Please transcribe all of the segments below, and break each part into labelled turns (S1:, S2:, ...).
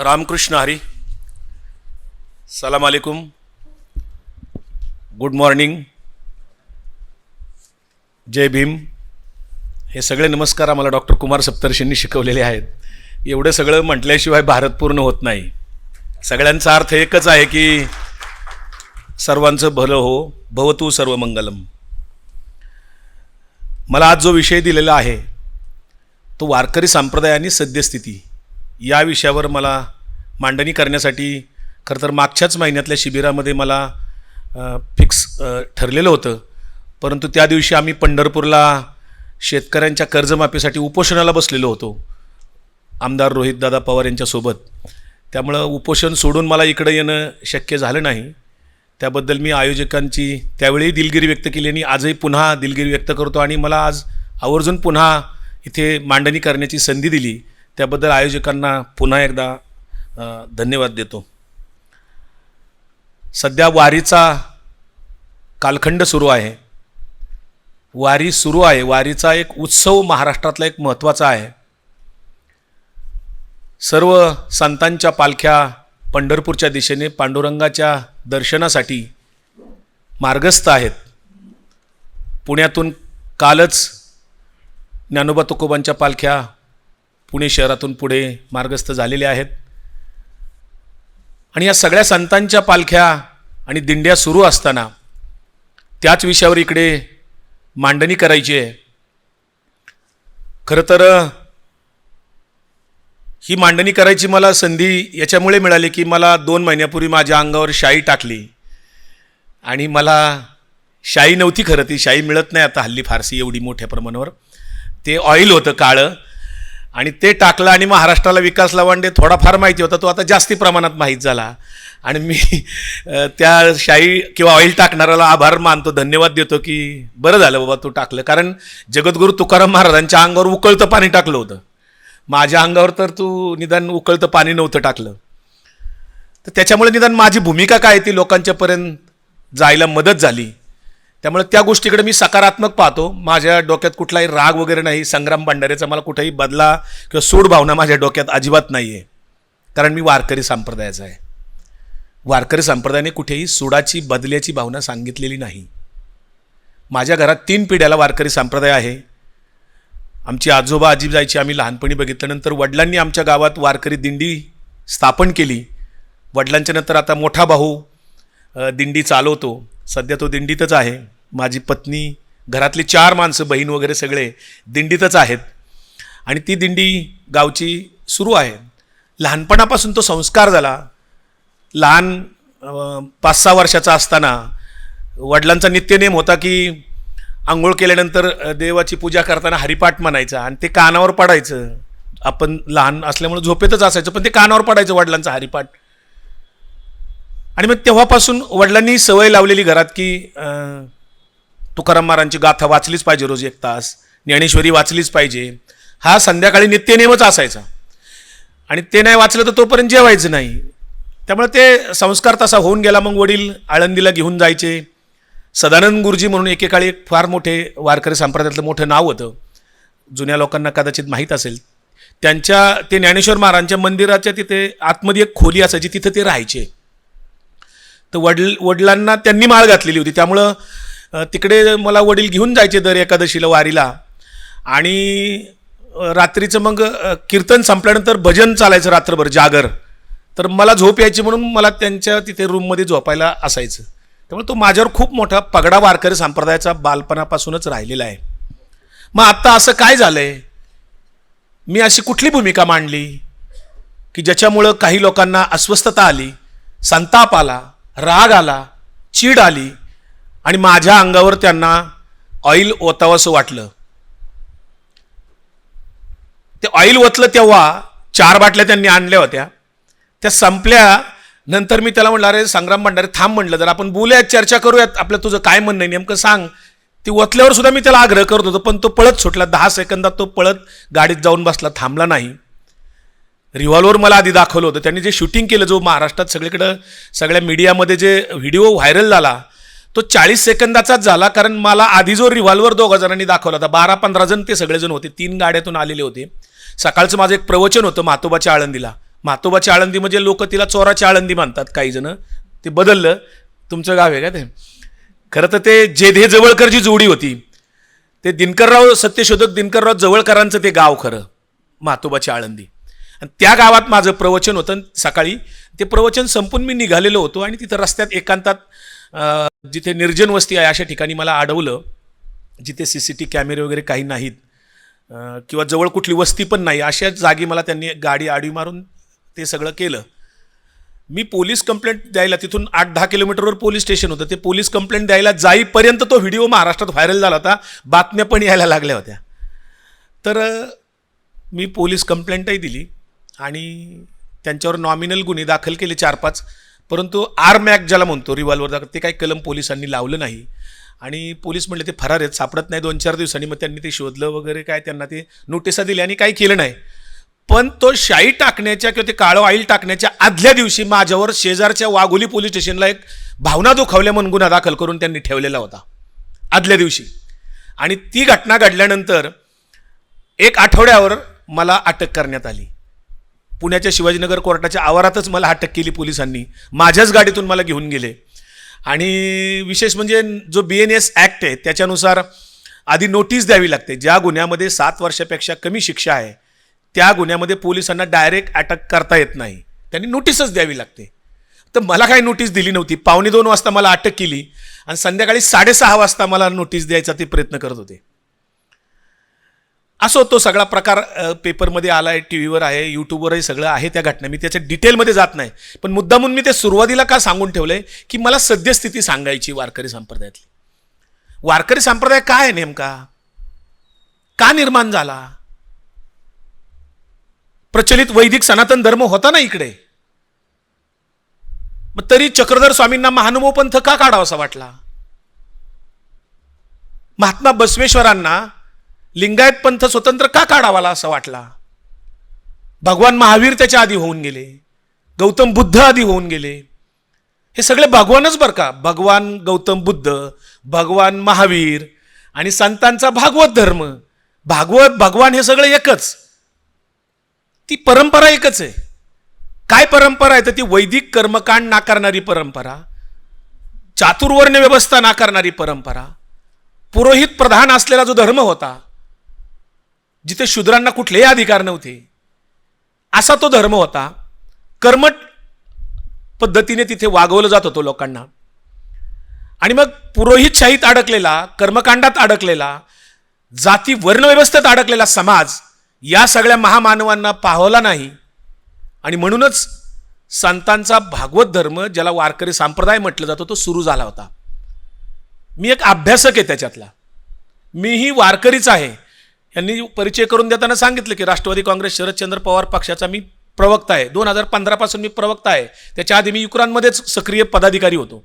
S1: रामकृष्ण हरी. सलाम अलैकुम. Good morning. जय भीम. हे सगळे नमस्कार आम्हाला डॉक्टर कुमार सप्तर्षींनी शिकवलेले आहेत. एवढं सगळं म्हटल्याशिवाय भारत पूर्ण होत नाही. सगळ्यांचा अर्थ एकच आहे की सर्वांचं भलं हो, भवतु सर्व मंगलम. मला आज जो विषय दिलेला आहे तो वारकरी संप्रदाय आणि सद्यस्थिती या विषयावर मला मांडणी करण्यासाठी खरं तर मागच्याच महिन्यातल्या शिबिरामध्ये मला फिक्स ठरलेलं होतं. परंतु त्या दिवशी आम्ही पंढरपूरला शेतकऱ्यांच्या कर्जमाफीसाठी उपोषणाला बसलेलो होतो आमदार रोहितदादा पवार यांच्यासोबत. त्यामुळं उपोषण सोडून मला इकडं येणं शक्य झालं नाही. त्याबद्दल मी आयोजकांची त्यावेळी दिलगिरी व्यक्त केली आणि आजही पुन्हा दिलगिरी व्यक्त करतो. आणि मला आज आवर्जून पुन्हा इथे मांडणी करण्याची संधी दिली त्याबद्दल आयोजकांना पुन्हा एकदा धन्यवाद देतो. सध्या वारीचा कालखंड सुरू आहे. वारी सुरू आहे. वारीचा एक उत्सव महाराष्ट्रातला एक महत्त्वाचा आहे. सर्व संतांच्या पालख्या पंढरपूरच्या दिशेने पांडुरंगाच्या दर्शनासाठी मार्गस्थ आहेत. पुण्यातून कालच ज्ञानोबा तुकोबांच्या पालख्या पुणे शहरातून पुढे मार्गस्थ झालेल्या आहेत. आणि या सगळ्या संतांच्या पालख्या आणि दिंड्या सुरू असताना त्याच विषयावर इकडे मांडणी करायची आहे. खरं तर ही मांडणी करायची मला संधी याच्यामुळे मिळाली की मला 2 महिन्यापूर्वी माझ्या अंगावर शाई टाकली. आणि मला शाई नव्हती, खरं ती शाई मिळत नाही आता हल्ली फारसी एवढी मोठ्या प्रमाणावर. ते ऑइल होतं काळं आणि ते टाकलं आणि महाराष्ट्राला विकास लावांडे थोडाफार माहिती होता, तो आता जास्ती प्रमाणात माहीत झाला. आणि मी त्या शाई किंवा ऑइल टाकणाऱ्याला आभार मानतो, धन्यवाद देतो की बरं झालं बाबा तू टाकलं. कारण जगद्गुरू तुकाराम महाराजांच्या अंगावर उकळतं पाणी टाकलं होतं. माझ्या अंगावर तर तू निदान उकळतं पाणी नव्हतं टाकलं. तर त्याच्यामुळे निदान माझी भूमिका काय ती लोकांच्यापर्यंत जायला मदत झाली. त्यामुळे त्या गोष्टीकडे मी सकारात्मक पाहतो. माझ्या डोक्यात कुठलाही राग वगैरे नाही. संग्राम भंडारेचा मला कुठेही बदला किंवा सूड भावना माझ्या डोक्यात अजिबात नाही आहे. कारण मी वारकरी संप्रदायाचा आहे. वारकरी संप्रदायाने कुठेही सूडाची बदल्याची भावना सांगितलेली नाही. माझ्या घरात 3 पिढ्याला वारकरी संप्रदाय आहे. आमची आजोबा आजी जायची आम्ही लहानपणी बघितल्यानंतर वडिलांनी आमच्या गावात वारकरी दिंडी स्थापन केली. वडिलांच्या नंतर आता मोठा भाऊ दिंडी चालवतो. सध्या तो दिंडीतच आहे. माझी पत्नी, घरातली 4 माणसं, बहीण वगैरे सगळे दिंडीतच आहेत. आणि ती दिंडी गावची सुरू आहे. लहानपणापासून तो संस्कार झाला. लहान 5-6 वर्षाचा असताना वडिलांचा नित्यनेम होता की आंघोळ केल्यानंतर देवाची पूजा करताना हरिपाठ म्हणायचा आणि ते कानावर पडायचं. आपण लहान असल्यामुळे झोपेतच असायचं पण ते कानावर पडायचं वडिलांचा हरिपाठ. आणि मग तेव्हापासून वडिलांनी सवय लावलेली घरात की तुकाराम महाराजांची गाथा वाचलीच पाहिजे, रोज 1 तास ज्ञानेश्वरी वाचलीच पाहिजे. हा संध्याकाळी नित्यनेमच असायचा. आणि ते नाही वाचलं तर तोपर्यंत जेवायचं नाही. त्यामुळे ते संस्कार तसा होऊन गेला. मग वडील आळंदीला घेऊन जायचे. सदानंद गुरुजी म्हणून एकेकाळी एक फार मोठे वारकरी संप्रदायातलं मोठं नाव होतं, जुन्या लोकांना कदाचित माहीत असेल. ते ज्ञानेश्वर महाराजांच्या मंदिराच्या तिथे आतमध्ये एक खोली असायची, तिथे ते राहायचे. तर वडिलांना त्यांनी माळ घातलेली होती. त्यामुळं तिकडे मला वडील घेऊन जायचे दर एकादशीला वारीला. आणि रात्रीचं मग कीर्तन संपल्यानंतर भजन चालायचं रात्रभर जागर. तर मला झोप यायची म्हणून मला त्यांच्या तिथे रूममध्ये झोपायला असायचं. त्यामुळे तो माझ्यावर खूप मोठा पगडा वारकरी संप्रदायाचा बालपणापासूनच राहिलेला आहे. मग आत्ता असं काय झालंय, मी अशी कुठली भूमिका मांडली की ज्याच्यामुळं काही लोकांना अस्वस्थता आली, संताप आला, राग आला, चीड आली आणि माझ्या अंगावर त्यांना ऑइल ओतावंसं वाटलं. ते ऑइल ओतलं तेव्हा 4 बाटल्या त्यांनी आणल्या होत्या. त्या संपल्या नंतर मी त्याला म्हणलं, अरे संग्राम भंडारे थांब म्हणलं, जर आपण बोलूयात, चर्चा करूयात, आपलं तुझं काय म्हणणं आहे नेमकं सांग. ती ओतल्यावर सुद्धा मी त्याला आग्रह करत होतो पण तो पळत सुटला. 10 सेकंदात तो पळत गाडीत जाऊन बसला, थांबला नाही. रिव्हॉल्वर मला आधी दाखवलं होतं. त्यांनी जे शूटिंग केलं, जो महाराष्ट्रात सगळीकडं सगळ्या मीडियामध्ये जे व्हिडिओ व्हायरल झाला तो 40 सेकंदाचाच झाला. कारण मला आधी जो रिव्हॉल्वर 2 जणांनी दाखवला होता, 12-15 जण ते सगळेजण होते, 3 गाड्यातून आलेले होते. सकाळचं माझं एक प्रवचन होतं म्हातोबाच्या आळंदीला. म्हातोबाची आळंदी म्हणजे लोक तिला चोराची आळंदी मानतात काही जण, ते बदललं. तुमचं गाव आहे का ते? खरं तर ते जेधे जवळकर जी जोडी होती, ते दिनकरराव सत्यशोधक दिनकरराव जवळकरांचं ते गाव खरं म्हातोबाची आळंदी. आणि त्या गावात माझं प्रवचन होतं सकाळी. ते प्रवचन संपून मी निघालेलो होतो आणि तिथं रस्त्यात एकांतात जिथे निर्जन वस्ती आहे अशा ठिकाणी मला अडवलं, जिथे CCTV कॅमेरे वगैरे काही नाहीत किंवा जवळ कुठली वस्ती पण नाही, अशा जागी मला त्यांनी गाडी आडवी मारून ते सगळं केलं. मी पोलीस कंप्लेंट द्यायला, तिथून 8-10 किलोमीटरवर पोलीस स्टेशन होतं, ते पोलीस कंप्लेंट द्यायला जाईपर्यंत तो व्हिडिओ महाराष्ट्रात व्हायरल झाला होता, बातम्या पण यायला लागल्या होत्या. तर मी पोलीस कंप्लेंटही दिली आणि त्यांच्यावर नॉमिनल गुन्हे दाखल केले 4-5, परंतु आर-मॅग ज्याला म्हणतो रिव्हॉल्वर, ते काही कलम पोलिसांनी लावलं नाही. आणि पोलीस म्हणले ते फरार आहेत, सापडत नाही 2-4 दिवसांनी. मग त्यांनी ते शोधलं वगैरे, काय त्यांना ते नोटिसा दिल्या आणि काही केलं नाही. पण तो शाई टाकण्याच्या किंवा ते काळं ऑइल टाकण्याच्या आदल्या दिवशी माझ्यावर शेजारच्या वाघोली पोलीस स्टेशनला एक भावना दुखावल्या म्हणून गुन्हा दाखल करून त्यांनी ठेवलेला होता आदल्या दिवशी. आणि ती घटना घडल्यानंतर 1 आठवड्यावर मला अटक करण्यात आली. पुण्याच्या शिवाजीनगर कोर्टाच्या आवारातच मला अटक केली पोलिसांनी, माझ्याच गाडीतून मला घेऊन गेले. आणि विशेष म्हणजे जो BNS ॲक्ट आहे त्याच्यानुसार आधी नोटीस द्यावी लागते. ज्या गुन्ह्यामध्ये 7 वर्षापेक्षा कमी शिक्षा आहे त्या गुन्ह्यामध्ये पोलिसांना डायरेक्ट अटक करता येत नाही, त्यांनी नोटीसच द्यावी लागते. तर मला काही नोटीस दिली नव्हती. 1:45 वाजता मला अटक केली आणि संध्याकाळी 6:30 वाजता मला नोटीस द्यायचा ते प्रयत्न करत होते. असो तो सगळा प्रकार पेपरमध्ये आला आहे, TV वर आहे, YouTubeवरही सगळं आहे त्या घटना. मी त्याच्या डिटेलमध्ये जात नाही, पण मुद्दामून मी ते सुरुवातीला का सांगून ठेवलंय की मला सद्यस्थिती सांगायची वारकरी संप्रदायातली. वारकरी संप्रदाय काय आहे नेमका, का निर्माण झाला? प्रचलित वैदिक सनातन धर्म होता ना इकडे, मग तरी चक्रधर स्वामींना महानुभाव पंथ का काढावासा वाटला? महात्मा बसवेश्वरांना लिंगायत पंथ स्वतंत्र का काढावाला असं वाटला? भगवान महावीर त्याच्या आधी होऊन गेले, गौतम बुद्ध आधी होऊन गेले. हे सगळे भगवानच बरं का. भगवान गौतम बुद्ध, भगवान महावीर आणि संतांचा भागवत धर्म, भागवत भगवान हे सगळं एकच. ती परंपरा एकच आहे. काय परंपरा आहे तर ती वैदिक कर्मकांड नाकारणारी परंपरा, चातुर्वर्ण व्यवस्था नाकारणारी परंपरा, पुरोहित प्रधान असलेला जो धर्म होता, जिथे शूद्रांना कुठलेही अधिकार नव्हते, असा तो धर्म होता. कर्मठ पद्धतीने तिथे वागवलं जात होतं लोकांना. आणि मग पुरोहितशाहीत अडकलेला, कर्मकांडात अडकलेला, जाती वर्णव्यवस्थेत अडकलेला समाज या सगळ्या महामानवांना पाहवला नाही. आणि म्हणूनच संतांचा भागवत धर्म, ज्याला वारकरी संप्रदाय म्हटलं जातं, तो सुरू झाला होता. मी एक अभ्यासक आहे त्याच्यातला, मीही वारकरीच आहे. यांनी परिचय करून देताना सांगितलं की राष्ट्रवादी काँग्रेस शरदचंद्र पवार पक्षाचा मी प्रवक्ता आहे. 2015 पासून मी प्रवक्ता आहे. त्याच्या आधी मी युक्रांमध्येच सक्रिय पदाधिकारी होतो.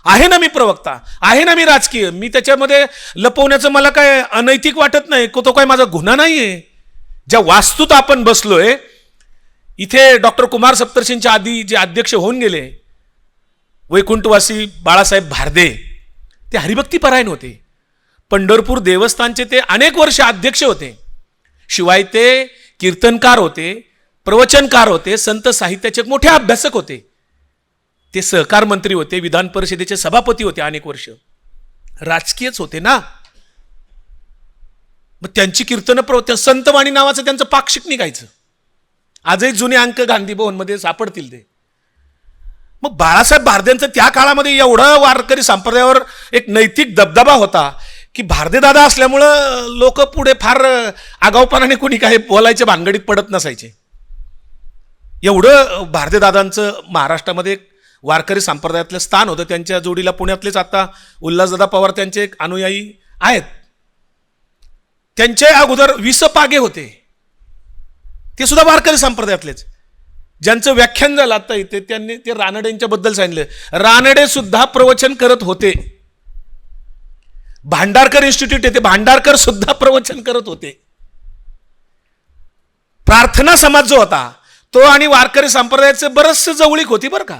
S1: आहे ना मी प्रवक्ता, आहे ना मी राजकीय. मी त्याच्यामध्ये लपवण्याचं मला काय अनैतिक वाटत नाही, तो काय माझा गुन्हा नाहीये. ज्या वास्तूत आपण बसलोय इथे डॉक्टर कुमार सप्तर्षींच्या आधी जे अध्यक्ष होऊन गेले वैकुंठवासी बाळासाहेब भारदे, ते हरिभक्तीपरायण होते. पंढरपूर देवस्थानचे ते अनेक वर्ष अध्यक्ष होते. शिवाय ते कीर्तनकार होते, प्रवचनकार होते, संत साहित्याचे मोठे अभ्यासक होते. ते सहकार मंत्री होते, विधान परिषदेचे सभापती होते अनेक वर्ष, राजकीयच होते ना. मग त्यांची कीर्तन संतवाणी नावाचं त्यांचं पाक्षिक निघायचं. आजही जुने अंक गांधी भवनमध्ये सापडतील ते. मग बाळासाहेब भारदेंचं त्या काळामध्ये एवढा वारकरी संप्रदायावर एक नैतिक दबदबा होता की भारदे दादा असल्यामुळं लोक पुढे फार आगाऊपणाने कोणी काही बोलायच्या भानगडीत पडत नसायचे. एवढं भारदे दादांचं महाराष्ट्रामध्ये वारकरी संप्रदायातलं स्थान होतं. त्यांच्या जोडीला पुण्यातलेच आता उल्हासदादा पवार त्यांचे एक अनुयायी आहेत. त्यांचे अगोदर विस पागे होते, ते सुद्धा वारकरी संप्रदायातलेच. ज्यांचं व्याख्यान झालं आता इथे, त्यांनी ते रानडेंच्या बद्दल सांगितलं. रानडे सुद्धा प्रवचन करत होते. भांडारकर इन्स्टिट्यूट येते, भांडारकर सुद्धा प्रवचन करत होते. प्रार्थना समाज जो होता तो आणि वारकरी संप्रदायाचे बरचसे जवळीक होती बरं का.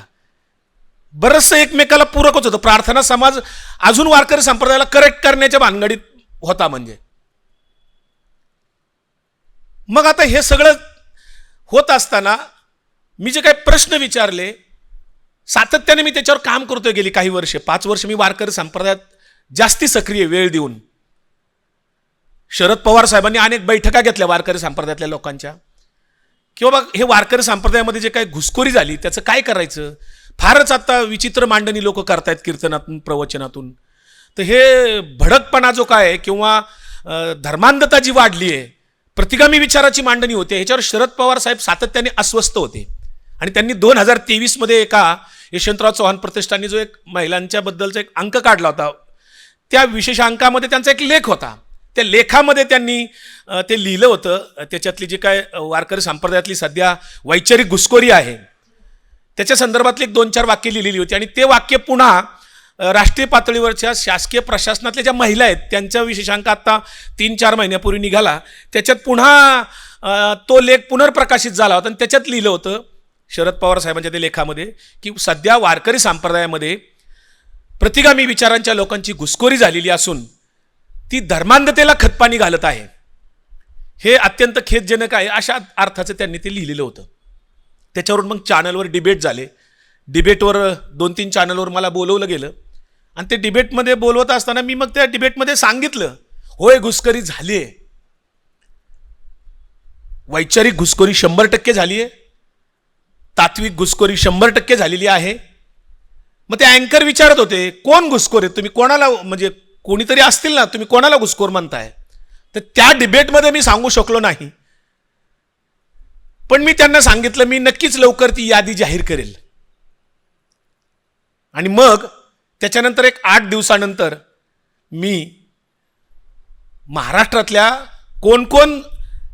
S1: बरचसं एकमेकाला पूरकच होतं. प्रार्थना समाज अजून वारकरी संप्रदायाला करेक्ट करण्याच्या भानगडीत होता. म्हणजे मग आता हे सगळं होत असताना मी जे काही प्रश्न विचारले सातत्याने मी त्याच्यावर काम करतोय गेली काही वर्षे, 5 वर्ष मी वारकरी संप्रदायात जास्ती सक्रिय वेळ देऊन. शरद पवार साहेबांनी अनेक बैठका घेतल्या वारकरी संप्रदायातल्या लोकांच्या, किंवा बघ हे वारकरी संप्रदायामध्ये जे काही घुसखोरी झाली त्याचं काय करायचं. फारच आता विचित्र मांडणी लोक करतायत कीर्तनातून प्रवचनातून. तर हे भडकपणा जो काय आहे किंवा धर्मांधता जी वाढली आहे, प्रतिगामी विचाराची मांडणी होते, ह्याच्यावर शरद पवार साहेब सातत्याने अस्वस्थ होते. आणि त्यांनी 2023 मध्ये एका यशवंतराव चव्हाण प्रतिष्ठानने जो एक महिलांच्या बद्दलचा एक अंक काढला होता, त्या विशेष अंकामध्ये त्यांचा एक लेख होता. त्या लेखामध्ये त्यांनी ते लिहिलं होतं, त्याच्यातली जी काय वारकरी संप्रदायातली सध्या वैचारिक घुसखोरी आहे त्याच्या संदर्भातली 1-2-4 वाक्य लिहिलेली होती. आणि ते वाक्य पुन्हा राष्ट्रीय पातळीवरच्या शासकीय प्रशासनातल्या ज्या महिला आहेत त्यांच्या विशेषांक आता 3-4 महिन्यापूर्वी निघाला, त्याच्यात पुन्हा तो लेख पुनर्प्रकाशित झाला होता. आणि त्याच्यात लिहिलं होतं शरद पवार साहेबांच्या त्या लेखामध्ये की सध्या वारकरी संप्रदायामध्ये प्रतिगामी विचारांच्या लोकांची घुसखोरी झालेली असून ती धर्मांधतेला खतपाणी घालत आहे. हे अत्यंत खेदजनक आहे अशा अर्थाचं त्यांनी ते लिहिलेलं होतं. त्याच्यावरून मग चॅनलवर डिबेट झाले. डिबेटवर 2-3 चॅनलवर मला बोलवलं गेलं आणि ते डिबेटमध्ये बोलवत असताना मी मग त्या डिबेटमध्ये सांगितलं, होय घुसखोरी झाली आहे, वैचारिक घुसखोरी 100% झाली आहे, तात्विक घुसखोरी 100% झालेली आहे. मग ते अँकर विचारत होते, कोण घुसखोर आहे तुम्ही, कोणाला, म्हणजे कोणीतरी असतील ना, तुम्ही कोणाला घुसखोर म्हणताय. तर त्या डिबेटमध्ये मी सांगू शकलो नाही, पण मी त्यांना सांगितलं मी नक्कीच लवकर ती यादी जाहीर करेल. आणि मग त्याच्यानंतर एक 8 दिवसानंतर मी महाराष्ट्रातल्या कोण कोण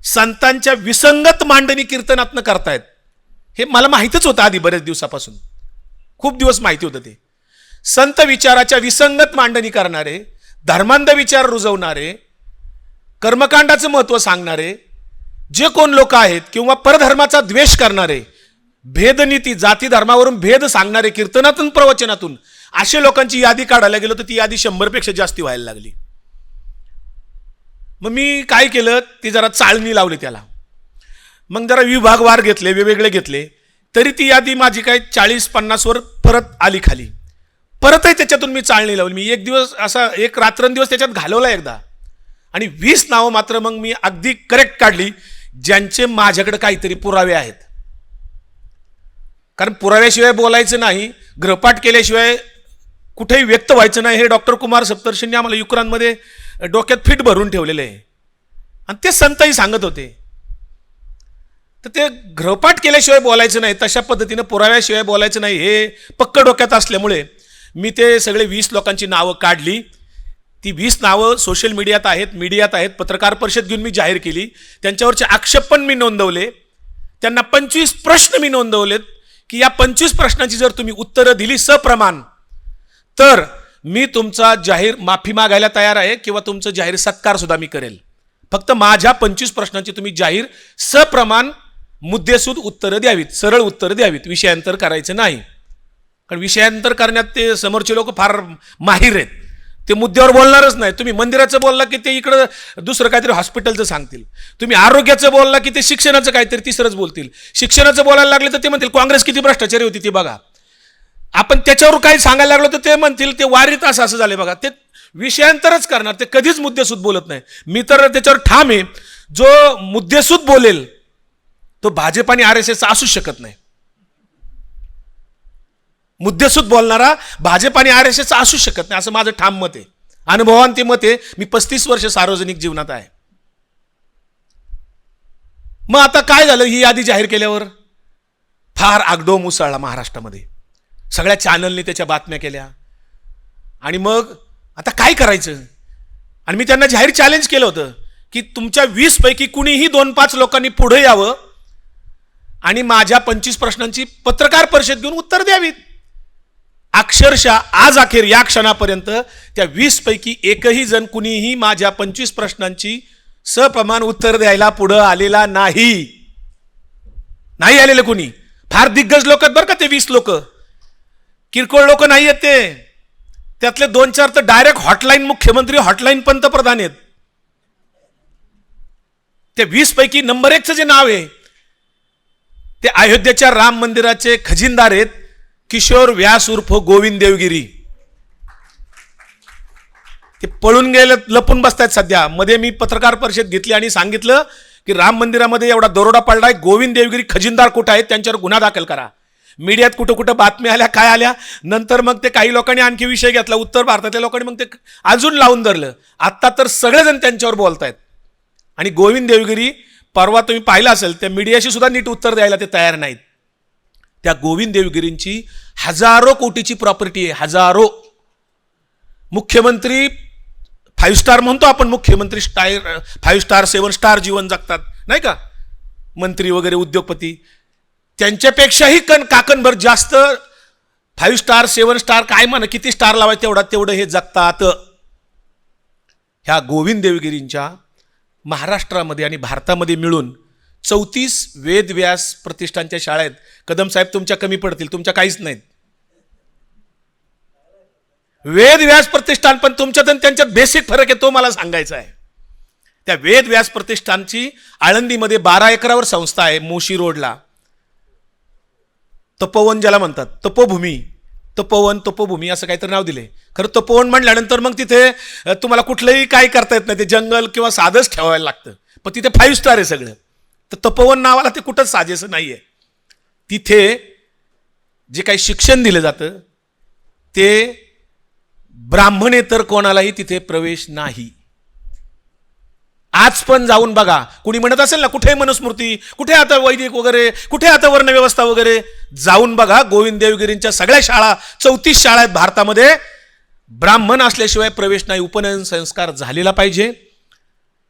S1: संतांच्या विसंगत मांडणी कीर्तनातनं करतायत हे मला माहितच होतं आधी, बरेच दिवसापासून खूप दिवस माहिती होतं. ते संत विचाराच्या विसंगत मांडणी करणारे, धर्मांध विचार रुजवणारे, कर्मकांडाचं महत्त्व सांगणारे जे कोण लोक आहेत किंवा परधर्माचा द्वेष करणारे, भेदनीती, जाती धर्मावरून भेद सांगणारे कीर्तनातून प्रवचनातून, अशा लोकांची यादी काढायला गेलो तर ती यादी 100पेक्षा जास्ती व्हायला लागली. मग मी काय केलं, ती जरा चाळणी लावली त्याला. मग जरा विभागवार घेतले, वेगवेगळे घेतले, तरी ती यादी माझी काय 40-50 वर परत आली खाली. परतही त्याच्यातून मी चाळणी लावली. मी एक दिवस असा एक रात्रंदिवस त्याच्यात घालवला एकदा, आणि 20 नावं मात्र मग मी अगदी करेक्ट काढली ज्यांचे माझ्याकडे काहीतरी पुरावे आहेत. कारण पुराव्याशिवाय बोलायचं नाही, गृहपाठ केल्याशिवाय कुठेही व्यक्त व्हायचं नाही, हे डॉक्टर कुमार सप्तर्षींनी आम्हाला युक्रांमध्ये डोक्यात फिट भरून ठेवलेलं आहे. आणि ते संतही सांगत होते. तर ते गृहपाठ केल्याशिवाय बोलायचं नाही, तशा पद्धतीनं पुराव्याशिवाय बोलायचं नाही हे पक्क डोक्यात असल्यामुळे मी ते सगळे 20 लोकांची नावं काढली. ती 20 नावं सोशल मीडियात आहेत, मीडियात आहेत, पत्रकार परिषद घेऊन मी जाहीर केली. त्यांच्यावरचे आक्षेप पण मी नोंदवले. त्यांना 25 प्रश्न मी नोंदवलेत की या 25 प्रश्नांची जर तुम्ही उत्तरं दिली सप्रमाण तर मी तुमचा जाहीर माफी मागायला तयार आहे किंवा तुमचं जाहीर सत्कार सुद्धा मी करेल. फक्त माझ्या 25 प्रश्नांची तुम्ही जाहीर सप्रमाण मुद्देसूद उत्तरं द्यावीत, सरळ उत्तरं द्यावीत, विषयांतर करायचं नाही. कारण विषयांतर करण्यात ते समोरचे लोक फार माहिर आहेत, ते मुद्द्यावर बोलणारच नाही. तुम्ही मंदिराचं बोलला की ते इकडं दुसरं काहीतरी हॉस्पिटलचं सांगतील, तुम्ही आरोग्याचं बोलला की ते शिक्षणाचं काहीतरी तिसरंच बोलतील, शिक्षणाचं बोलायला लागले तर ते म्हणतील काँग्रेस किती भ्रष्टाचारी होती ती बघा. आपण त्याच्यावर काही सांगायला लागलो तर ते म्हणतील ते वारीत असं असं झाले बघा. ते विषयांतरच करणार, ते कधीच मुद्देसूद बोलत नाही. मी तर त्याच्यावर ठाम आहे, जो मुद्देसूद बोलेल तो भाजप आणि RSS असूच शकत नाही. मुद्देसूद बोलणारा भाजप आणि RSS असूच शकत नाही, असं माझं ठाम मत आहे. अनुभवान ते मत आहे. मी 35 वर्ष सार्वजनिक जीवनात आहे. मग आता काय झालं, ही यादी जाहीर केल्यावर फार आगडोम उसळला महाराष्ट्रामध्ये. सगळ्या चॅनलने त्याच्या बातम्या केल्या. आणि मग आता काय करायचं. आणि मी त्यांना जाहीर चॅलेंज केलं होतं की तुमच्या 20 पैकी कुणीही 2-5 लोकांनी पुढे यावं आणि माझ्या 25 प्रश्नांची पत्रकार परिषद घेऊन उत्तर द्यावीत. अक्षरशः आज अखेर या क्षणापर्यंत त्या 20 पैकी एकही जण कुणीही माझ्या 25 प्रश्नांची सप्रमाण उत्तर द्यायला पुढे आलेला नाही. नाही आलेलं कुणी. फार दिग्गज लोक आहेत बरं का ते 20 लोक, किरकोळ लोक नाही आहेत ते. त्यातले 2-4 तर डायरेक्ट हॉटलाईन मुख्यमंत्री, हॉटलाईन पंतप्रधान आहेत. त्या 20 पैकी नंबर 1चं जे नाव आहे ते अयोध्येच्या राम मंदिराचे खजिनदार आहेत किशोर व्यास उर्फ गोविंद देवगिरी. ते पळून गेले, लपून बसतायत सध्या. मध्ये मी पत्रकार परिषद घेतली आणि सांगितलं की राम मंदिरामध्ये एवढा दरोडा पडलाय, गोविंद देवगिरी खजिनदार कुठं आहेत, त्यांच्यावर गुन्हा दाखल करा. मीडियात कुठं कुठं बातम्या आल्या, काय आल्या. नंतर मग ते काही लोकांनी आणखी विषय घेतला, उत्तर भारतातल्या लोकांनी मग ते अजून लावून धरलं. आत्ता तर सगळेजण त्यांच्यावर बोलतायत. आणि गोविंद देवगिरी परवा तुम्ही पाहिलं असेल, त्या मीडियाशी सुद्धा नीट उत्तर द्यायला ते तयार नाहीत. त्या गोविंद देवगिरींची हजारो कोटीची प्रॉपर्टी आहे, हजारो. मुख्यमंत्री 5 स्टार म्हणतो आपण, मुख्यमंत्री 5 स्टार 7 स्टार जीवन जगतात नाही का, मंत्री वगैरे उद्योगपती, त्यांच्यापेक्षाही काकणभर जास्त 5 स्टार 7 स्टार काय म्हणा, किती स्टार लावायचं तेवढं हे जगतात. ह्या गोविंद देवगिरींच्या महाराष्ट्रामध्ये आणि भारतामध्ये मिळून 34 वेदव्यास प्रतिष्ठानच्या शाळा आहेत. कदम साहेब तुमच्या कमी पडतील, तुमच्या काहीच नाहीत. वेदव्यास प्रतिष्ठान, पण तुमच्यात आणि त्यांच्यात बेसिक फरक आहे, तो मला सांगायचा आहे. त्या वेदव्यास प्रतिष्ठानची आळंदीमध्ये 12 एकरावर संस्था आहे, मोशी रोडला. तपोवन ज्याला म्हणतात, तपोभूमी असं काहीतरी नाव दिले. खरं तपोवन म्हटल्यानंतर मग तिथे तुम्हाला कुठलंही काही करता येत नाही, ते जंगल किंवा साधंच ठेवायला लागतं. पण तिथे 5 स्टार आहे सगळं. तर तपोवन नावाला ते कुठंच साजेसं नाही आहे. तिथे जे काही शिक्षण दिलं जातं ते ब्राह्मणेतर कोणालाही तिथे प्रवेश नाही. आज पण जाऊन बघा, कुणी म्हणत असेल ना कुठे मनुस्मृती, कुठे आता वैदिक वगैरे, कुठे आता वर्णव्यवस्था वगैरे, जाऊन बघा गोविंद देवगिरींच्या सगळ्या शाळा, 34 शाळा आहेत भारतामध्ये, ब्राह्मण असल्याशिवाय प्रवेश नाही. उपनयन संस्कार झालेला पाहिजे,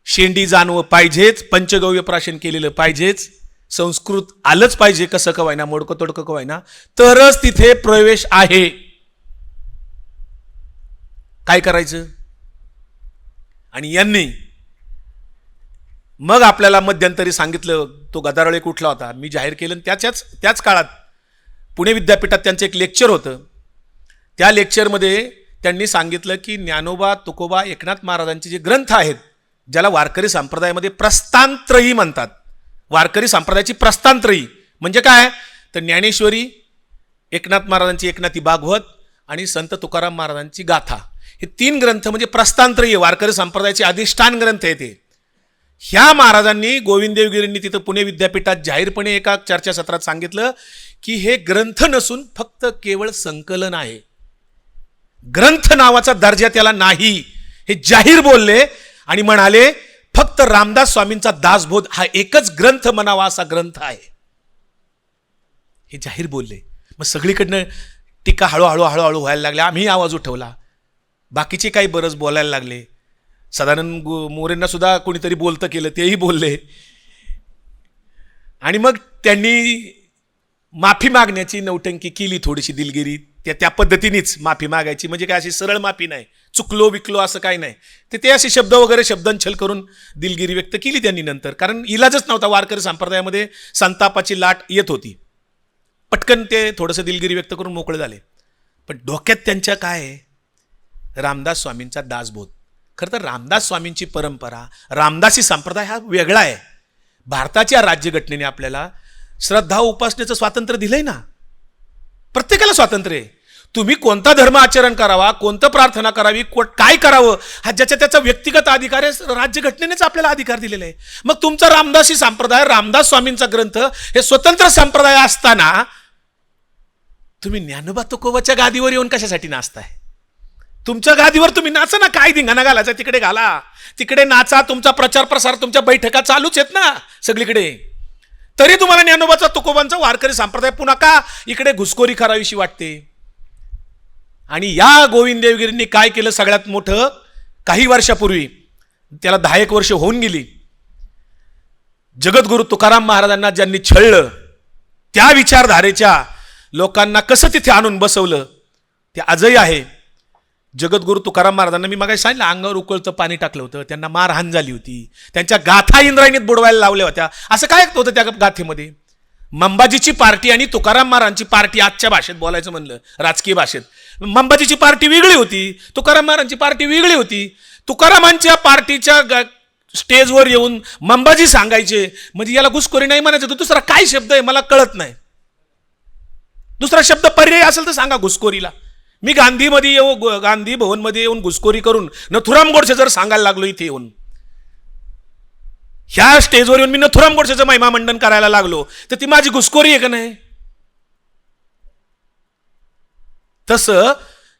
S1: शेंडी जानवं पाहिजेच, पंचगव्य प्राशन केलेलं पाहिजेच, संस्कृत आलंच पाहिजे, कसं कवायना मोडकं तोडकं कवायना, तरच तिथे प्रवेश आहे. काय करायचं? आणि यांनी मग आपल्याला मध्यंतरी सांगितलं, तो गदारोळ एक उठला होता, मी जाहीर केलं. त्याच काळात पुणे विद्यापीठात त्यांचं एक लेक्चर होतं. त्या लेक्चरमध्ये त्यांनी सांगितलं की ज्ञानोबा तुकोबा एकनाथ महाराजांचे जे ग्रंथ आहेत, ज्याला वारकरी संप्रदायामध्ये प्रस्तांत्रयी म्हणतात, वारकरी संप्रदायाची प्रस्तांत्रयी म्हणजे काय, तर ज्ञानेश्वरी, एकनाथ महाराजांची एकनाथी भागवत आणि संत तुकाराम महाराजांची गाथा, हे 3 ग्रंथ म्हणजे प्रस्तांत्रयी वारकरी संप्रदायाचे अधिष्ठान ग्रंथ आहे ते. ह्या महाराजांनी, गोविंद देवगिरींनी तिथं पुणे विद्यापीठात जाहीरपणे एका चर्चासत्रात सांगितलं की हे ग्रंथ नसून फक्त केवळ संकलन आहे, ग्रंथ नावाचा दर्जा त्याला नाही. हे जाहीर बोलले आणि म्हणाले फक्त रामदास स्वामींचा दासबोध हा एकच ग्रंथ म्हणावा असा ग्रंथ आहे, हे जाहीर बोलले. मग सगळीकडनं टीका हळूहळू व्हायला लागल्या. आम्ही आवाज उठवला, बाकीचे काही बरंच बोलायला लागले. सदानंद मोरेंना सुद्धा कोणीतरी बोलतं केलं, तेही बोलले. आणि मग त्यांनी माफी मागण्याची नौटंकी केली, थोडीशी दिलगिरी. त्या पद्धतीनेच माफी मागायची, म्हणजे काय अशी सरळ माफी नाही, चुकलो विकलो असं काही नाही. ते असे शब्द वगैरे शब्दांछल करून दिलगिरी व्यक्त केली त्यांनी नंतर, कारण इलाजच नव्हता. वारकरी संप्रदायामध्ये संतापाची लाट येत होती. पटकन ते थोडंसं दिलगिरी व्यक्त करून मोकळे झाले. पण डोक्यात त्यांच्या काय आहे, रामदास स्वामींचा दासबोध. खरं तर रामदास स्वामींची परंपरा, रामदासी संप्रदाय हा वेगळा आहे. भारताच्या राज्यघटनेने आपल्याला श्रद्धा उपासनेचं स्वातंत्र्य दिलंय ना, प्रत्येकाला स्वातंत्र्य आहे. तुम्ही कोणता धर्म आचरण करावा, कोणतं प्रार्थना करावी, काय करावं, हा ज्याच्या त्याचा व्यक्तिगत अधिकार आहे, राज्यघटनेनेच आपल्याला अधिकार दिलेला आहे. मग तुमचा रामदासी संप्रदाय, रामदास स्वामींचा ग्रंथ हे स्वतंत्र संप्रदाय असताना तुम्ही ज्ञानोबा तुकोबाच्या गादीवर येऊन कशासाठी नाचताय? तुमच्या गादीवर तुम्ही नाचा ना, काय धिंगाणा घालायचा तिकडे घाला, तिकडे नाचा, तुमचा प्रचार प्रसार, तुमच्या बैठका चालूच आहेत ना सगळीकडे. तरी तुम्हाला ज्ञानोबाचा तुकोबांचा वारकरी संप्रदाय पुन्हा का इकडे घुसखोरी करावीशी वाटते? आणि या गोविंद देवगिरींनी काय केलं सगळ्यात मोठं, काही वर्षापूर्वी, त्याला 10 वर्ष होऊन गेली, जगद्गुरु तुकाराम महाराजांना ज्यांनी छळलं, त्या विचारधारेच्या लोकांना कसं तिथे आणून बसवलं ते आजही आहे. जगद्गुरु तुकाराम महाराजांना मी मागाशी सांगितलं, अंगावर उकळतं पाणी टाकलं होतं, त्यांना मारहाण झाली होती, त्यांच्या गाथा इंद्रायणीत बुडवायला लावल्या होत्या. असं काय होतं त्या गाथेमध्ये? मंबाजीची पार्टी आणि तुकाराम महाराजांची पार्टी, आजच्या भाषेत बोलायचं म्हणलं, राजकीय भाषेत, मंबाजीची पार्टी वेगळी होती, तुकाराम महाराजांची पार्टी वेगळी होती. तुकारामांच्या पार्टीच्या स्टेजवर येऊन मंबाजी सांगायचे, म्हणजे याला घुसखोरी नाही म्हणायचं, तर दुसरा काय शब्द आहे मला कळत नाही. दुसरा शब्द पर्याय असेल तर सांगा घुसखोरीला. मी गांधी भवनमध्ये येऊन घुसखोरी करून नथुराम गोडसे जर सांगायला लागलो इथे येऊन, ह्या स्टेजवर येऊन मी नथुराम गोडसेचं महिमा मंडन करायला लागलो, तर ती माझी घुसखोरी आहे का नाही? तसं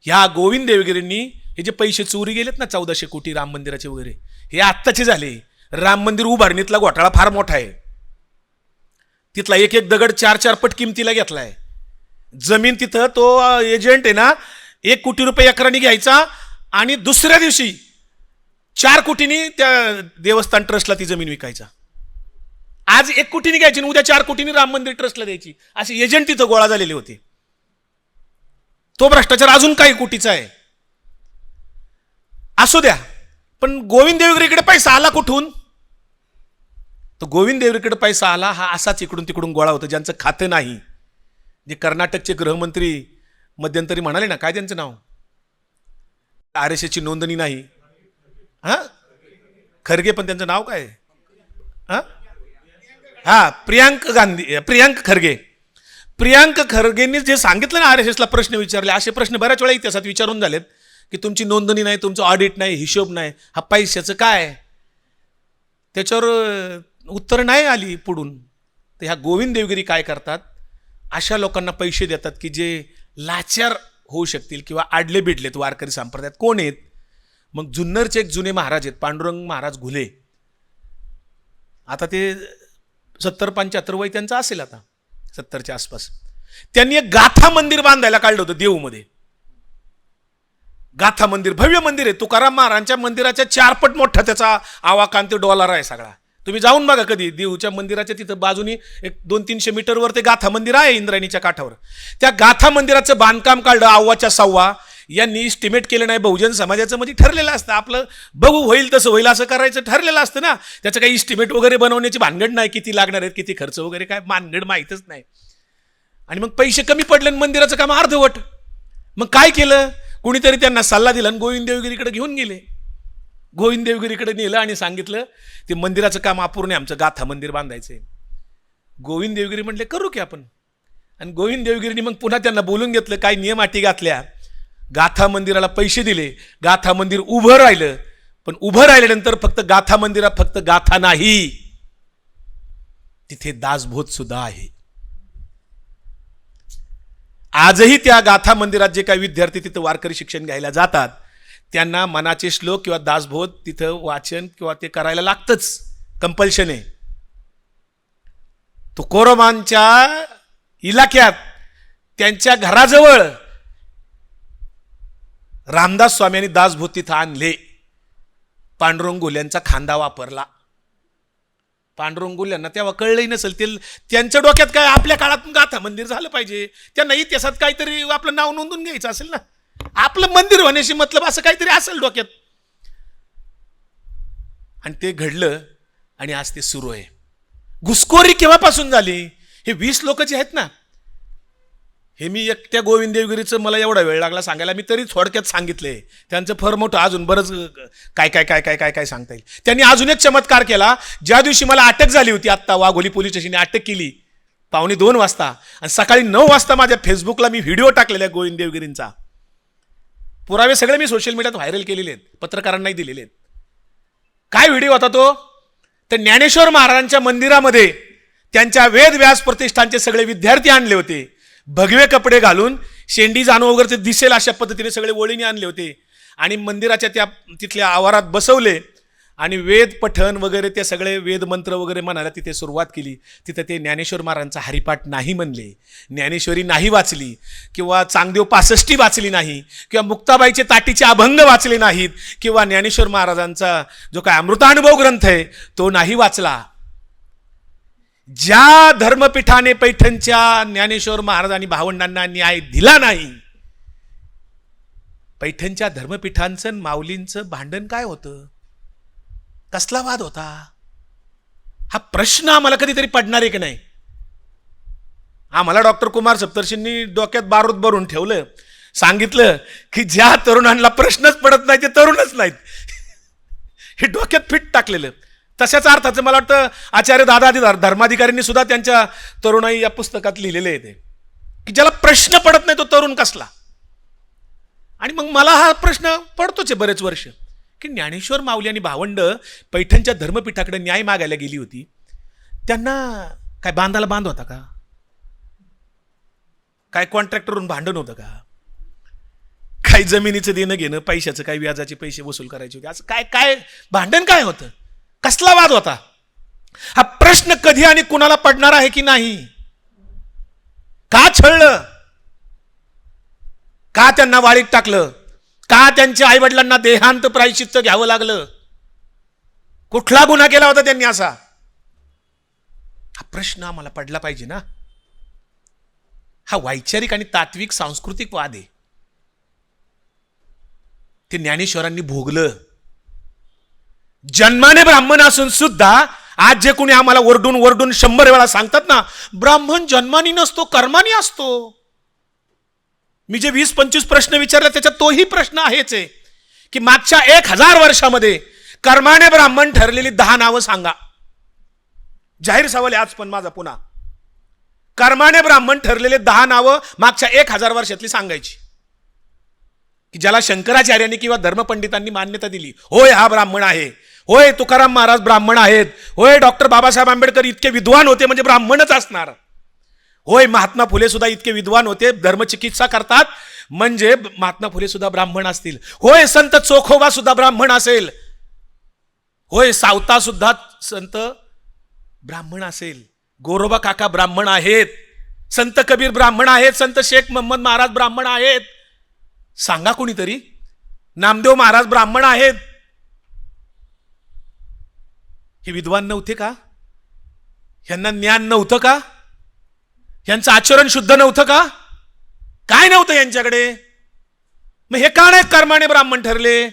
S1: ह्या गोविंद देवगिरींनी हे जे पैसे चोरी गेलेत ना 1400 कोटी राम मंदिराचे वगैरे, हे आत्ताचे झाले. राम मंदिर उभारणीतला घोटाळा फार मोठा आहे. तिथला एक एक दगड 4-4 पट किमतीला घेतलाय. जमीन तिथं तो एजंट आहे ना 1 कोटी रुपये एकराने घ्यायचा आणि दुसऱ्या दिवशी 4 कोटींनी त्या देवस्थान ट्रस्टला ती जमीन विकायचा. आज 1 कोटींनी घ्यायची आणि उद्या 4 कोटींनी राम मंदिर ट्रस्टला द्यायची, असे एजंट तिथं गोळा झालेले होते. तो भ्रष्टाचार अजून काही कोटीचा आहे. असू द्या, पण गोविंद देवगिरीकडे पैसा आला कुठून? तो गोविंद देवगिरीकडे पैसा आला हा असाच इकडून तिकडून गोळा होतो, ज्यांचं खातं नाही. जे कर्नाटकचे गृहमंत्री मध्यंतरी म्हणाले ना, काय त्यांचं नाव, RSSची नोंदणी नाही, खरगे, पण त्यांचं नाव काय? प्रियांक खरगे. प्रियांक खरगेंनी जे सांगितलं ना RSSला प्रश्न विचारले, असे प्रश्न बऱ्याच वेळा इतिहासात विचारून झालेत की तुमची नोंदणी नाही, तुमचं ऑडिट नाही, हिशोब नाही, हा पैशाचं काय? त्याच्यावर उत्तर नाही आली पुढून. तर ह्या गोविंद देवगिरी काय करतात, अशा लोकांना पैसे देतात की जे लाचार होऊ शकतील किंवा आडले बिडलेत वारकरी संप्रदायात. कोण आहेत? मग जुन्नरचे एक जुने महाराज आहेत, पांडुरंग महाराज घुले. आता ते 70-75 वय त्यांचं असेल, आता 70च्या आसपास. त्यांनी एक गाथा मंदिर बांधायला काढलं होतं देऊमध्ये. गाथा मंदिर भव्य मंदिर आहे. तुकाराम महाराजांच्या मंदिराच्या 4 पट मोठा त्याचा आवाका आणि ते डॉलर आहे सगळा. तुम्ही जाऊन बघा कधी देऊच्या मंदिराच्या तिथं बाजूनी एक 200-300 मीटरवर ते गाथा मंदिर आहे इंद्रायणीच्या काठावर. त्या गाथा मंदिराचं बांधकाम काढलं 1/2 यांनी इस्टिमेट केलं नाही. बहुजन समाजाचं म्हणजे ठरलेलं असतं, आपलं बघू होईल तसं होईल असं करायचं ठरलेलं असतं ना. त्याचं काही इस्टिमेट वगैरे बनवण्याची भानगड नाही, किती लागणार आहेत, किती खर्च वगैरे काय भानगड माहीतच नाही. आणि मग पैसे कमी पडले आणि मंदिराचं काम अर्धवट. मग काय केलं, कुणीतरी त्यांना सल्ला दिला आणि गोविंद देवगिरीकडे घेऊन गेले. गोविंद देवगिरीकडे नेलं आणि सांगितलं ते मंदिराचं काम अपूर्ण आहे, आमचं गाथा मंदिर बांधायचंय. गोविंद देवगिरी म्हटले करू की आपण. आणि गोविंद देवगिरीने मग पुन्हा त्यांना बोलून घेतलं, काही नियम अटी घातल्या, गाथा मंदिराला पैसे दिले, गाथा मंदिर उभं राहिलं. पण उभं राहिल्यानंतर फक्त गाथा मंदिरात फक्त गाथा नाही, तिथे दासबोध सुद्धा आहे. आजही त्या गाथा मंदिरात जे काही विद्यार्थी तिथं वारकरी शिक्षण घ्यायला जातात त्यांना मनाचे श्लोक किंवा दासबोध तिथं वाचन किंवा ते करायला लागतंच, कंपल्शन आहे. तुकोरोमांच्या इलाक्यात त्यांच्या घराजवळ रामदास स्वामींनी दासबोध तिथं आणले. पांडुरंग घुल्यांचा खांदा वापरला. पांडुरंग घुल्यांना तेव्हा कळलंही नसेल, ते त्यांच्या डोक्यात काय आपल्या काळात गाथा मंदिर झालं पाहिजे, त्यांना इतिहासात काहीतरी आपलं नाव नोंदून घ्यायचं असेल ना, आपलं मंदिर होण्याशी मतलब असं काहीतरी असेल डोक्यात. आणि ते घडलं आणि आज ते सुरू आहे. घुसखोरी केव्हापासून झाली? हे 20 लोक जे आहेत ना, हे मी एकट्या गोविंद देवगिरीचं मला एवढा वेळ लागला सांगायला, मी तरी थोडक्यात सांगितले. त्यांचं फार मोठं अजून बरंच काय काय काय काय काय काय सांगता येईल. त्यांनी अजून एक चमत्कार केला. ज्या दिवशी मला अटक झाली होती, आत्ता वाघोली पोलीस स्टेशनने अटक केली 2:15 वाजता, आणि सकाळी 9 वाजता माझ्या फेसबुकला मी व्हिडिओ टाकलेला आहे गोविंद देवगिरींचा. पुरावे सगळे मी सोशल मीडियात व्हायरल केलेले आहेत, पत्रकारांनाही दिलेले आहेत. काय व्हिडिओ होता तो? तर ज्ञानेश्वर महाराजांच्या मंदिरामध्ये त्यांच्या वेद व्यास प्रतिष्ठानचे सगळे विद्यार्थी आणले होते. भगवे कपडे घालून, शेंडी जाणू वगैरे ते दिसेल अशा पद्धतीने सगळे ओळीने आणले होते आणि मंदिराच्या त्या तिथल्या आवारात बसवले आणि वेद पठण वगैरे ते सगळे वेद मंत्र वगैरे म्हणायला तिथे सुरुवात केली. तिथं ते ज्ञानेश्वर महाराजांचा हरिपाठ नाही म्हणले, ज्ञानेश्वरी नाही वाचली, किंवा चांगदेव 65 वाचली नाही, किंवा मुक्ताबाईचे ताटीचे अभंग वाचले नाहीत, किंवा ज्ञानेश्वर महाराजांचा जो काय अमृतानुभव ग्रंथ आहे तो नाही वाचला. ज्या धर्मपीठाने पैठणच्या ज्ञानेश्वर महाराजांनी भावंडांना न्याय दिला नाही, पैठणच्या धर्मपीठांचं माऊलींचं भांडण काय होतं, कसला वाद होता, हा प्रश्न आम्हाला कधीतरी पडणार आहे की नाही. आम्हाला डॉक्टर कुमार सप्तर्षींनी डोक्यात बारूद भरून ठेवलं, सांगितलं की ज्या तरुणांना प्रश्नच पडत नाही ते तरुणच नाहीत. हे डोक्यात फिट टाकलेलं. तशाच अर्थाचं मला वाटतं आचार्य दादादी धर्माधिकाऱ्यांनी सुद्धा त्यांच्या तरुणाई या पुस्तकात लिहिलेले आहे ते, की ज्याला प्रश्न पडत नाही तो तरुण कसला. आणि मग मला हा प्रश्न पडतोच आहे बरेच वर्ष, की ज्ञानेश्वर माऊली आणि भावंड पैठणच्या धर्मपीठाकडे न्याय मागायला गेली होती. त्यांना काय बांधाला बांध होता का? काय कॉन्ट्रॅक्टरवरून भांडण होतं का? काही जमिनीचं देणं घेणं, पैशाचं काही व्याजाचे पैसे वसूल करायचे होते, असं काय काय भांडण काय होतं? कसला वाद होता? हा प्रश्न कधी आणि कुणाला पडणार आहे की नाही? का छळलं? का त्यांना वाळीत टाकलं? का त्यांच्या आईवडिलांना देहांत प्रायश्चित्त घ्यावं लागलं? कुठला गुन्हा केला होता त्यांनी असा? हा प्रश्न आम्हाला पडला पाहिजे ना. हा वैचारिक आणि तात्विक सांस्कृतिक वाद आहे. ते ज्ञानेश्वरांनी भोगलं. जन्माने ब्राह्मण असून सुद्धा आज जे कोणी आम्हाला ओरडून ओरडून 100 वेळा सांगतात ना, ब्राह्मण जन्मानी नसतो कर्मानी असतो. मी जे 20-25 प्रश्न विचारले त्याच्यात तोही प्रश्न आहेच आहे, की मागच्या 1000 वर्षामध्ये कर्माने ब्राह्मण ठरलेली 10 नावं सांगा. जाहीर सवाल आज पण माझा पुन्हा, कर्माने ब्राह्मण ठरलेले 10 नावं मागच्या 1000 वर्षातली सांगायची, की ज्याला शंकराचार्यांनी किंवा धर्मपंडितांनी मान्यता दिली. होय हा ब्राह्मण आहे, होय तुकाराम महाराज ब्राह्मण आहेत, होय डॉक्टर बाबासाहेब आंबेडकर इतके विद्वान होते म्हणजे ब्राह्मणच असणार, होय महात्मा फुले सुद्धा इतके विद्वान होते धर्मचिकित्सा करतात म्हणजे महात्मा फुले सुद्धा ब्राह्मण असतील, होय संत चोखोबा सुद्धा ब्राह्मण असेल, होय सावता सुद्धा संत ब्राह्मण असेल, गोरोबा काका ब्राह्मण आहेत, संत कबीर ब्राह्मण आहेत, संत शेख मोहम्मद महाराज ब्राह्मण आहेत. सांगा कोणीतरी. नामदेव महाराज ब्राह्मण आहेत. हे विद्वान नव्हते का? यांना ज्ञान नव्हतं का? यांचं आचरण शुद्ध नव्हतं का? काय नव्हतं यांच्याकडे? मग हे का नाही कर्माने ब्राह्मण ठरले?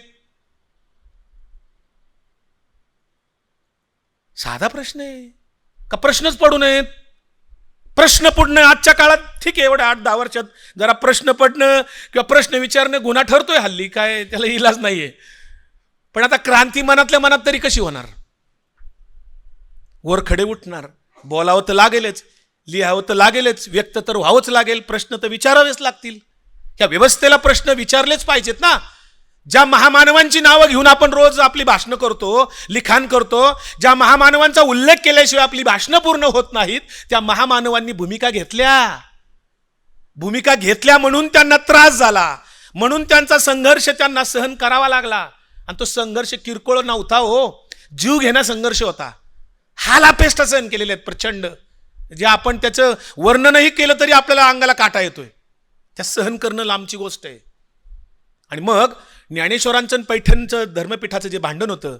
S1: साधा प्रश्न आहे का? प्रश्नच पडू नयेत? प्रश्न पडणं आजच्या काळात ठीक आहे, एवढ्या 8-10 वर्षात जरा प्रश्न पडणं किंवा प्रश्न विचारणं गुन्हा ठरतोय हल्ली, काय त्याला इलाज नाहीये. पण आता क्रांती मनातल्या मनात तरी कशी होणार? वर खडे उठणार, बोलावं तर लागेलच, लिहावं तर लागेलच, व्यक्त तर व्हावंच लागेल, प्रश्न तर विचारावेच लागतील. या व्यवस्थेला प्रश्न विचारलेच पाहिजेत ना. ज्या महामानवांची नावं घेऊन आपण रोज आपली भाषणं करतो, लिखाण करतो, ज्या महामानवांचा उल्लेख केल्याशिवाय आपली भाषणं पूर्ण होत नाहीत, त्या महामानवांनी भूमिका घेतल्या म्हणून त्यांना त्रास झाला, म्हणून त्यांचा संघर्ष त्यांना सहन करावा लागला. आणि तो संघर्ष किरकोळ नव्हता हो, जीव घेणा संघर्ष होता. हालापेष्ट सहन केलेले आहेत प्रचंड, जे आपण त्याचं वर्णनही केलं तरी आपल्याला अंगाला काटा येतोय. त्या सहन करणं लांबची गोष्ट आहे. आणि मग ज्ञानेश्वरांचं पैठणचं धर्मपीठाचं जे भांडण होतं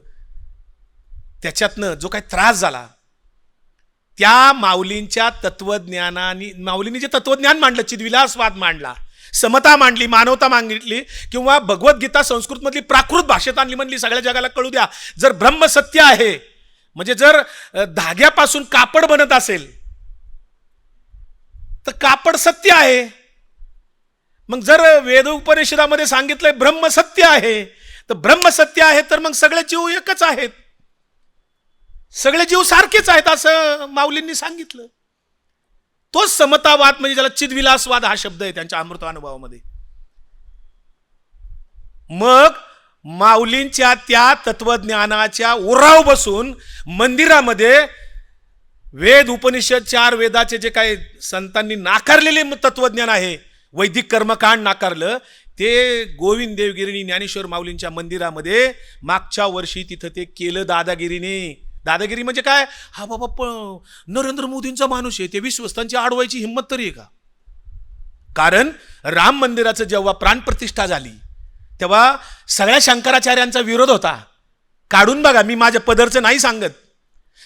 S1: त्याच्यातनं जो काही त्रास झाला, त्या माऊलींच्या तत्वज्ञानाने, माऊलींनी जे तत्वज्ञान मांडलं, चिद्विलासवाद मांडला, समता मांडली, मानवता मांडली, किंवा भगवद्गीता संस्कृतमधली प्राकृत भाषेत आणली, म्हणली सगळ्या जगाला कळू द्या, जर ब्रह्म सत्य आहे, म्हणजे जर धाग्यापासून कापड बनत असेल तर कापड सत्य आहे. मग जर वेद उपनिषदामध्ये सांगितलंय ब्रह्म सत्य आहे, तर ब्रह्म सत्य आहे तर मग सगळे जीव एकच आहेत, सगळे जीव सारखेच आहेत असं माऊलींनी सांगितलं. तोच समतावाद, म्हणजे ज्याला चिद्विलासवाद हा शब्द आहे त्यांच्या अमृतानुभवामध्ये. मग माऊलींच्या त्या तत्वज्ञानाच्या उराव बसून मंदिरामध्ये वेद उपनिषद 4 वेदाचे जे काही संतांनी नाकारलेले तत्वज्ञान आहे, वैदिक कर्मकांड नाकारलं, ते गोविंद देवगिरीनी ज्ञानेश्वर माऊलींच्या मंदिरामध्ये मागच्या वर्षी तिथं ते केलं दादागिरीने. दादागिरी म्हणजे काय? हा बाबा नरेंद्र मोदींचा माणूस आहे, ते विश्वस्तांची अडवायची हिंमत तरी आहे का? कारण राम मंदिराचं जेव्हा प्राणप्रतिष्ठा झाली तेव्हा सगळ्या शंकराचार्यांचा विरोध होता. काढून बघा, मी माझ्या पदरचं नाही सांगत.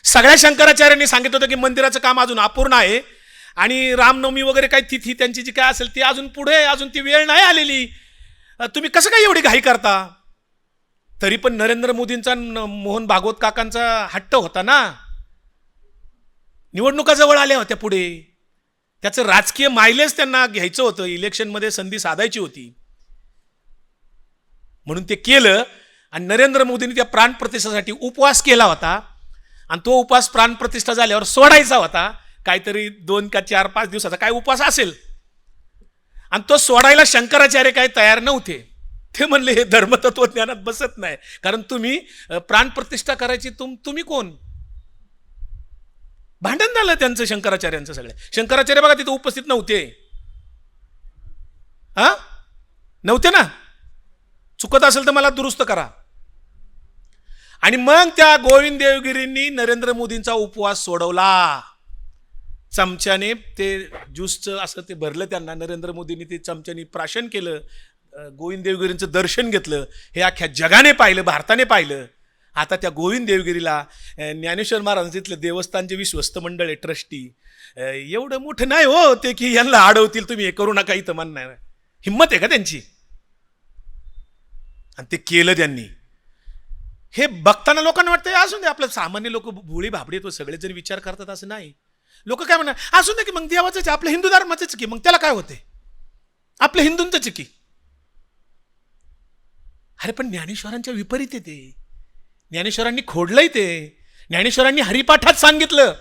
S1: सगळ्या शंकराचार्यांनी सांगितलं होतं की मंदिराचं काम अजून अपूर्ण आहे आणि रामनवमी वगैरे काही तिथी त्यांची जी काय असेल ती अजून पुढे, अजून ती वेळ नाही आलेली, तुम्ही कसं काय एवढी घाई करता? तरी पण नरेंद्र मोदींचा, मोहन भागवत काकांचा हट्ट होता ना. निवडणुका जवळ आल्या होत्या पुढे, त्याचं राजकीय मायलेज त्यांना घ्यायचं होतं, इलेक्शनमध्ये संधी साधायची होती, म्हणून ते केलं. आणि नरेंद्र मोदींनी त्या प्राणप्रतिष्ठेसाठी उपवास केला होता आणि तो उपवास प्राणप्रतिष्ठा झाल्यावर सोडायचा होता, काहीतरी 2 का 4-5 दिवसाचा काय उपवास असेल, आणि तो सोडायला शंकराचार्य काही तयार नव्हते. ते म्हणले हे धर्मतत्वज्ञानात बसत नाही, कारण तुम्ही प्राणप्रतिष्ठा करायची तुम्ही कोण. भांडण झालं त्यांचं शंकराचार्यांचं. सगळे शंकराचार्य बघा तिथे उपस्थित नव्हते. नव्हते ना. चुकत असेल तर मला दुरुस्त करा. आणि मग त्या गोविंद देवगिरींनी नरेंद्र मोदींचा उपवास सोडवला. चमच्याने ते ज्यूसचं असं ते भरलं त्यांना. नरेंद्र मोदींनी ते चमच्याने प्राशन केलं, गोविंद देवगिरींचं दर्शन घेतलं. हे अख्ख्या जगाने पाहिलं, भारताने पाहिलं. आता त्या गोविंद देवगिरीला ज्ञानेश्वर महाराज तिथलं देवस्थानचे विश्वस्त मंडळ आहे, ट्रस्टी, एवढं मोठं नाही हो ते की यांना अडवतील, तुम्ही हे करू नका इथं म्हणणार. हिंमत आहे का त्यांची? आणि ते केलं त्यांनी. हे बघताना लोकांना वाटतं असून दे, आपलं सामान्य लोक भोळी भाबडी तो सगळे जरी विचार करतात असं नाही. लोक काय म्हणणार, असून दे की मग देवाचंच, आपलं हिंदू धर्माचंच की, मग त्याला काय होते, आपलं हिंदूंचंच की. अरे पण ज्ञानेश्वरांच्या विपरीत आहे ते. ज्ञानेश्वरांनी खोडलंय ते. ज्ञानेश्वरांनी हरिपाठात सांगितलं,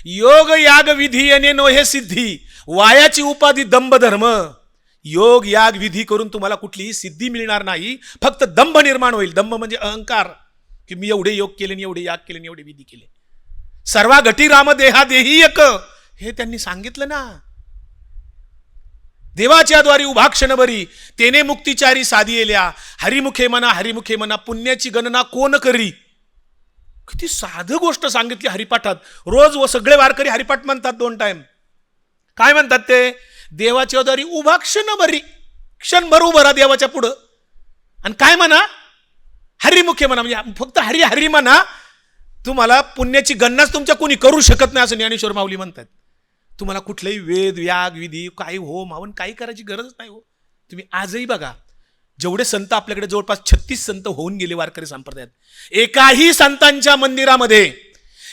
S1: योग याग विधी येणे नोहे सिद्धी, वायाची उपाधी दंभ धर्म. योग याग विधी करून तुम्हाला कुठलीही सिद्धी मिळणार नाही, फक्त दंभ निर्माण होईल. दंभ म्हणजे अहंकार, की मी एवढे योग केले, एवढे याग केले, एवढे विधी केले. सर्वा घटी राम देहा देही एक, हे त्यांनी सांगितलं ना. देवाच्या द्वारी उभा क्षण बरी, तेने मुक्तिचारी साधी येल्या. हरिमुखे म्हणा पुण्याची गणना कोण करी. किती साधं गोष्ट सांगितली हरिपाठात. रोज व सगळे वारकरी हरिपाठ म्हणतात 2 टाइम. काय म्हणतात ते? देवाच्या द्वारी उभा क्षण बरी, क्षणभर उभं राहा देवाच्या पुढं. आणि काय म्हणा? हरिमुखे म्हणा, म्हणजे फक्त हरी हरी म्हणा. तुम्हाला पुण्याची गणनाच तुमच्या कोणी करू शकत नाही असं ज्ञानेश्वर माऊली म्हणतात. तुम्हाला कुठलंही वेद याग विधी काही होम हवन काही करायची गरज नाही हो. तुम्ही आजही बघा, जेवढे संत आपल्याकडे जवळपास 36 संत होऊन गेले वारकरी संप्रदायात, एकाही संतांच्या मंदिरामध्ये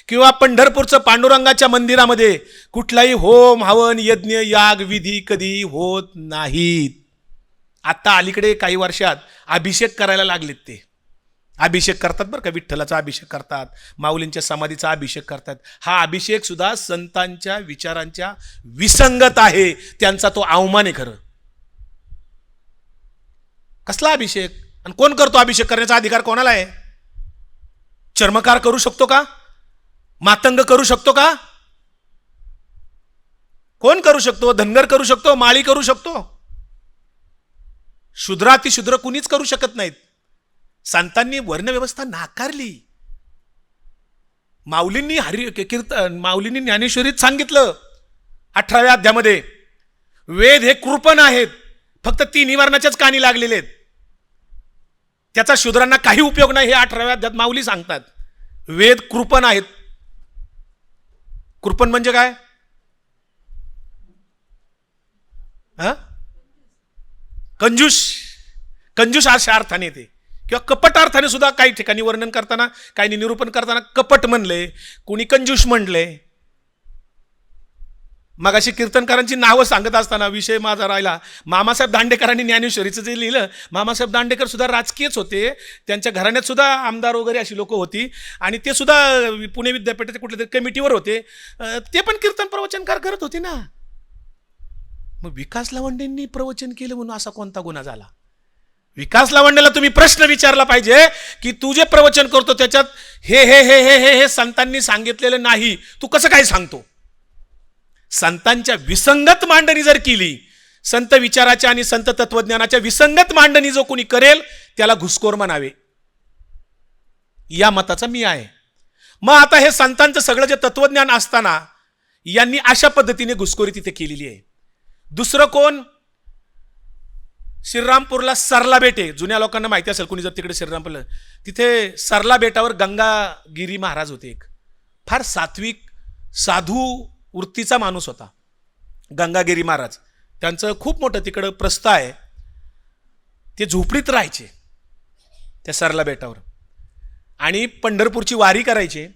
S1: किंवा पंढरपूरचं पांडुरंगाच्या मंदिरामध्ये कुठलाही होम हवन यज्ञ याग विधी कधी होत नाहीत. आता अलीकडे काही वर्षात अभिषेक करायला लागलेत. ते अभिषेक करतात बरं का, विठ्ठलाचा अभिषेक करतात, माऊलींच्या समाधीचा अभिषेक करतात. हा अभिषेक सुद्धा संतांच्या विचारांच्या विसंगत आहे. त्यांचा तो अवमान आहे खरं. कसला अभिषेक आणि कोण करतो? अभिषेक करण्याचा अधिकार कोणाला आहे? चर्मकार करू शकतो का? मातंग करू शकतो का? कोण करू शकतो? धनगर करू शकतो, माळी करू शकतो. शूद्रातिशूद्र कुणीच करू शकत नाहीत. संतांनी वर्णव्यवस्था नाकारली. माऊलींनी ज्ञानेश्वरीत सांगितलं 18व्या अध्यामध्ये, वेद हे कृपण आहेत, फक्त 3 वर्णाच्याच कानी लागलेले आहेत, त्याचा शूद्रांना काही उपयोग नाही. हे 18व्या अध्यायात माऊली सांगतात. वेद कृपण आहेत. कृपण म्हणजे काय? कंजूस अशा अर्थाने येते, किंवा कपट अर्थाने सुद्धा काही ठिकाणी वर्णन करताना, काही निरूपण करताना कपट म्हणले, कोणी कंजूस म्हणले. मग अशी कीर्तनकारांची नावं सांगत असताना विषय माझा राहिला. मामासाहेब दांडेकरांनी ज्ञानेश्वरीचं जे लिहिलं, मामासाहेब दांडेकर सुद्धा राजकीयच होते. त्यांच्या घराण्यात सुद्धा आमदार वगैरे अशी लोक होती, आणि ते सुद्धा पुणे विद्यापीठाच्या कुठल्या तरी कमिटीवर होते. ते पण कीर्तन प्रवचनकार करत होते ना. मग विकास लावंडेंनी प्रवचन केलं म्हणून असा कोणता गुन्हा झाला? विकास लावंडेला तुम्ही प्रश्न विचारला पाहिजे की तू जे प्रवचन करतो त्याच्यात हे हे हे हे हे हे संतांनी सांगितलेलं नाही, तू कसं काय सांगतो? संतांच्या विसंगत मांडणी जर केली, संत विचाराच्या आणि संत तत्वज्ञानाच्या विसंगत मांडणी जो कोणी करेल त्याला घुसखोर म्हणावे, या मताचा मी आहे. मग आता हे संतांचं सगळं जे तत्वज्ञान असताना यांनी अशा पद्धतीने घुसखोरी तिथे केलेली आहे. दुसरं कोण? श्रीरामपूरला सरला बेट आहे. जुन्या लोकांना माहिती असेल, कोणी जर तिकडे श्रीरामपूरला, तिथे सरला बेटावर गंगागिरी महाराज होते. एक फार सात्विक साधू वृत्तीचा माणूस होता गंगागिरी महाराज. त्यांचं खूप मोठं तिकडं प्रस्थ आहे. ते झोपडीत राहायचे त्या सरला बेटावर, आणि पंढरपूरची वारी करायचे.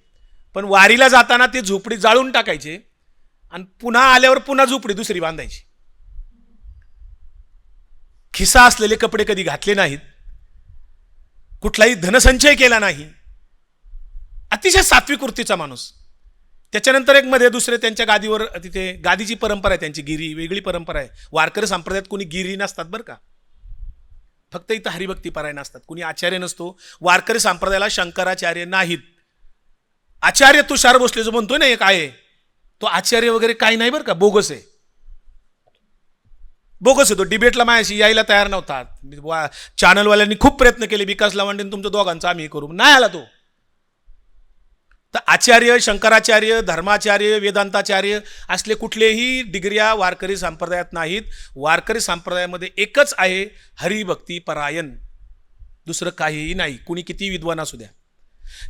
S1: पण वारीला जाताना ते झोपडी जाळून टाकायचे, आणि पुन्हा आल्यावर पुन्हा झोपडी दुसरी बांधायची. खिसा असलेले कपडे कधी घातले नाहीत, कुठलाही धनसंचय केला नाही, अतिशय सात्विक वृत्तीचा माणूस. त्याच्यानंतर एक मध्ये दुसरे त्यांच्या गादीवर, तिथे गादीची परंपरा आहे त्यांची, गिरी वेगळी परंपरा आहे. वारकरी संप्रदायात कोणी गिरी नसतात बरं का, फक्त इथं हरिभक्ती पारायण असतात, कुणी आचार्य नसतो. वारकरी संप्रदायाला शंकराचार्य नाहीत. आचार्य तुषार भोसले जो म्हणतोय ना एक आहे, तो आचार्य वगैरे काही नाही बरं का, बोगस आहे, बोगस आहे तो. डिबेटला माझ्याशी यायला तयार नव्हता. चॅनलवाल्यांनी खूप प्रयत्न केले, विकास लावंडेन तुमच्या दोघांचा आम्ही करू, नाही आला तो. तर आचार्य, शंकराचार्य, धर्माचार्य, वेदांताचार्य असले कुठलेही डिग्र्या वारकरी संप्रदायात नाहीत. वारकरी संप्रदायामध्ये एकच आहे, हरिभक्ती परायण, दुसरं काहीही नाही, कुणी किती विद्वान असू द्या.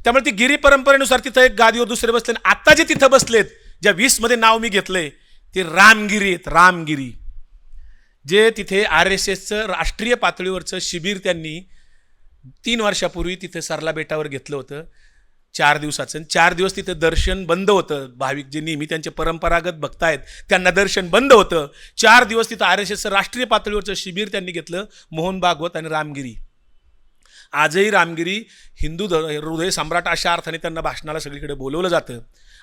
S1: त्यामुळे ती गिरी परंपरेनुसार तिथं एक गादीवर दुसरे बसले. आता जे तिथं बसलेत, ज्या 20 मध्ये नाव मी घेतलंय, ते रामगिरी आहेत. रामगिरी जे तिथे RSSचं राष्ट्रीय पातळीवरचं शिबिर त्यांनी 3 वर्षापूर्वी तिथे सरला बेटावर घेतलं होतं, 4 दिवसाचं. 4 दिवस तिथे दर्शन बंद होतं. भाविक जे नेहमी त्यांचे परंपरागत भक्त आहेत त्यांना दर्शन बंद होतं. 4 दिवस तिथं RSSचं राष्ट्रीय पातळीवरचं शिबिर त्यांनी घेतलं, मोहन भागवत आणि रामगिरी. आजही रामगिरी हिंदू हृदय सम्राट अशा अर्थाने त्यांना भाषणाला सगळीकडे बोलवलं जातं.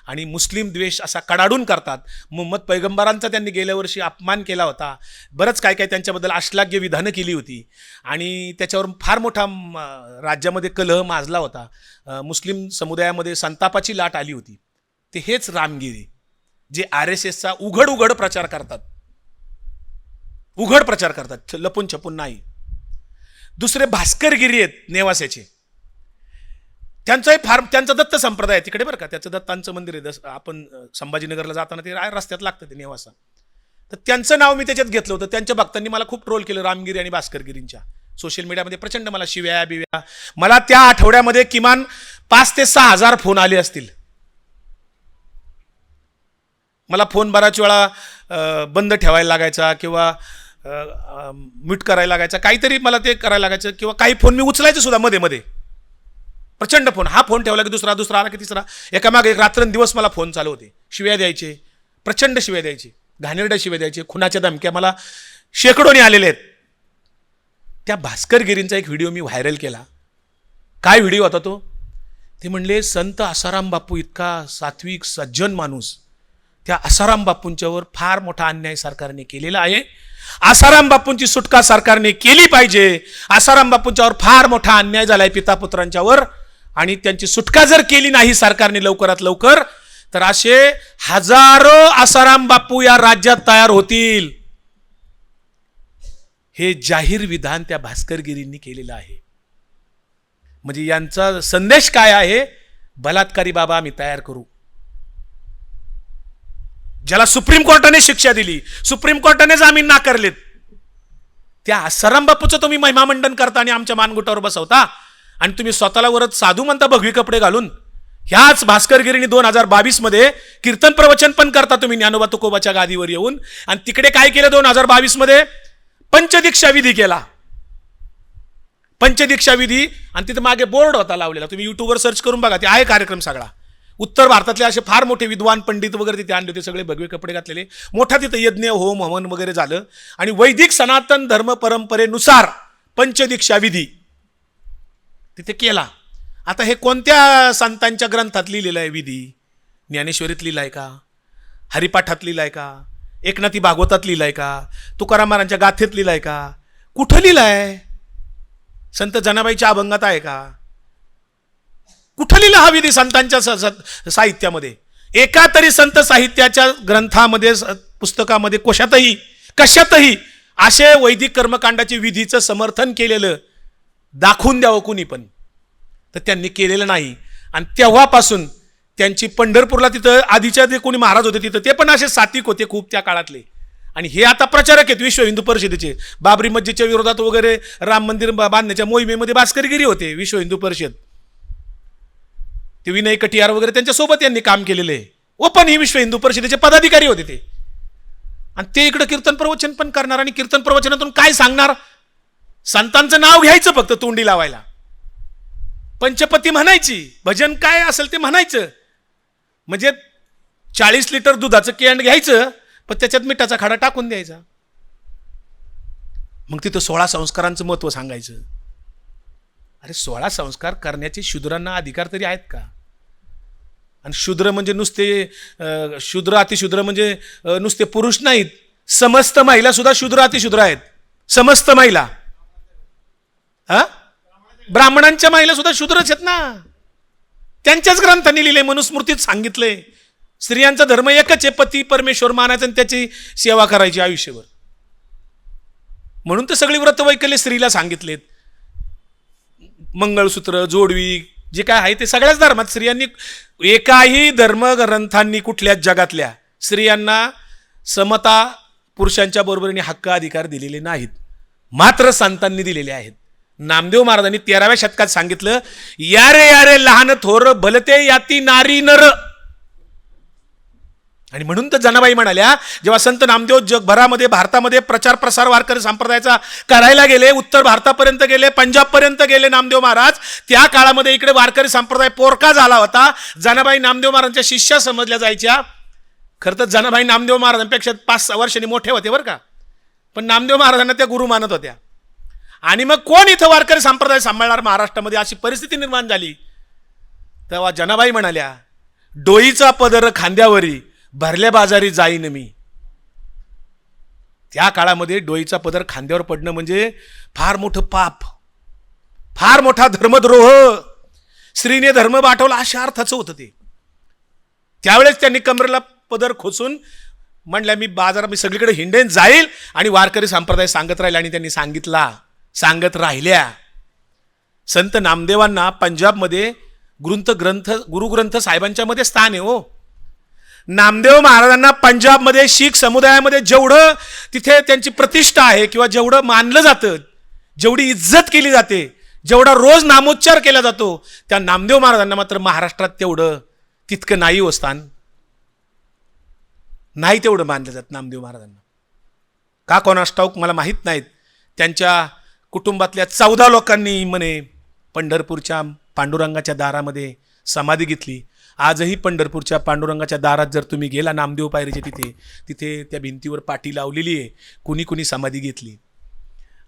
S1: आणि मुस्लिम द्वेष असा कडाडून करतात. मोहम्मद पैगंबरांचा त्यांनी गेल्या वर्षी अपमान केला होता, बरंच काय काय त्यांच्याबद्दल अश्लाघ्य विधानं केली होती, आणि त्याच्यावर फार मोठा राज्यामध्ये कलह माजला होता. मुस्लिम समुदायामध्ये संतापाची लाट आली होती. ते हेच रामगिरी जे RSSचा उघड प्रचार करतात, उघड प्रचार करतात, लपून छपून नाही. दुसरे भास्करगिरी आहेत नेवास्याचे, त्यांचाही फार, त्यांचा दत्त संप्रदाय आहे तिकडे बरं का, त्याचं दत्तांचं मंदिर आहे. आपण संभाजीनगरला जाताना ते रस्त्यात लागतं ते नेवासा. तर त्यांचं नाव मी त्याच्यात घेतलं होतं. त्यांच्या भक्तांनी मला खूप ट्रोल केलं रामगिरी आणि भास्करगिरींच्या सोशल मीडियामध्ये, प्रचंड मला शिव्या बिव्या. मला त्या आठवड्यामध्ये किमान 5 ते 6 हजार फोन आले असतील. मला फोन बराच वेळा बंद ठेवायला लागायचा किंवा म्यूट करायला लागायचा, काहीतरी मला ते करायला लागायचं, किंवा काही फोन मी उचलायचं सुद्धा मध्ये मध्ये. प्रचंड फोन, हा फोन ठेवला की दुसरा, दुसरा आला की तिसरा, एकामागे एक रात्रंदिवस मला फोन चालू होते. शिव्या द्यायचे, प्रचंड शिव्या द्यायचे, घाणेरड्या शिव्या द्यायचे, खुनाच्या धमक्या मला शेकडोनी आलेले आहेत. त्या भास्करगिरींचा एक व्हिडिओ मी व्हायरल केला. काय व्हिडिओ होता तो? ते म्हणले संत आसाराम बापू इतका सात्विक सज्जन माणूस, त्या आसाराम बापूंच्यावर फार मोठा अन्याय सरकारने केलेला आहे, आसाराम बापूंची सुटका सरकारने केली पाहिजे, आसाराम बापूंच्यावर फार मोठा अन्याय झालाय पिता पुत्रांच्यावर, आणि त्यांची सुटका जर केली नाही सरकारने लवकरात लवकर, तर असे हजारो आसाराम बापू या राज्यात तयार होतील. हे जाहीर विधान त्या भास्करगिरींनी केलेलं आहे. म्हणजे यांचा संदेश काय आहे? बलात्कारी बाबा आम्ही तयार करू. ज्याला सुप्रीम कोर्टाने शिक्षा दिली, सुप्रीम कोर्टाने जामीन नाकारलेत, त्या आसाराम बापूचं तुम्ही महिमामंडन करता आणि आमच्या मानगुटावर बसवता, आणि तुम्ही स्वतःला वरच साधू म्हणता भगवी कपडे घालून. ह्याच भास्करगिरींनी 2022 मध्ये कीर्तन प्रवचन पण करता तुम्ही ज्ञानोबा तुकोबाच्या गादीवर येऊन, आणि तिकडे काय केलं 2022 मध्ये? पंचदीक्षा विधी केला. पंचदीक्षा विधी, आणि तिथे मागे बोर्ड होता लावलेला, तुम्ही युट्यूबवर सर्च करून बघा, ते आहे कार्यक्रम सगळा. उत्तर भारतातले असे फार मोठे विद्वान पंडित वगैरे तिथे आणले होते, सगळे भगवे कपडे घातलेले. मोठा तिथे यज्ञ होम हवन वगैरे झालं, आणि वैदिक सनातन धर्म परंपरेनुसार पंचदीक्षा विधी तिथे केला. आता हे कोणत्या संतांच्या ग्रंथात लिहिलेलं आहे विधी? ज्ञानेश्वरीत लिहिलाय का? हरिपाठात लिहिलाय का? एकनाथी भागवतात लिहिलाय का? तुकाराम महाराजांच्या गाथेत लिहिलाय का? कुठं लिहिलाय? संत जनाबाईच्या अभंगात आहे का? कुठं लिहिला हा विधी संतांच्या साहित्यामध्ये? एका तरी संत साहित्याच्या ग्रंथामध्ये, पुस्तकामध्ये, कशातही असे वैदिक कर्मकांडाचे विधीचं समर्थन केलेलं दाखवून द्यावं कुणी पण. तर त्यांनी केलेलं नाही, आणि तेव्हापासून त्यांची पंढरपूरला तिथं आधीच्या जे कोणी महाराज होते तिथं ते पण असे सात्विक होते खूप त्या काळातले, आणि हे आता प्रचारक आहेत विश्व हिंदू परिषदेचे. बाबरी मस्जिदच्या विरोधात वगैरे राम मंदिर बांधण्याच्या मोहिमेमध्ये भास्करगिरी होते विश्व हिंदू परिषद. ते विनय कटियार वगैरे त्यांच्यासोबत यांनी काम केलेले आहे. व पण ही विश्व हिंदू परिषदेचे पदाधिकारी होते ते, आणि ते इकडे कीर्तन प्रवचन पण करणार, आणि कीर्तन प्रवचनातून काय सांगणार? संतांचं नाव घ्यायचं फक्त तोंडी लावायला, पंचपती म्हणायची, भजन काय असेल ते म्हणायचं. म्हणजे 40 लिटर दुधाचं कॅन घ्यायचं, पण त्याच्यात मिठाचा खडा टाकून द्यायचा. मग तिथं 16 संस्कारांचं महत्व सांगायचं. अरे 16 संस्कार करण्याचे शूद्रांना अधिकार तरी आहेत का? आणि शूद्र म्हणजे नुसते शूद्र अतिशूद्र म्हणजे नुसते पुरुष नाहीत, समस्त महिला सुद्धा शूद्र अतिशूद्र आहेत. समस्त महिला, हा, ब्राह्मणांच्या महिला सुद्धा शूद्रच आहेत ना. त्यांच्याच ग्रंथांनी लिहिले, मनुस्मृतीत सांगितले स्त्रियांचा धर्म एकच आहे, पती परमेश्वर मानायचा आणि त्याची सेवा करायची आयुष्यभर. म्हणून तर सगळी व्रतवैकल्य स्त्रीला सांगितलेत. मंगळसूत्र, जोडवी, जे काय आहे ते सगळ्याच धर्मात स्त्रियांनी, एकाही धर्मग्रंथांनी कुठल्याच जगातल्या स्त्रियांना समता पुरुषांच्या बरोबरीने हक्क अधिकार दिलेले नाहीत, मात्र संतांनी दिलेले आहेत. नामदेव महाराजांनी 13व्या शतकात सांगितलं, यारे यारे लहान थोर भलते याती नारी नर. आणि म्हणून तर जनाबाई म्हणाल्या, जेव्हा संत नामदेव जगभरामध्ये भारतामध्ये प्रचार प्रसार वारकरी संप्रदायाचा करायला गेले, उत्तर भारतापर्यंत गेले, पंजाबपर्यंत गेले नामदेव महाराज, त्या काळामध्ये इकडे वारकरी संप्रदाय पोरका झाला होता. जनाबाई नामदेव महाराजांच्या शिष्या समजल्या जायच्या. खरं तर जनाबाई नामदेव महाराजांपेक्षा 5-6 वर्षांनी मोठे होते बरं का, पण नामदेव महाराजांना त्या गुरु मानत होत्या. आणि मग कोण इथं वारकरी संप्रदाय सांभाळणार महाराष्ट्रामध्ये, अशी परिस्थिती निर्माण झाली. तेव्हा जनाबाई म्हणाल्या, डोईचा पदर खांद्यावरी भरल्या बाजारी जाईन मी. त्या काळामध्ये डोईचा पदर खांद्यावर पडणं म्हणजे फार मोठं पाप, फार मोठा धर्मद्रोह, स्त्रीने धर्म बाटवला अशा अर्थाचं होतं ते. त्यावेळेस त्यांनी कमरेला पदर खोचून म्हणल्या, मी सगळीकडे हिंडेन जाईल आणि वारकरी संप्रदाय सांगत राहील. आणि त्यांनी सांगत राहिल्या. संत नामदेवांना पंजाबमध्ये गुरुग्रंथ साहेबांच्या मध्ये स्थान आहे हो. नामदेव महाराजांना पंजाबमध्ये शीख समुदायामध्ये जेवढं तिथे त्यांची प्रतिष्ठा आहे किंवा जेवढं मानलं जातं, जेवढी इज्जत केली जाते, जेवढा रोज नामोच्चार केला जातो, त्या नामदेव महाराजांना मात्र महाराष्ट्रात तेवढं तितकं नाही हो स्थान. नाही तेवढं मानलं जात नामदेव महाराजांना. का कोणास ठाऊक मला माहीत नाहीत. त्यांच्या कुटुंबातल्या 14 लोकांनी म्हणे पंढरपूरच्या पांडुरंगाच्या दारामध्ये समाधी घेतली. आजही पंढरपूरच्या पांडुरंगाच्या दारात जर तुम्ही गेला नामदेव पायरीच्या तिथे त्या भिंतीवर पाटी लावलेली आहे, कुणी समाधी घेतली.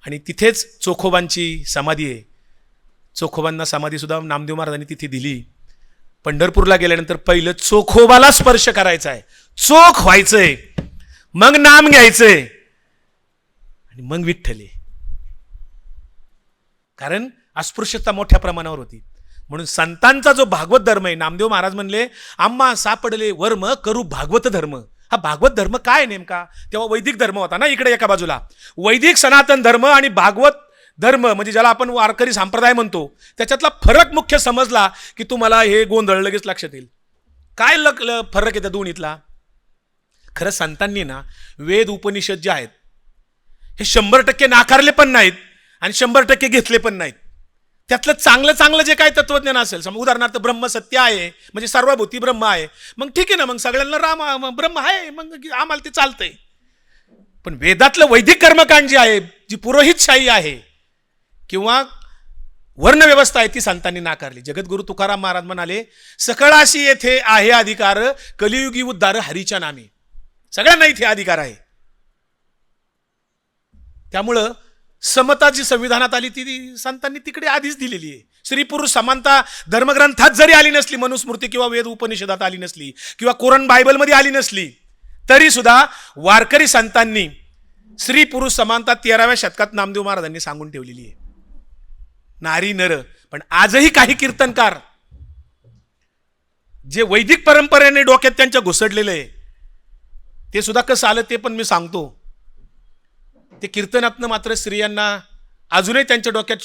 S1: आणि तिथेच चोखोबांची समाधी आहे. चोखोबांना समाधीसुद्धा नामदेव महाराजांनी तिथे दिली. पंढरपूरला गेल्यानंतर पहिलं चोखोबाला स्पर्श करायचा आहे, चोख व्हायचंय, मग नाम घ्यायचंय आणि मग विठ्ठले. कारण अस्पृश्यता मोठ्या प्रमाणावर होती. म्हणून संतांचा जो भागवत धर्म आहे, नामदेव महाराज म्हणले, आम्हा सापडले वर्म करू भागवत धर्म. हा भागवत धर्म काय नेमका? तेव्हा वैदिक धर्म होता ना इकडे एका बाजूला, वैदिक सनातन धर्म आणि भागवत धर्म म्हणजे ज्याला आपण वारकरी संप्रदाय म्हणतो, त्याच्यातला फरक मुख्य समजला की तुम्हाला हे गोंधळ लगेच लक्षात येईल. काय फरक आहे त्या दोन्हीतला? खरं संतांनी ना वेद उपनिषद जे आहेत हे 100% नाकारले पण नाहीत आणि 100% घेतले पण नाहीत. त्यातलं चांगलं जे काय तत्वज्ञान असेल, समजा उदाहरणार्थ ब्रह्म सत्य आहे म्हणजे सर्वभूती ब्रह्म आहे, मग ठीक आहे ना, मग सगळ्यांना राम ब्रह्म आहे, मग आम्हाला ते चालतंय. पण वेदातलं वैदिक कर्मकांड जे आहे, जी पुरोहितशाही आहे किंवा वर्णव्यवस्था आहे, ती संतांनी नाकारली. जगद्गुरु तुकाराम महाराज म्हणाले, सकळाशी येथे आहे अधिकार, कलियुगी उद्धार हरीच्या नामी. सगळ्यांना इथे अधिकार आहे. त्यामुळं समता जी संविधानात आली ती संतांनी तिकडे आधीच दिलेली आहे. स्त्री पुरुष समानता धर्मग्रंथात जरी आली नसली, मनुस्मृती किंवा वेद उपनिषदात आली नसली किंवा कुराण बायबलमध्ये आली नसली, तरी सुद्धा वारकरी संतांनी स्त्री पुरुष समानता 13व्या शतकात नामदेव महाराजांनी सांगून ठेवलेली आहे. नारी नर. पण आजही काही कीर्तनकार जे वैदिक परंपरेने डोक्यात त्यांच्या घुसडलेलं आहे, ते सुद्धा कसं आलं ते पण मी सांगतो. ते कीर्तनातनं मात्र स्त्रियांना अजूनही त्यांच्या डोक्यात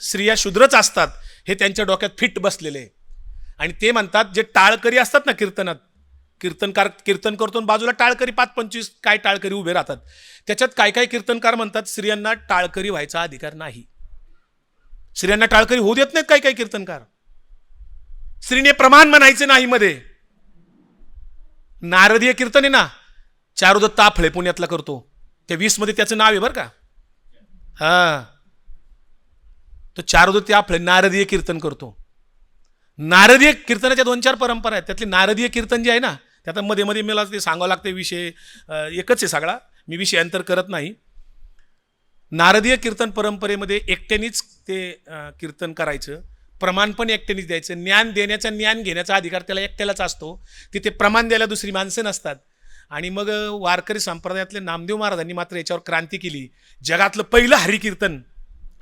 S1: स्त्रिया शूद्रच असतात हे त्यांच्या डोक्यात फिट बसलेले आहे. आणि ते म्हणतात, जे टाळकरी असतात ना कीर्तनात, कीर्तन करतो बाजूला टाळकरी 5-25 काय टाळकरी उभे राहतात, त्याच्यात काय कीर्तनकार म्हणतात स्त्रियांना टाळकरी व्हायचा अधिकार नाही. स्त्रियांना टाळकरी होऊ देत नाहीत काही कीर्तनकार. स्त्रीने प्रमाण म्हणायचे नाही मध्ये. नारदीय कीर्तन आहे ना, चारुदत्त ताफळे पुण्यातला करतो, त्या 20 मध्ये त्याचं नाव आहे बरं का. हा, तो चारुदत्त ताफळे नारदीय कीर्तन करतो. नारदीय कीर्तनाच्या 2-4 परंपरा आहेत. त्यातली नारदीय कीर्तन जे आहे ना, त्यात मध्ये मला ते सांगावं लागते, विषय एकच आहे सगळा, मी विषयांतर करत नाही. नारदीय कीर्तन परंपरेमध्ये एकट्यानेच ते कीर्तन करायचं, प्रमाण पण एकट्यानेच द्यायचं, ज्ञान देण्याचा ज्ञान घेण्याचा अधिकार त्याला एकट्यालाच असतो, तिथे प्रमाण द्यायला दुसरी माणसं नसतात. आणि मग वारकरी संप्रदायातले नामदेव महाराजांनी मात्र याच्यावर क्रांती केली. जगातलं पहिलं हरिकीर्तन,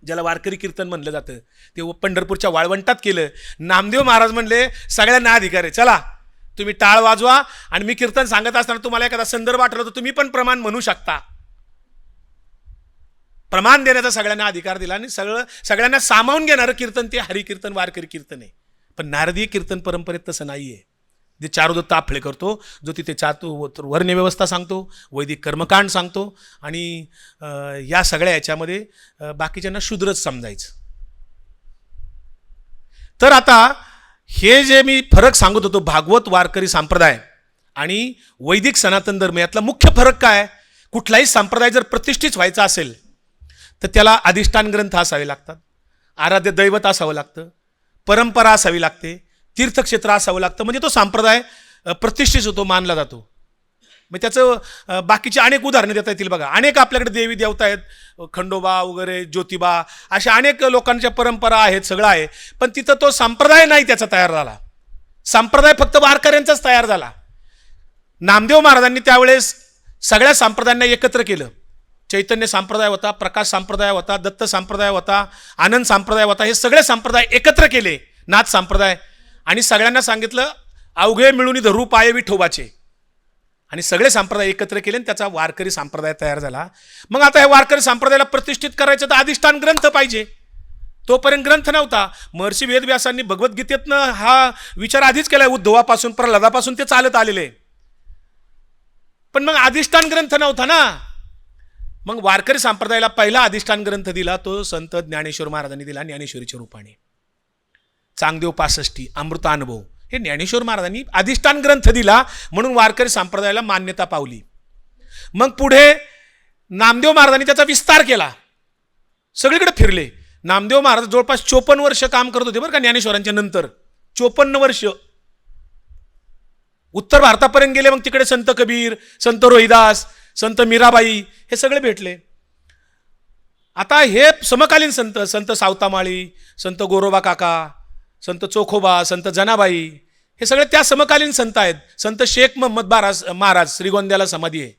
S1: ज्याला वारकरी कीर्तन म्हणलं जातं, ते पंढरपूरच्या वाळवंटात केलं. नामदेव महाराज म्हणले सगळ्यांना अधिकार आहे, चला तुम्ही टाळ वाजवा आणि मी कीर्तन सांगत असताना तुम्हाला एखादा संदर्भ आठवला तर तुम्ही पण प्रमाण म्हणू शकता. प्रमाण देण्याचा सगळ्यांना अधिकार दिला आणि सगळ्यांना सामावून घेणारं कीर्तन ते हरिकीर्तन, वारकरी कीर्तन आहे. पण नारदीय कीर्तन परंपरेत तसं नाहीये. जे चारुदत्त आपले करतो, जो तिथे वर्ण्य व्यवस्था सांगतो, वैदिक कर्मकांड सांगतो आणि या सगळ्या याच्यामध्ये बाकीच्यांना शूद्रच समजायचं. तर आता हे जे मी फरक सांगत होतो, भागवत वारकरी संप्रदाय आणि वैदिक सनातन धर्म, यातला मुख्य फरक काय? कुठलाही संप्रदाय जर प्रतिष्ठित व्हायचा असेल तर त्याला अधिष्ठान ग्रंथ असावे लागतात, आराध्य दैवत असावं लागतं, परंपरा असावी लागते, तीर्थक्षेत्र असावं लागतं, म्हणजे तो संप्रदाय प्रतिष्ठित होतो, मानला जातो. मग त्याचं बाकीचे अनेक उदाहरणं देता येतील बघा. अनेक आपल्याकडे देवी देवता आहेत, खंडोबा वगैरे, ज्योतिबा, अशा अनेक लोकांच्या परंपरा आहेत, सगळं आहे. पण तिथं तो संप्रदाय नाही त्याचा तयार झाला. संप्रदाय फक्त वारकऱ्यांचाच तयार झाला. नामदेव महाराजांनी त्यावेळेस सगळ्या संप्रदायांना एकत्र केलं. चैतन्य संप्रदाय होता, प्रकाश संप्रदाय होता, दत्त संप्रदाय होता, आनंद संप्रदाय होता, हे सगळे संप्रदाय एकत्र केले, नाथ संप्रदाय, आणि सगळ्यांना सांगितलं अवघे मिळून धरू पाये विठोबाचे, आणि सगळे संप्रदाय एकत्र केले आणि त्याचा वारकरी संप्रदाय तयार झाला. मग आता हे वारकरी संप्रदायाला प्रतिष्ठित करायचं तर अधिष्ठान ग्रंथ पाहिजे. तोपर्यंत ग्रंथ नव्हता. महर्षी वेदव्यासांनी भगवद्गीतेतनं हा विचार आधीच केलाय, उद्धवापासून प्रल्हादापासून ते चालत आलेले. पण मग अधिष्ठान ग्रंथ नव्हता ना. मग वारकरी संप्रदायाला पहिला अधिष्ठान ग्रंथ दिला तो संत ज्ञानेश्वर महाराजांनी दिला, ज्ञानेश्वरीच्या रूपाने. चांगदेव 65, अमृतानुभव, हे ज्ञानेश्वर महाराजांनी अधिष्ठान ग्रंथ दिला, म्हणून वारकरी संप्रदायाला मान्यता पावली. मग पुढे नामदेव महाराजांनी त्याचा विस्तार केला, सगळीकडे फिरले. नामदेव महाराज जवळपास 54 वर्ष काम करत होते बरं का, ज्ञानेश्वरांच्या नंतर 54 वर्ष उत्तर भारतापर्यंत गेले. मग तिकडे संत कबीर, संत रोहिदास, संत मीराबाई, हे सगळे भेटले. आता हे समकालीन संत, संत सावतामाळी, संत गोरोबा काका, संत चोखोबा, संत जनाबाई, हे सगळे त्या समकालीन संत आहेत. संत शेख मोहम्मद महाराज श्रीगोंद्याला समाधी आहे.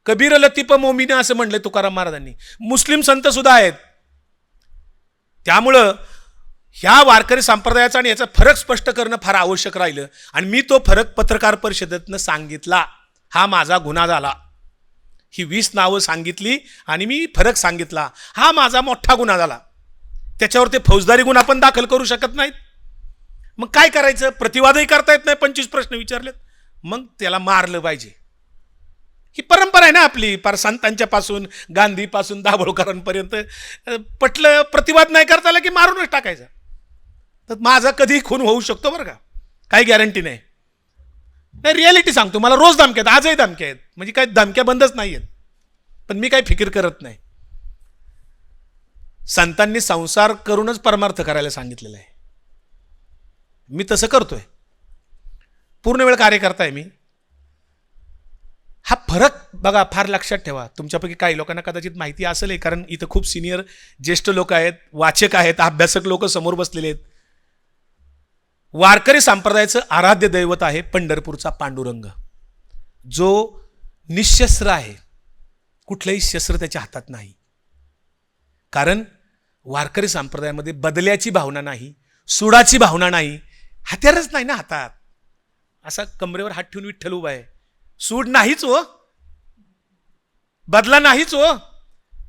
S1: कबीर लतीफ मोमीन असं म्हणले तुकाराम महाराजांनी. मुस्लिम संत सुद्धा आहेत. त्यामुळं ह्या वारकरी संप्रदायाचा आणि याचा फरक स्पष्ट करणं फार आवश्यक राहिलं, आणि मी तो फरक पत्रकार परिषदेतनं सांगितला. हा माझा गुन्हा झाला. ही 20 नावं सांगितली आणि मी फरक सांगितला, हा माझा मोठा गुन्हा झाला. त्याच्यावर ते फौजदारी गुन्हा आपण दाखल करू शकत नाहीत. मग काय करायचं? प्रतिवादही करता येत नाही. 25 प्रश्न विचारलेत, मग त्याला मारलं पाहिजे. ही परंपरा आहे ना आपली, पार संतांच्या पासून, गांधीपासून दाभोळकरांपर्यंत. पटलं, प्रतिवाद नाही करता आला की मारूनच टाकायचं. तर माझा कधी खून होऊ शकतो बरं का, काही गॅरंटी नाही. रियालिटी सांगतो, मला रोज धमक्या आहेत, आजही धमक्या आहेत, म्हणजे काही धमक्या बंदच नाही आहेत. पण मी काही फिकीर करत नाही. संतांनी संसार करूनच परमार्थ करायला सांगितलेलं आहे. मी तसं करतोय, पूर्ण वेळ कार्यकर्ता आहे मी. हा फरक बघा, फार लक्षात ठेवा. तुमच्यापैकी काही लोकांना कदाचित माहिती असेल, कारण इथं खूप सिनियर ज्येष्ठ लोक आहेत, वाचक आहेत, अभ्यासक लोक समोर बसलेले आहेत. वारकरी संप्रदायाचं आराध्य दैवत आहे पंढरपूरचा पांडुरंग, जो निशस्त्र आहे. कुठलंही शस्त्र त्याच्या हातात नाही. कारण वारकरी संप्रदायामध्ये बदल्याची भावना नाही, सुडाची भावना नाही, हत्यारच नाही ना हातात. असा कमरेवर हात ठेवून विठ्ठल उभा आहे, सूड नाहीच हो, बदला नाहीच हो.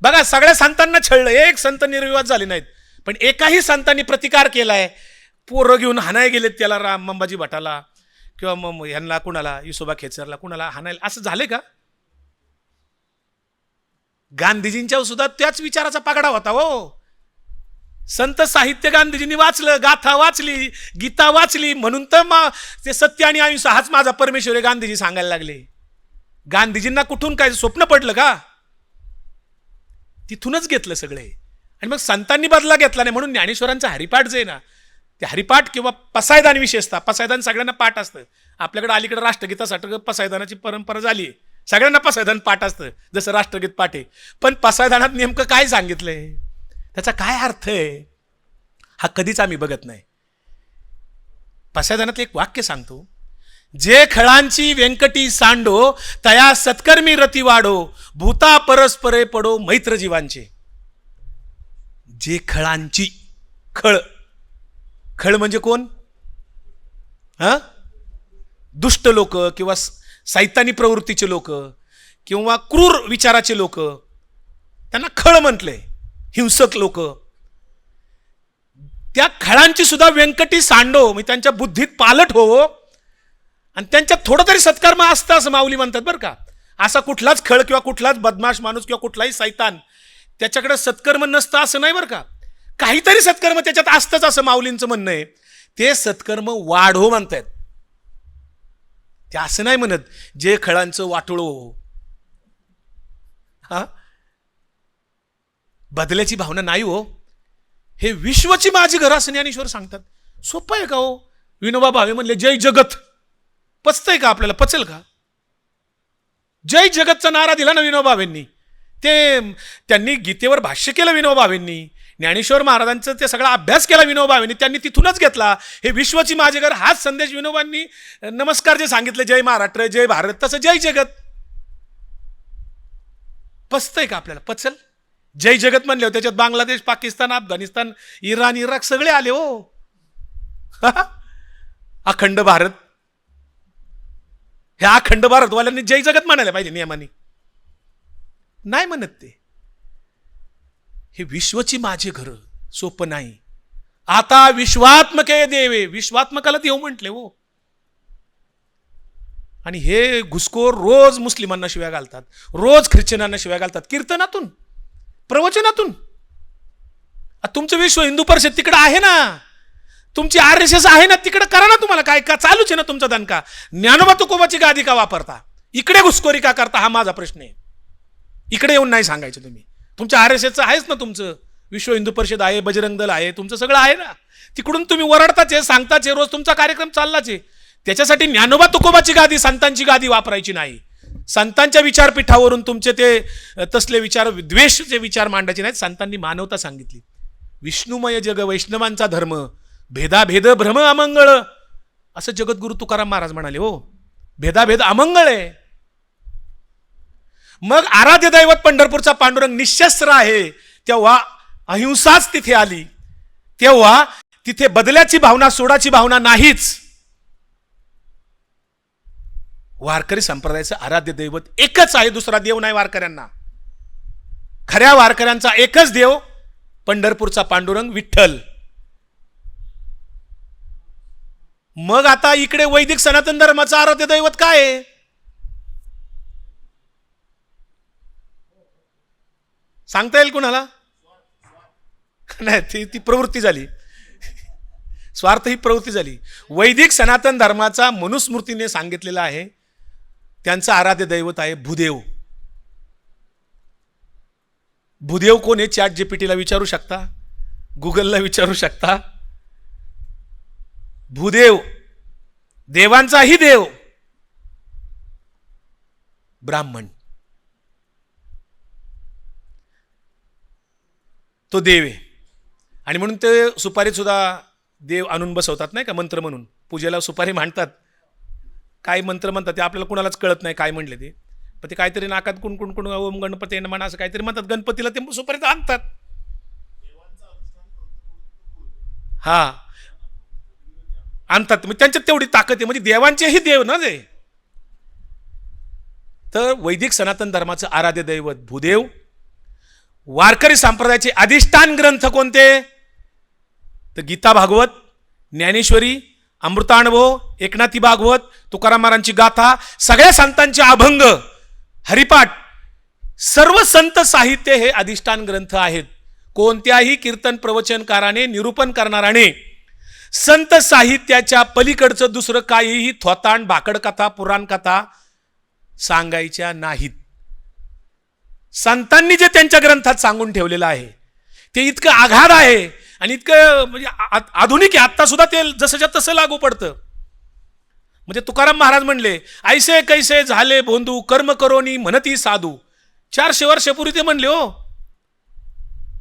S1: बघा, सगळ्या संतांना छळलं, एक संत निर्विवाद झाले नाहीत, पण एकाही संतांनी प्रतिकार केलाय. पोरं घेऊन हाणाय गेलेत त्याला, राम अंबाजी भटाला किंवा मग यांना कुणाला, युसोबा खेचरला कुणाला हाणायला, असं झाले का? गांधीजींच्या सुद्धा त्याच विचाराचा पगडा होता हो. संत साहित्य गांधीजींनी वाचलं, गाथा वाचली, गीता वाचली, म्हणून तर मग ते सत्य आणि अहिंसा हाच माझा परमेश्वर आहे गांधीजी सांगायला लागले. गांधीजींना कुठून काय स्वप्न पडलं का? तिथूनच घेतलं सगळे. आणि मग संतांनी बदला घेतला नाही, म्हणून ज्ञानेश्वरांचा हरिपाठ जे आहे ना, ते हरिपाठ किंवा पसायदान, विशेषतः पसायदान सगळ्यांना पाठ असतं. आपल्याकडे अलीकडे राष्ट्रगीतासाठी पसायदानाची परंपरा झाली आहे, सगळ्यांना पसायदान पाठ असतं, जसं राष्ट्रगीत पाठ आहे. पण पसायदानात नेमकं काय सांगितलंय, त्याचा काय अर्थ आहे, हा कधीच आम्ही बघत नाही. पसायदानात एक वाक्य सांगतो, जे खळांची व्यंकटी सांडो तया सत्कर्मी रती वाढो, भूता परस्परे पडो मैत्र जीवांचे. जे खळांची, खळ, खळ म्हणजे कोण, हा, दुष्ट लोक किंवा सैतानी प्रवृत्तीचे लोक किंवा क्रूर विचाराचे लोक, त्यांना खळ म्हटलंय, हिंसक लोक. त्या खळांची सुद्धा व्यंकटी सांडो, म्हणजे त्यांच्या बुद्धीत पालट हो आणि त्यांच्यात थोडं तरी सत्कर्म असतं असं माऊली म्हणतात बरं का. असा कुठलाच खळ किंवा कुठलाच बदमाश माणूस किंवा कुठलाही सैतान त्याच्याकडे सत्कर्म नसतं असं नाही बरं का. काहीतरी सत्कर्म त्याच्यात असतंच असं माऊलींचं म्हणणं आहे. ते सत्कर्म वाढो म्हणतात, ते असं नाही म्हणत जे खळांचं वाटोळो. हा, बदल्याची भावना नाही हो. हे विश्वची माझी घर असं ज्ञानेश्वर सांगतात. सोपं आहे का हो. विनोबा भावे म्हणले जय जगत, पचतंय का आपल्याला, पचेल का. जय जगतचा नारा दिला ना विनोबा भावेंनी. त्यांनी गीतेवर भाष्य केलं विनोबा भावेंनी, ज्ञानेश्वर महाराजांचा ते सगळा अभ्यास केला विनोबा भावेंनी, त्यांनी तिथूनच घेतला. हे विश्वची माझे घर हाच संदेश विनोबांनी नमस्कार जे सांगितले, जय महाराष्ट्र जय भारत, तसं जय जगत. पचतंय का आपल्याला, पचल. जय जगत म्हणले हो, त्याच्यात बांगलादेश, पाकिस्तान, अफगाणिस्तान, इराण, इराक सगळे आले हो. अखंड भारत, ह्या अखंड भारतवाल्यांनी जय जगत म्हणायला पाहिजे नियमाने, नाही म्हणत ते. हे विश्वची माझे घर सोपं नाही. आता विश्वात्मके देवे, विश्वात्मकाला देव म्हटले हो. आणि हे घुसखोर रोज मुस्लिमांना शिव्या घालतात, रोज ख्रिश्चनांना शिव्या घालतात, कीर्तनातून, प्रवचनातून. तुमचं विश्व हिंदू परिषद तिकडे आहे ना, तुमची RSS आहे ना, तिकडे करा ना. तुम्हाला काय का चालूच आहे ना तुमचा दणका. ज्ञानोबा तुकोबाची गादी का वापरता, इकडे घुसखोरी का करता, हा माझा प्रश्न आहे. इकडे येऊन नाही सांगायचं तुम्ही. तुमच्या RSSचं आहेच ना, तुमचं विश्व हिंदू परिषद आहे, बजरंग दल आहे, तुमचं सगळं आहे ना. तिकडून तुम्ही वरडताच आहे, सांगताच आहे, रोज तुमचा कार्यक्रम चाललाच आहे. त्याच्यासाठी ज्ञानोबा तुकोबाची गादी, संतांची गादी वापरायची नाही. संतांच्या विचारपीठावरून तुमचे ते तसले विचार, द्वेषचे विचार मांडायचे नाहीत. संतांनी मानवता सांगितली. विष्णुमय जग वैष्णवांचा धर्म, भेदाभेद भ्रम अमंगळ, असं जगद्गुरु तुकाराम महाराज म्हणाले हो. भेदाभेद अमंगळ आहे. मग आराध्य दैवत पंढरपूरचा पांडुरंग निशस्त्र आहे, तेव्हा अहिंसाच तिथे आली. तेव्हा तिथे बदल्याची भावना, सोडाची भावना नाहीच. वारकरी संप्रदायाचं आराध्य दैवत एकच आहे, दुसरा देव नाही वारकऱ्यांना. खऱ्या वारकऱ्यांचा एकच देव पंढरपूरचा पांडुरंग विठ्ठल. मग आता इकडे वैदिक सनातन धर्माचं आराध्य दैवत काय आहे? सांगता येईल कुणाला? नाही, ती प्रवृत्ती झाली. स्वार्थ ही प्रवृत्ती झाली. वैदिक सनातन धर्माचा मनुस्मृतीने सांगितलेला आहे, त्यांचं आराध्य दैवत आहे भूदेव. भूदेव कोण आहे? चॅट जीपीटीला विचारू शकता, गुगलला विचारू शकता. भूदेव देवांचाही देव, ब्राह्मण, तो देव आहे. आणि म्हणून ते सुपारीत सुद्धा देव आणून बसवतात नाही का, मंत्र म्हणून. पूजेला सुपारी मांडतात, काय मंत्र म्हणतात ते आपल्याला कुणालाच कळत नाही काय म्हणले ते. पण ते काहीतरी नाकात कुण ओम गणपती म्हणा असं काहीतरी म्हणतात. गणपतीला ते सुपारीत आणतात. हा, आणतात. मग त्यांच्यात तेवढी ताकद आहे, म्हणजे देवांचेही देव ना ते. तर वैदिक सनातन धर्माचं आराध्य दैवत भूदेव. वारकरी संप्रदायाचे अधिष्ठान ग्रंथ कोणते? तर गीता भागवत, ज्ञानेश्वरी, अमृतानुभव, एकनाथी भागवत, तुकाराम महाराजांची गाथा, सगळ्या संतांचे अभंग, हरिपाठ, सर्व संत साहित्य हे अधिष्ठान ग्रंथ आहेत. कोणत्याही कीर्तन प्रवचनकाराने, निरूपण करणाराने संत साहित्याच्या पलीकडचं दुसरं काहीही थोतांड, भाकड कथा, पुराण कथा सांगायच्या नाहीत. संतांनी जे त्यांच्या ग्रंथात सांगून ठेवलेलं आहे ते इतकं आघात आहे आणि इतकं म्हणजे आधुनिक आहे. आत्ता सुद्धा ते जसंच्या तसं लागू पडतं. म्हणजे तुकाराम महाराज म्हणले, ऐसे कैसे झाले भोंदू कर्म करोनी म्हणती साधू. 400 वर्षापूर्वी ते म्हणले हो,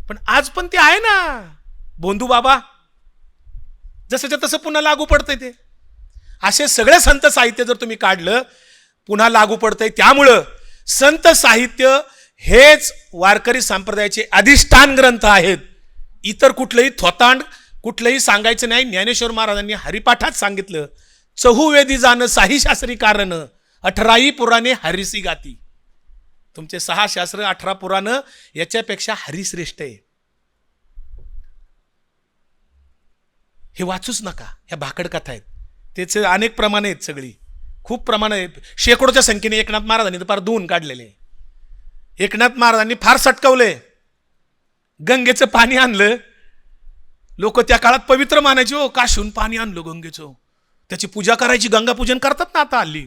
S1: पण आज पण ते आहे ना भोंदू बाबा, जसंच्या तसं पुन्हा लागू पडतंय ते. असे सगळे संत साहित्य जर तुम्ही काढलं पुन्हा लागू पडतंय. त्यामुळं संत साहित्य हेच वारकरी संप्रदायाचे अधिष्ठान ग्रंथ आहेत. इतर कुठलंही थोतांड कुठलंही सांगायचं नाही. ज्ञानेश्वर महाराजांनी हरिपाठात सांगितलं, चहुवेदी जाणं साही शास्त्री कारण 18 पुराणे हरिसी गाती. तुमचे 6 शास्त्र 18 पुराणं याच्यापेक्षा हरिश्रेष्ठ आहे. हे वाचूच नका. ह्या भाकड कथा आहेत, त्याचे अनेक प्रमाणे आहेत, सगळी खूप प्रमाण आहेत. शेकडोच्या संख्येने एकनाथ महाराजांनी तर फार धुवून काढलेले. एकनाथ महाराजांनी फार सटकवले. गंगेचं पाणी आणलं, लोक त्या काळात पवित्र मानायचे हो. काशीहून पाणी आणलं गंगेचं, त्याची पूजा करायची, गंगा पूजन करतात ना आता हल्ली.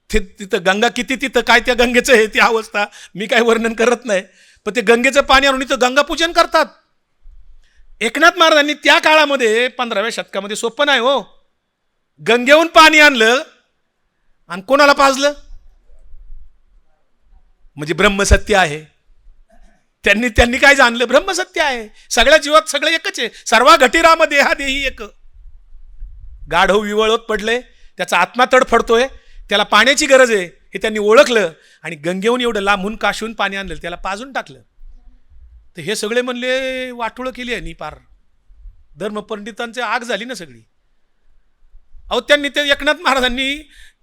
S1: तिथं गंगा किती, तिथं काय त्या गंगेचं हे ती अवस्था मी काय वर्णन करत नाही, पण ते गंगेचं पाणी आणून इथं गंगा पूजन करतात. एकनाथ महाराजांनी त्या काळामध्ये 15व्या शतकामध्ये, सोपं नाही हो, गंगेहून पाणी आणलं आणि कोणाला पाजलं? म्हणजे ब्रह्मसत्य आहे. त्यांनी काय जाणलं? ब्रह्मसत्य आहे. सगळ्या जीवात सगळं एकच आहे. सर्वा घटीराम देहा देही एक. गाढव विवळत पडले, त्याचा आत्मा तडफडतोय, त्याला पाण्याची गरज आहे हे त्यांनी ओळखलं आणि गंगेहून एवढं लांबून काशीहून पाणी आणलं, त्याला पाजून टाकलं. तर हे सगळे म्हणले वाटोळं केली आहे पार. धर्मपंडितांची आग झाली ना सगळी. अहो त्यांनी ते एकनाथ महाराजांनी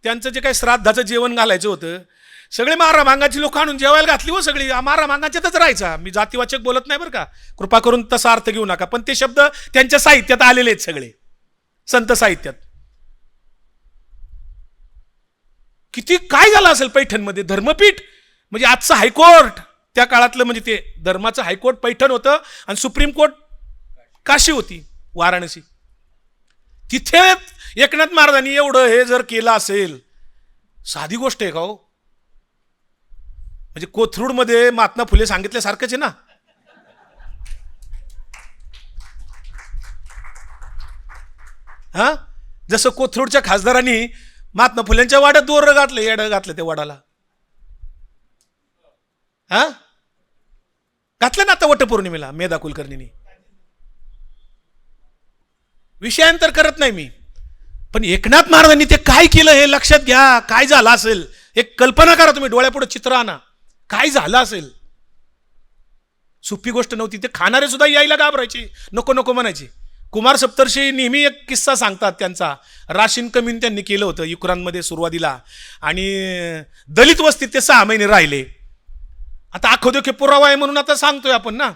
S1: त्यांचं जे काही श्राद्धाचं जेवण घालायचं होतं, सगळे मारा मांगाची लोक आणून जेवायला घातली हो सगळी. मारा मांगाच्यातच राहायचा. मी जातीवाचक बोलत नाही बरं का, कृपा करून तसा अर्थ घेऊ नका, पण ते शब्द त्यांच्या साहित्यात आलेले आहेत, सगळे संत साहित्यात. किती काय झालं असेल पैठणमध्ये. धर्मपीठ म्हणजे आजचं हायकोर्ट त्या काळातलं, म्हणजे ते धर्माचं हायकोर्ट पैठण होतं आणि सुप्रीम कोर्ट काशी होती, वाराणसी. तिथे एकनाथ महाराजांनी एवढं हे जर केलं असेल, साधी गोष्ट आहे का हो? म्हणजे कोथरूडमध्ये महात्मा फुले सांगितल्यासारखंच आहे ना. हा, जसं कोथरूडच्या खासदारांनी महात्मा फुलेंच्या वाड्यात दोर घातलं, येडं घातलं त्या वाडाला. हा, घातलं ना आता वटपौर्णिमेला मेधा कुलकर्णींनी. विषयांतर करत नाही मी, पण एकनाथ महाराजांनी ते काय केलं हे लक्षात घ्या. काय झालं असेल एक कल्पना करा तुम्ही, डोळ्यापुढे चित्र आणा. काय झालं असेल? सोपी गोष्ट नव्हती. ते खाणारे सुद्धा यायला घाबरायचे, नको नको म्हणायचे. कुमार सप्तर्षी नेहमी एक किस्सा सांगतात त्यांचा. राशीन कमीन त्यांनी केलं होतं युक्रांमध्ये सुरुवातीला, आणि दलित वस्तीत ते 6 महिने राहिले. आता आखोदोखे पुरावा आहे म्हणून आता सांगतोय आपण ना.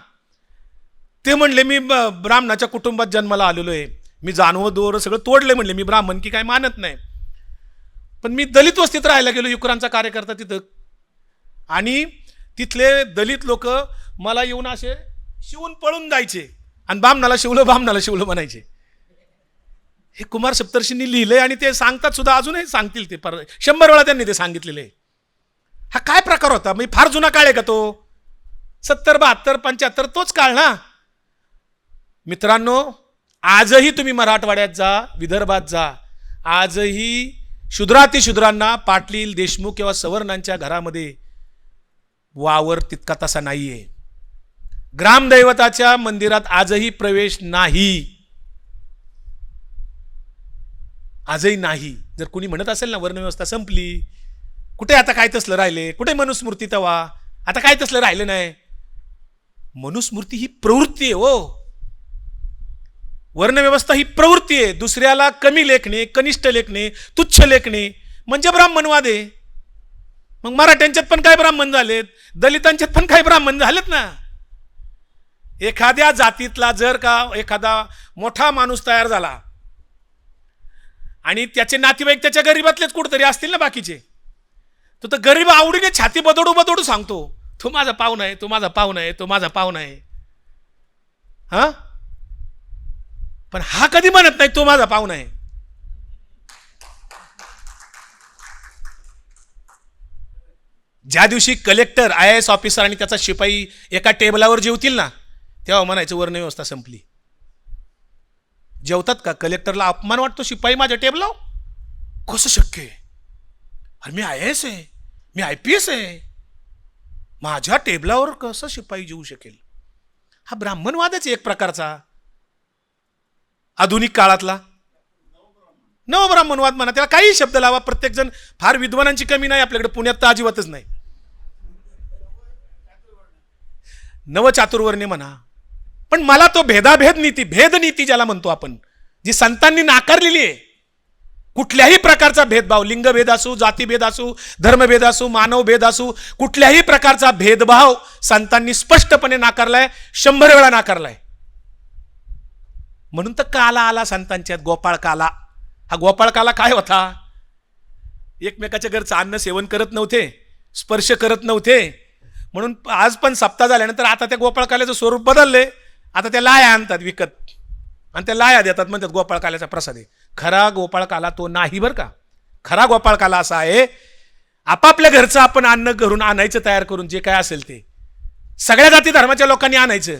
S1: ते म्हणले मी ब्राह्मणाच्या कुटुंबात जन्माला आलेलो आहे, मी जानवं दोर सगळं तोडले. म्हणले मी ब्राह्मण की काय मानत नाही, पण मी दलित वस्तीत राहायला गेलो, युक्रांचा कार्यकर्ता तिथं, आणि तिथले दलित लोक मला येऊन असे शिवून पळून जायचे आणि बामणाला शिवलं म्हणायचे. हे कुमार सप्तर्षींनी लिहिलंय आणि ते सांगतात सुद्धा, अजूनही सांगतील ते. 100 वेळा त्यांनी ते सांगितलेलं आहे. हा काय प्रकार होता? म्हणजे फार जुना काळ आहे का तो? 70, 72, 75 तोच काळ ना मित्रांनो. आजही तुम्ही मराठवाड्यात जा, विदर्भात जा, आजही शूद्रातिशूद्रांना पाटील, देशमुख किंवा सवर्णांच्या घरामध्ये वावर तितका तसा नाहीये. ग्रामदैवताच्या मंदिरात आजही प्रवेश नाही, आजही नाही. जर कोणी म्हणत असेल ना वर्णव्यवस्था संपली, कुठे आता काय तसलं राहिले, कुठे मनुस्मृती तवा, आता काय तसलं राहिलं नाही. मनुस्मृती ही प्रवृत्ती आहे हो. वर्णव्यवस्था ही प्रवृत्ती आहे. दुसऱ्याला कमी लेखणे, कनिष्ठ लेखणे, तुच्छ लेखणे म्हणजे ब्राह्मणवाद आहे. मग मराठ्यांच्यात पण काय ब्राह्मण झालेत, दलितांच्यात पण काय ब्राह्मण झालेत ना. एखाद्या जातीतला जर का एखादा मोठा माणूस तयार झाला आणि त्याचे नातेवाईक त्याच्या गरीबातलेच कुठतरी असतील ना बाकीचे, तो गरीब आवडीने छाती बदडू सांगतो, तो माझा पाहुणा आहे, तो माझा पाहुणा आहे, तो माझा पाहुणा आहे. हा, पण हा कधी म्हणत नाही तो माझा पाहुणा आहे. ज्या दिवशी कलेक्टर, IAS ऑफिसर आणि त्याचा शिपाई एका टेबलावर जेवतील ना, तेव्हा म्हणायचं वर्णव्यवस्था संपली. जेवतात का? कलेक्टरला अपमान वाटतो शिपाई माझ्या टेबलावर, कसं शक्य आहे? अरे मी IAS आहे, मी IPS आहे, माझ्या टेबलावर कसं शिपाई जेवू शकेल? हा ब्राह्मणवादच एक प्रकारचा आधुनिक काळातला नवब्राह्मणवाद म्हणा, त्याला काही शब्द लावा. प्रत्येकजण फार विद्वानांची कमी नाही आपल्याकडे, पुण्यात तर अजिबातच नाही. नवचातुर्वर्ण्य म्हणा, पण मला तो भेदाभेद नीती, भेदनीती ज्याला म्हणतो आपण, जी संतांनी नाकारलेली आहे, कुठल्याही प्रकारचा भेदभाव, लिंगभेद असू, जातीभेद असू, धर्मभेद असू, मानवभेद असू, कुठल्याही प्रकारचा भेदभाव संतांनी स्पष्टपणे नाकारलाय, 100 वेळा नाकारलाय. म्हणून तर काला आला संतांच्यात, गोपाळ काला. हा गोपाळ काला काय होता? एकमेकाच्या घरचं अन्न सेवन करत नव्हते, स्पर्श करत नव्हते. म्हणून आज पण सप्ताह झाल्यानंतर आता त्या गोपाळ काल्याचं स्वरूप बदलले. आता त्या लाया आणतात विकत आणि त्या लाया देतात, म्हणतात गोपाळ काल्याचा प्रसाद आहे. खरा गोपाळ काला तो नाही बरं का. खरा गोपाळ काला असा आहे, आपापल्या घरचं आपण अन्न घरून आणायचं, तयार करून जे काय असेल ते सगळ्या जाती धर्माच्या लोकांनी आणायचं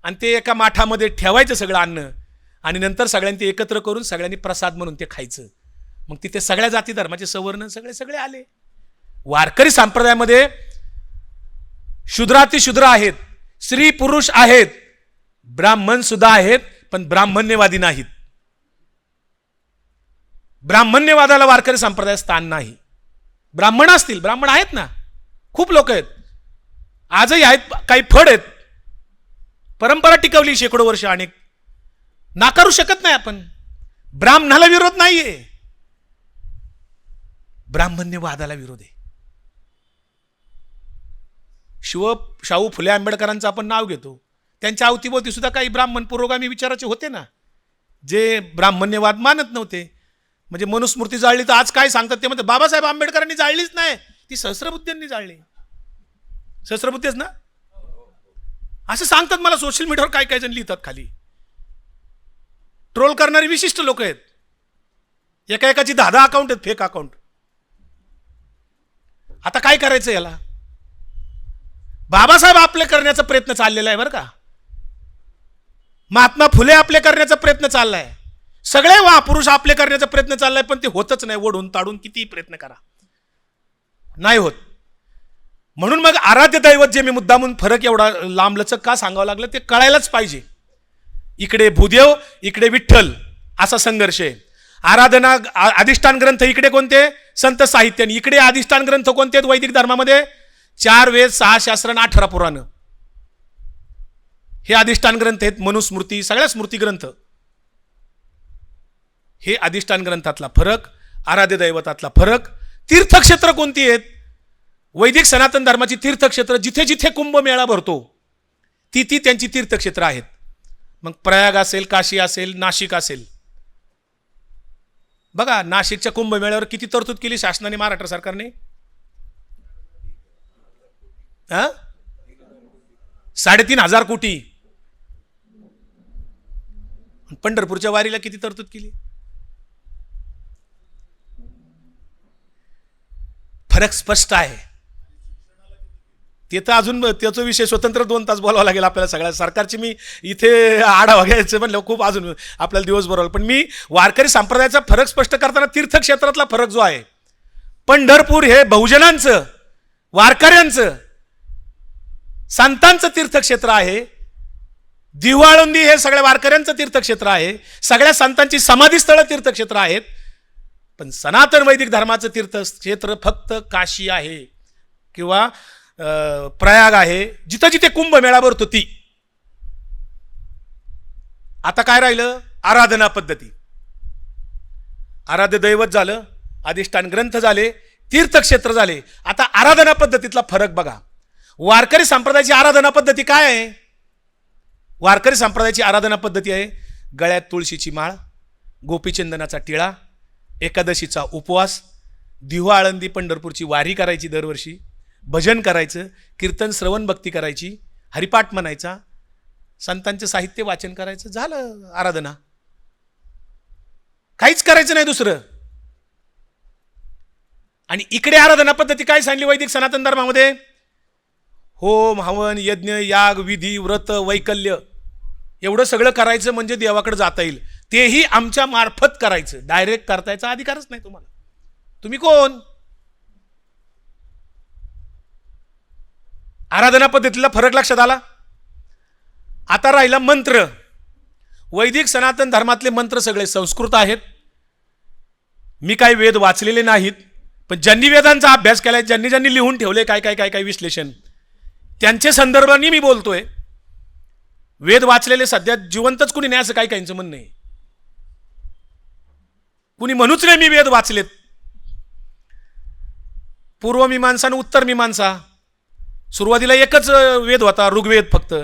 S1: आणि ते एका माठामध्ये ठेवायचं सगळं अन्न, आणि नंतर सगळ्यांनी ते एकत्र करून सगळ्यांनी प्रसाद म्हणून ते खायचं. मग तिथे सगळ्या जाती धर्माचे सवर्ण सगळे सगळे आले. वारकरी संप्रदायामध्ये शूद्रातिशूद्र आहेत, स्त्री पुरुष आहेत, ब्राह्मण सुद्धा आहेत, पण ब्राह्मण्यवादी नाहीत. ब्राह्मण्यवादाला वारकरी संप्रदायात स्थान नाही. ब्राह्मण असतील, ब्राह्मण आहेत ना, खूप लोक आहेत, आजही आहेत, काही फड आहेत. परंपरा टिकवली शेकडो वर्ष, अनेक नाकारू शकत नाही आपण. ब्राह्मणाला विरोध नाहीये, ब्राह्मण्यवादाला विरोध आहे. शाहू फुले आंबेडकरांचं आपण नाव घेतो, त्यांच्या अवतीभोवती सुद्धा काही ब्राह्मण पुरोगामी विचाराचे होते ना, जे ब्राह्मण्यवाद मानत नव्हते. म्हणजे मनुस्मृती जाळली तर आज काय सांगतात ते, म्हणतात बाबासाहेब आंबेडकरांनी जाळलीच नाही, ती सहस्रबुद्ध्यांनी जाळली. सहस्रबुद्धेच ना असं सांगतात. मला सोशल मीडियावर काय काय जण लिहितात, खाली ट्रोल करणारी विशिष्ट लोक आहेत. एका एकाची 10 अकाउंट आहेत, फेक अकाउंट. आता काय करायचं याला? बाबासाहेब आपले करण्याचा प्रयत्न चाललेला आहे बरं का. महात्मा फुले आपले करण्याचा प्रयत्न चाललाय, सगळे महापुरुष आपले करण्याचा प्रयत्न चाललाय, पण ते होतच नाही. ओढून ताडून कितीही प्रयत्न करा, नाही होत. म्हणून मग आराध्य दैवत जे मी मुद्दामून फरक एवढा लांबलचक का सांगावं लागलं ते कळायलाच पाहिजे. इकडे भूदेव, इकडे विठ्ठल, असा संघर्ष आहे. आराधना अधिष्ठान ग्रंथ इकडे कोणते? संत साहित्य. इकडे अधिष्ठान ग्रंथ कोणते आहेत वैदिक धर्मामध्ये? 4 वेद, 6 शास्त्र आणि 18 पुराण, हे अधिष्ठान ग्रंथ आहेत. मनुस्मृती, सगळ्या स्मृती ग्रंथ. हे अधिष्ठान ग्रंथातला फरक, आराध्य दैवतातला फरक. तीर्थक्षेत्र कोणती आहेत? वैदिक सनातन धर्माची तीर्थक्षेत्र, जिथे जिथे कुंभमेळा भरतो ती त्यांची तीर्थक्षेत्र आहेत. मग प्रयाग असेल, काशी असेल, नाशिक असेल. बघा नाशिकच्या कुंभमेळ्यावर किती तरतूद केली शासनाने, महाराष्ट्र सरकारने? 3,500 कोटी. पंढरपूरच्या वारीला किती तरतूद केली? फरक स्पष्ट आहे. ते तर अजून त्याचा विषय स्वतंत्र 2 तास बोलावं लागेल आपल्याला सगळ्या. सरकारची मी इथे आढावा घ्यायचं म्हणलं खूप अजून आपल्याला दिवस भरवलं. पण मी वारकरी संप्रदायाचा फरक स्पष्ट करताना तीर्थक्षेत्रातला फरक जो आहे, पंढरपूर हे बहुजनांचं, वारकऱ्यांचं, संतांचं तीर्थक्षेत्र आहे. दिवाळुंदी हे सगळ्या वारकऱ्यांचं तीर्थक्षेत्र आहे. सगळ्या संतांची समाधीस्थळं तीर्थक्षेत्र आहेत. पण सनातन वैदिक धर्माचं तीर्थक्षेत्र फक्त काशी आहे किंवा प्रयाग आहे, जिथं जिथे कुंभमेळा भरतो ती. आता काय राहिलं? आराधना पद्धती. आराध्य दैवत झालं, अधिष्ठान ग्रंथ झाले, तीर्थक्षेत्र झाले. आता आराधना पद्धतीतला फरक बघा. वारकरी संप्रदायाची आराधना पद्धती काय आहे? वारकरी संप्रदायाची आराधना पद्धती आहे गळ्यात तुळशीची माळ, गोपीचंदनाचा टिळा, एकादशीचा उपवास, दिवा आळंदी पंढरपूरची वारी करायची दरवर्षी, भजन करायचं, कीर्तन श्रवण भक्ती करायची, हरिपाठ म्हणायचा, संतांचं साहित्य वाचन करायचं, झालं आराधना. काहीच करायचं नाही दुसरं. आणि इकडे आराधना पद्धती काय सांगली वैदिक सनातन धर्मामध्ये? होम, हवन, यज्ञ, याग, विधी, व्रत, वैकल्य, एवढं सगळं करायचं म्हणजे देवाकडे जाता येईल. तेही आमच्या मार्फत करायचं, डायरेक्ट करतायचा अधिकारच नाही तुम्हाला. तुम्ही कोण? आराधना पद्धतीला फरक लक्षात आला. आता राहिला मंत्र. वैदिक सनातन धर्मातले मंत्र सगळे संस्कृत आहेत. मी काही वेद वाचलेले नाहीत, पण ज्यांनी वेदांचा अभ्यास केलाय, ज्यांनी ज्यांनी लिहून ठेवले काय काय काय काय विश्लेषण, त्यांचे संदर्भाने मी बोलतोय. वेद वाचलेले सध्या जिवंतच कुणी नाही असं काही काहींचं म्हणणं आहे. कुणी म्हणूच नाही मी वेद वाचलेत. पूर्वमीमांसा आणि उत्तरमीमांसा. सुरुवातीला एकच वेद होता, ऋग्वेद फक्त.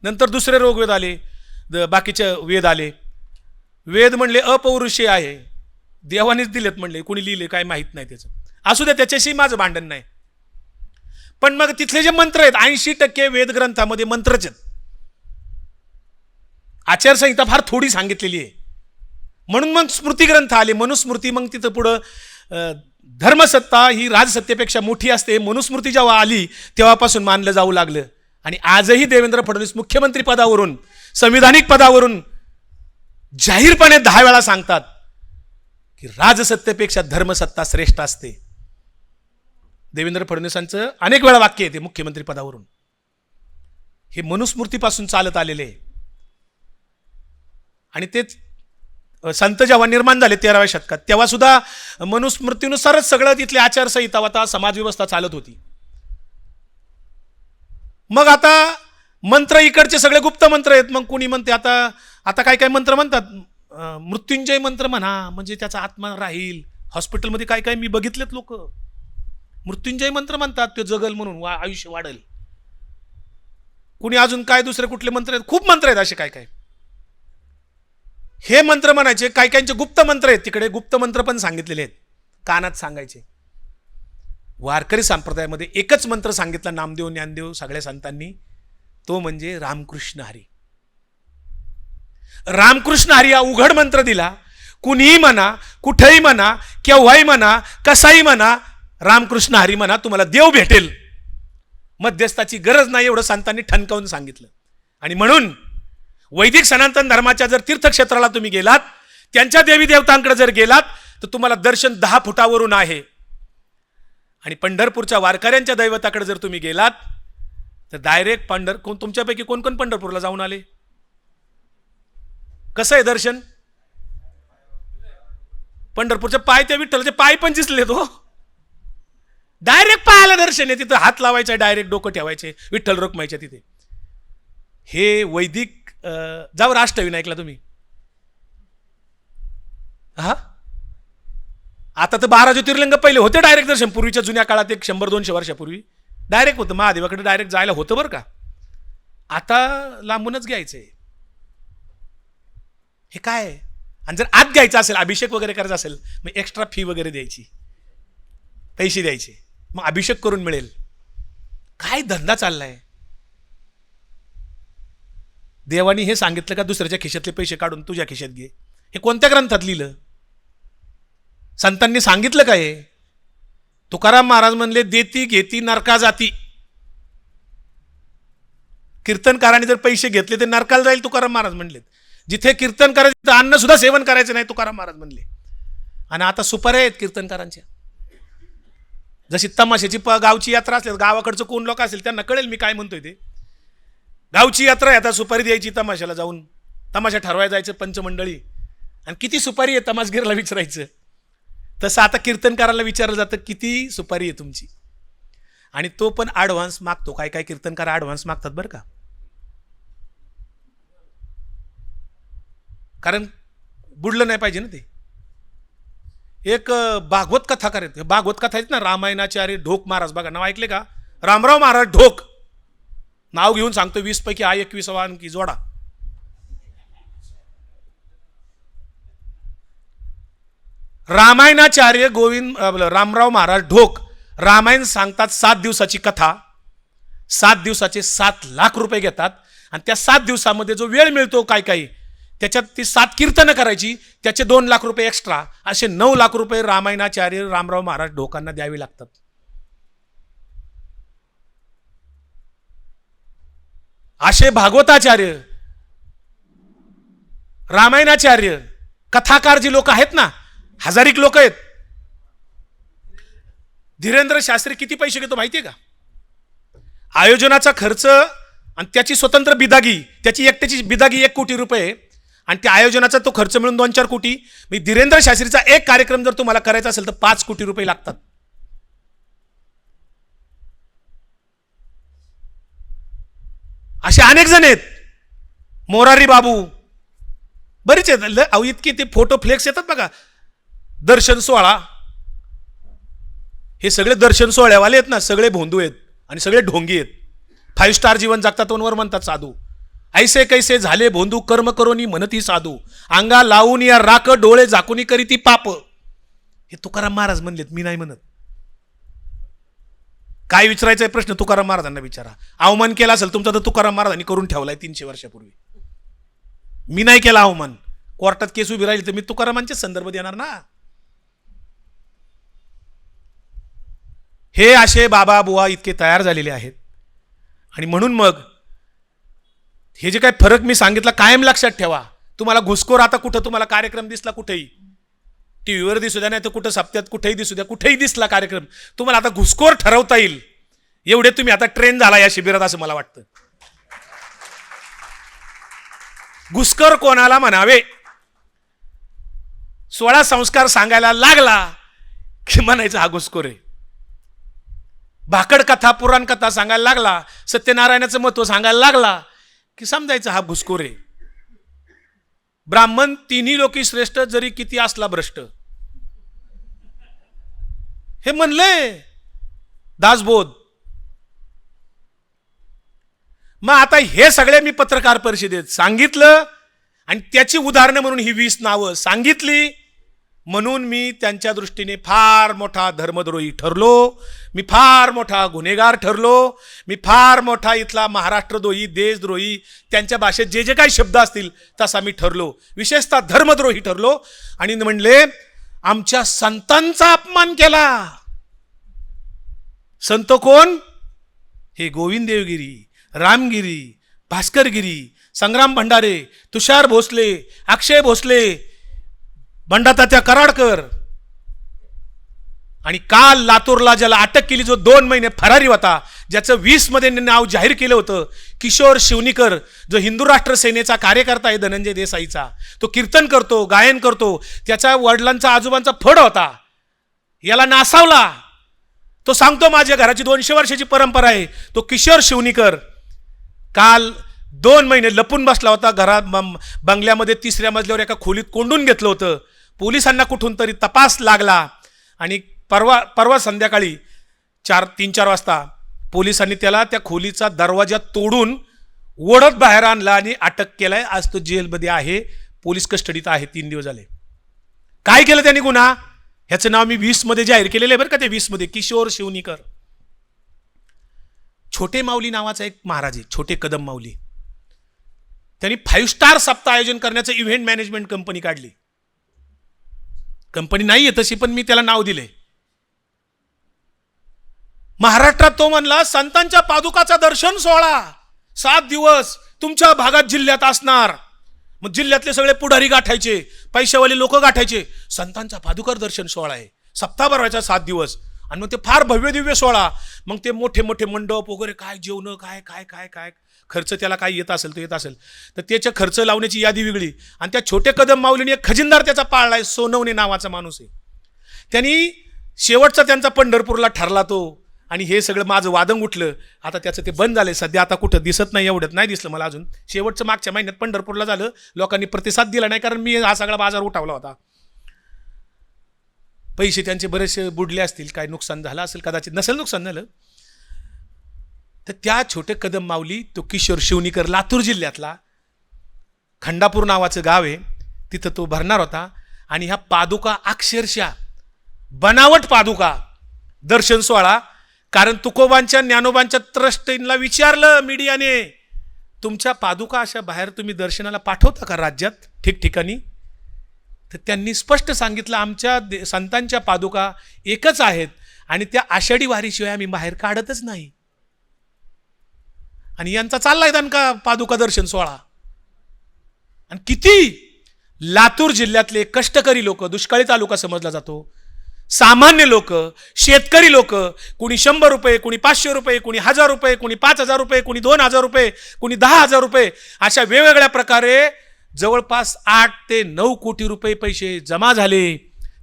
S1: नंतर दुसरे ऋग्वेद आले, बाकीचे वेद आले. वेद म्हणले अपौरुषीय आहे, देवानेच दिलेत म्हणले. कुणी लिहिले काय माहीत नाही त्याचं. असू द्या, त्याच्याशी माझं भांडण नाही. पण मग तिथले जे मंत्र आहेत, 80% वेद ग्रंथामध्ये मंत्रच आहेत. आचारसंहिता फार थोडी सांगितलेली आहे. म्हणून मग स्मृती ग्रंथ आले, मनुस्मृती. मग तिथं पुढं धर्मसत्ता ही राजसत्तेपेक्षा मोठी असते. मनुस्मृती जेव्हा आली तेव्हापासून मानलं जाऊ लागलं. आणि आजही देवेंद्र फडणवीस मुख्यमंत्री पदावरून, संविधानिक पदावरून जाहीरपणे 10 वेळा सांगतात की राजसत्तेपेक्षा धर्मसत्ता श्रेष्ठ असते. देवेंद्र फडणवीसांचं अनेक वेळा वाक्य येते मुख्यमंत्री पदावरून. हे मनुस्मृतीपासून चालत आलेले आहे. आणि तेच संत जेव्हा निर्माण झाले 13व्या शतकात, तेव्हा सुद्धा मनुस्मृतीनुसारच सगळं तिथली आचारसंहिता होता, समाजव्यवस्था चालत होती. मग आता मंत्र इकडचे सगळे गुप्त मंत्र आहेत. मग कुणी म्हणते आता काय काय मंत्र म्हणतात, मृत्युंजय मंत्र म्हणा, म्हणजे त्याचा आत्मा राहील. हॉस्पिटलमध्ये काय काय मी बघितलेत लोक मृत्युंजय मंत्र म्हणतात, ते जगल म्हणून, आयुष्य वाढेल. कुणी अजून काय दुसरे कुठले मंत्र आहेत, खूप मंत्र आहेत असे काय काय. हे मंत्र म्हणायचे. काही काहींचे गुप्त मंत्र आहेत, तिकडे गुप्त मंत्र पण सांगितलेले आहेत, कानात सांगायचे. वारकरी संप्रदायामध्ये एकच मंत्र सांगितला नामदेव ज्ञानदेव सगळ्या संतांनी, तो म्हणजे रामकृष्ण हरी. रामकृष्ण हरी हा उघड मंत्र दिला. कुणीही म्हणा, कुठेही म्हणा, केव्हाही म्हणा, कसाही म्हणा, रामकृष्ण हरी म्हणा, तुम्हाला देव भेटेल. मध्यस्थाची गरज नाही, एवढं संतांनी ठणकावून सांगितलं. आणि म्हणून वैदिक सनातन धर्माच्या जर तीर्थक्षेत्राला तुम्ही गेलात, त्यांच्या देवी देवतांकडे जर गेलात, तर तुम्हाला दर्शन 10 फुटावरून आहे. आणि पंढरपूरच्या वारकऱ्यांच्या दैवताकडे जर तुम्ही गेलात तर डायरेक्ट तुमच्यापैकी कोण कोण पंढरपूरला जाऊन आले? कसं आहे दर्शन? पंढरपूरच्या पाय, त्या विठ्ठलाचे पाय पण दिसले तो. डायरेक्ट पायाला दर्शन आहे. तिथं हात लावायचा, डायरेक्ट डोकं ठेवायचे विठ्ठल रुक्माईच्या तिथे. हे वैदिक. जाऊ अष्टविनायकला तुम्ही. हा, आता तर 12 ज्योतिर्लिंग पहिले होते डायरेक्ट दर्शन. पूर्वीच्या जुन्या काळात 100-200 वर्षापूर्वी डायरेक्ट होतं. महादेवाकडे डायरेक्ट जायला होतं बरं का. आता लांबूनच घ्यायचंय. हे काय? आणि जर आत घ्यायचं असेल, अभिषेक वगैरे करायचा असेल, मग एक्स्ट्रा फी वगैरे द्यायची, पैसे द्यायचे, मग अभिषेक करून मिळेल. काय धंदा चाललाय? देवानी हे सांगितलं का दुसऱ्याच्या खिशातले पैसे काढून तुझ्या खिशात घे? हे कोणत्या ग्रंथात लिहिलं? संतांनी सांगितलं काय? तुकाराम महाराज म्हणले, देती घेती नरका जाती. कीर्तनकारांनी जर पैसे घेतले तर नरकाला जाईल, तुकाराम महाराज म्हणले. जिथे कीर्तन करायचं तिथे अन्न सुद्धा सेवन करायचं नाही, तुकाराम महाराज म्हणले. आणि आता सुपाऱ्या आहेत कीर्तनकारांच्या. जशी तमाशाची गावची यात्रा असली, गावाकडचं कोण लोक असेल त्यांना कळेल मी काय म्हणतोय ते. गावची यात्रा आहे, आता सुपारी द्यायची तमाशाला जाऊन, तमाशा ठरवायला जायचं पंचमंडळी, आणि किती सुपारी आहे तमाशगीरला विचारायचं. तसं आता कीर्तनकाराला विचारलं जातं किती सुपारी आहे तुमची, आणि तो पण ॲडव्हान्स मागतो. काय काय कीर्तनकार ॲडव्हान्स मागतात बरं का. कारण बुडलं नाही पाहिजे ना ते. एक भागवत कथाकार आहेत, भागवत कथा आहेत ना, रामायणाचार्य ढोक महाराज, बघा नाव ऐकले का? रामराव महाराज ढोक. नाव घेऊन सांगतो 20 पैकी हा 21वा आणखी जोडा. रामायणाचार्य रामराव महाराज ढोक रामायण सांगतात. 7 दिवसाची कथा, 7 दिवसाचे 7 लाख रुपये घेतात. आणि त्या 7 दिवसामध्ये जो वेळ मिळतो काय काही, त्याच्यात ती 7 कीर्तनं करायची, त्याचे 2 लाख रुपये एक्स्ट्रा, असे 9 लाख रुपये रामायणाचार्य रामराव महाराज ढोकांना द्यावे लागतात. असे भागवताचार्य, रामायणाचार्य, कथाकार जी लोक आहेत ना, हजारिक लोक आहेत, धीरेंद्र शास्त्री किती पैसे घेतो माहिती आहे का? आयोजनाचा खर्च आणि त्याची स्वतंत्र बिदागी, त्याची एकट्याची बिदागी 1 कोटी रुपये आणि त्या आयोजनाचा तो खर्च मिळून 2-4 कोटी. मी धीरेंद्र शास्त्रीचा एक कार्यक्रम जर तुम्हाला करायचा असेल तर 5 कोटी रुपये लागतात. असे अनेक जण आहेत. मोरारी बाबू बरेच आहेत. अहो इतके ते फोटो फ्लेक्स येतात बघा. दर्शन सोहळा, हे सगळे दर्शन सोहळ्यावाले आहेत ना, सगळे भोंदू आहेत आणि सगळे ढोंगी आहेत. 5 स्टार जीवन जगतात वर म्हणतात साधू. ऐसे कैसे झाले भोंदू कर्म करोनी म्हणती साधू, अंगा लावून या राख डोळे झाकुनी करीती पाप. हे तुकाराम महाराज म्हणलेत, मी नाही म्हणत. काय विचारायचा प्रश्न तुकाराम महाराजांना विचारा. अवमान केला असेल तुमचा तर तुकाराम महाराजांनी करून ठेवलाय 300 वर्षापूर्वी. मी नाही केला अवमान. कोर्टात केस उभी राहिली तर मी तुकारामांचे संदर्भ देणार ना. हे असे बाबा बुवा इतके तयार झालेले आहेत. आणि म्हणून मग हे जे काय फरक मी सांगितला कायम लक्षात ठेवा. तुम्हाला घुसखोर आता कुठं तुम्हाला कार्यक्रम दिसला, कुठेही टीव्हीवर दिसू द्या, नाही तर कुठं सप्त्यात कुठेही दिसू द्या, कुठेही दिसला कार्यक्रम, तुम्हाला आता घुसखोर ठरवता येईल एवढे तुम्ही आता ट्रेन झाला या शिबिरात असं मला वाटतं. घुसखोर कोणाला म्हणावे, 16 संस्कार सांगायला लागला की म्हणायचं हा घुसखोर आहे. भाकड कथा पुराण कथा सांगायला लागला, सत्यनारायणाचं महत्व सांगायला लागला की समजायचं हा घुसखोर आहे. ब्राह्मण तिन्ही लोकी श्रेष्ठ जरी किती असला भ्रष्ट, हे म्हणले दासबोध. मग आता हे सगळे मी पत्रकार परिषदेत सांगितलं आणि त्याची उदाहरणं म्हणून ही 20 नावं सांगितली. म्हणून मी त्यांच्या दृष्टीने फार मोठा धर्मद्रोही ठरलो, मी फार मोठा गुन्हेगार ठरलो, मी फार मोठा इथला महाराष्ट्रद्रोही, देशद्रोही, त्यांच्या भाषेत जे जे काही शब्द असतील तसा मी ठरलो, विशेषतः धर्मद्रोही ठरलो. आणि म्हणले आमच्या संतांचा अपमान केला. संत कोण? हे गोविंद देवगिरी, रामगिरी, भास्करगिरी, संग्राम भंडारे, तुषार भोसले, अक्षय भोसले, बंडातात्या कराडकर. आणि काल लातूरला ज्याला अटक केली, जो 2 महिने फरारी होता, ज्याचं 20 मध्ये नाव जाहीर केलं होतं, किशोर शिवनीकर, जो हिंदू राष्ट्र सेनेचा कार्यकर्ता आहे धनंजय देसाईचा, तो कीर्तन करतो, गायन करतो, त्याच्या वडिलांचा आजोबांचा फड होता, याला नासावला. तो सांगतो माझ्या घराची 200 वर्षाची परंपरा आहे. तो किशोर शिवनीकर काल 2 महिने लपून बसला होता घरात, बंगल्यामध्ये 3ऱ्या मजल्यावर एका खोलीत कोंडून घेतलं होतं. पोलिसांना कुठून तरी तपास लागला आणि परवा संध्याकाळी 3-4 वाजता पोलिसांनी त्याला त्या खोलीचा दरवाजा तोडून ओढत बाहेर आणला आणि अटक केलाय. आज तो जेलमध्ये आहे, पोलीस कस्टडीत आहे, 3 दिवस झाले. काय केलं त्यांनी गुन्हा? ह्याचं नाव मी 20 मध्ये जाहीर केलेलं आहे बरं का. ते 20 मध्ये किशोर शिवनीकर. छोटे माऊली नावाचा एक महाराज आहे, छोटे कदम माऊली. त्यांनी 5 स्टार सप्ताह आयोजन करण्याचं इव्हेंट मॅनेजमेंट कंपनी काढली. कंपनी नाहीये तशी, पण मी त्याला नाव दिले. महाराष्ट्रात तो म्हणला संतांच्या पादुकाचा दर्शन सोहळा 7 दिवस तुमच्या भागात जिल्ह्यात असणार. मग जिल्ह्यातले सगळे पुढारी गाठायचे, पैशावाले लोक गाठायचे, संतांचा पादुका दर्शन सोहळा आहे, सप्ताह भरवायचा 7 दिवस. आणि मग ते फार भव्य दिव्य सोहळा. मग ते मोठे मोठे मंडप वगैरे, काय जेवण, काय काय काय काय खर्च त्याला काय येत असेल तो येत असेल तर त्याच्या खर्च लावण्याची यादी वेगळी. आणि त्या छोटे कदम माऊलीने एक खजिनदार त्याचा पाळलाय, सोनवणे नावाचा माणूस आहे. त्यांनी शेवटचा त्यांचा पंढरपूरला ठरला तो. आणि हे सगळं माझं वादंग उठलं. आता त्याचं ते बंद झालंय सध्या, आता कुठं दिसत नाही, एवढ्यात नाही दिसलं मला अजून. शेवटचं मागच्या महिन्यात पंढरपूरला झालं, लोकांनी प्रतिसाद दिला नाही, कारण मी हा सगळा बाजार उठवला होता. पैसे त्यांचे बरेचसे बुडले असतील, काय नुकसान झालं असेल, कदाचित नसेल नुकसान झालं. तर त्या छोटे कदम माऊली, तो किशोर शिवनीकर, लातूर जिल्ह्यातला खंडापूर नावाचं गाव आहे, तिथं तो भरणार होता. आणि ह्या पादुका अक्षरशः बनावट पादुका दर्शन सोहळा. कारण तुकोबांच्या ज्ञानोबांच्या ट्रस्टींना विचारलं मीडियाने, तुमच्या पादुका अशा बाहेर तुम्ही दर्शनाला पाठवता का राज्यात ठिकठिकाणी? तर त्यांनी स्पष्ट सांगितलं आमच्या संतांच्या पादुका एकच आहेत आणि त्या आषाढी वारीशिवाय आम्ही बाहेर काढतच नाही. आणि यांचा चाललाय दणका पादुका दर्शन सोहळा. आणि किती लातूर जिल्ह्यातले कष्टकरी लोक, दुष्काळी तालुका समजला जातो, सामान्य लोक, शेतकरी लोक, कुणी 100 रुपये, कुणी 500 रुपये, कुणी 1000 रुपये, कुणी 5000 रुपये, कुणी 2000 रुपये, कुणी 10,000 रुपये, अशा वेगवेगळ्या प्रकारे जवळपास 8 ते 9 कोटी रुपये पैसे जमा झाले.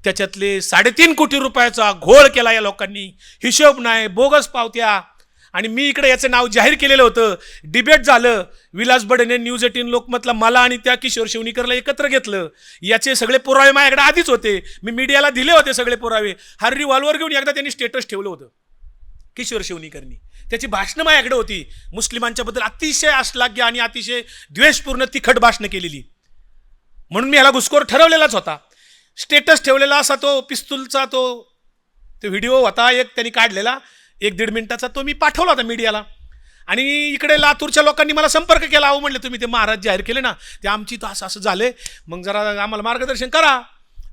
S1: त्याच्यातले 3.5 कोटी रुपयाचा घोळ केला या लोकांनी. हिशोब नाही, बोगस पावत्या. आणि मी इकडे याचं नाव जाहीर केलेलं होतं. डिबेट झालं. विलास बडेने न्यूज 18 लोकमतला मला आणि त्या किशोर शिवणीकरला एकत्र घेतलं. याचे सगळे पुरावे माझ्याकडे आधीच होते. मी मीडियाला दिले होते सगळे पुरावे. हा रिव्हॉल्वर घेऊन एकदा त्यांनी स्टेटस ठेवलं होतं किशोर शिवणीकरनी. त्याची भाषणं माझ्याकडे होती. मुस्लिमांच्या बद्दल अतिशय अश्लाघ्य आणि अतिशय द्वेषपूर्ण तिखट भाषणं केलेली. म्हणून मी ह्याला घुसखोर ठरवलेलाच होता. स्टेटस ठेवलेला असा तो पिस्तूलचा तो व्हिडिओ होता एक त्यांनी काढलेला 1-1.5 मिनिटाचा. तो मी पाठवला होता मीडियाला. आणि इकडे लातूरच्या लोकांनी मला संपर्क केला. अहो म्हणले तुम्ही ते महाराज जाहीर केले ना, ते आमची तर असं झालंय, मग जरा आम्हाला मार्गदर्शन करा.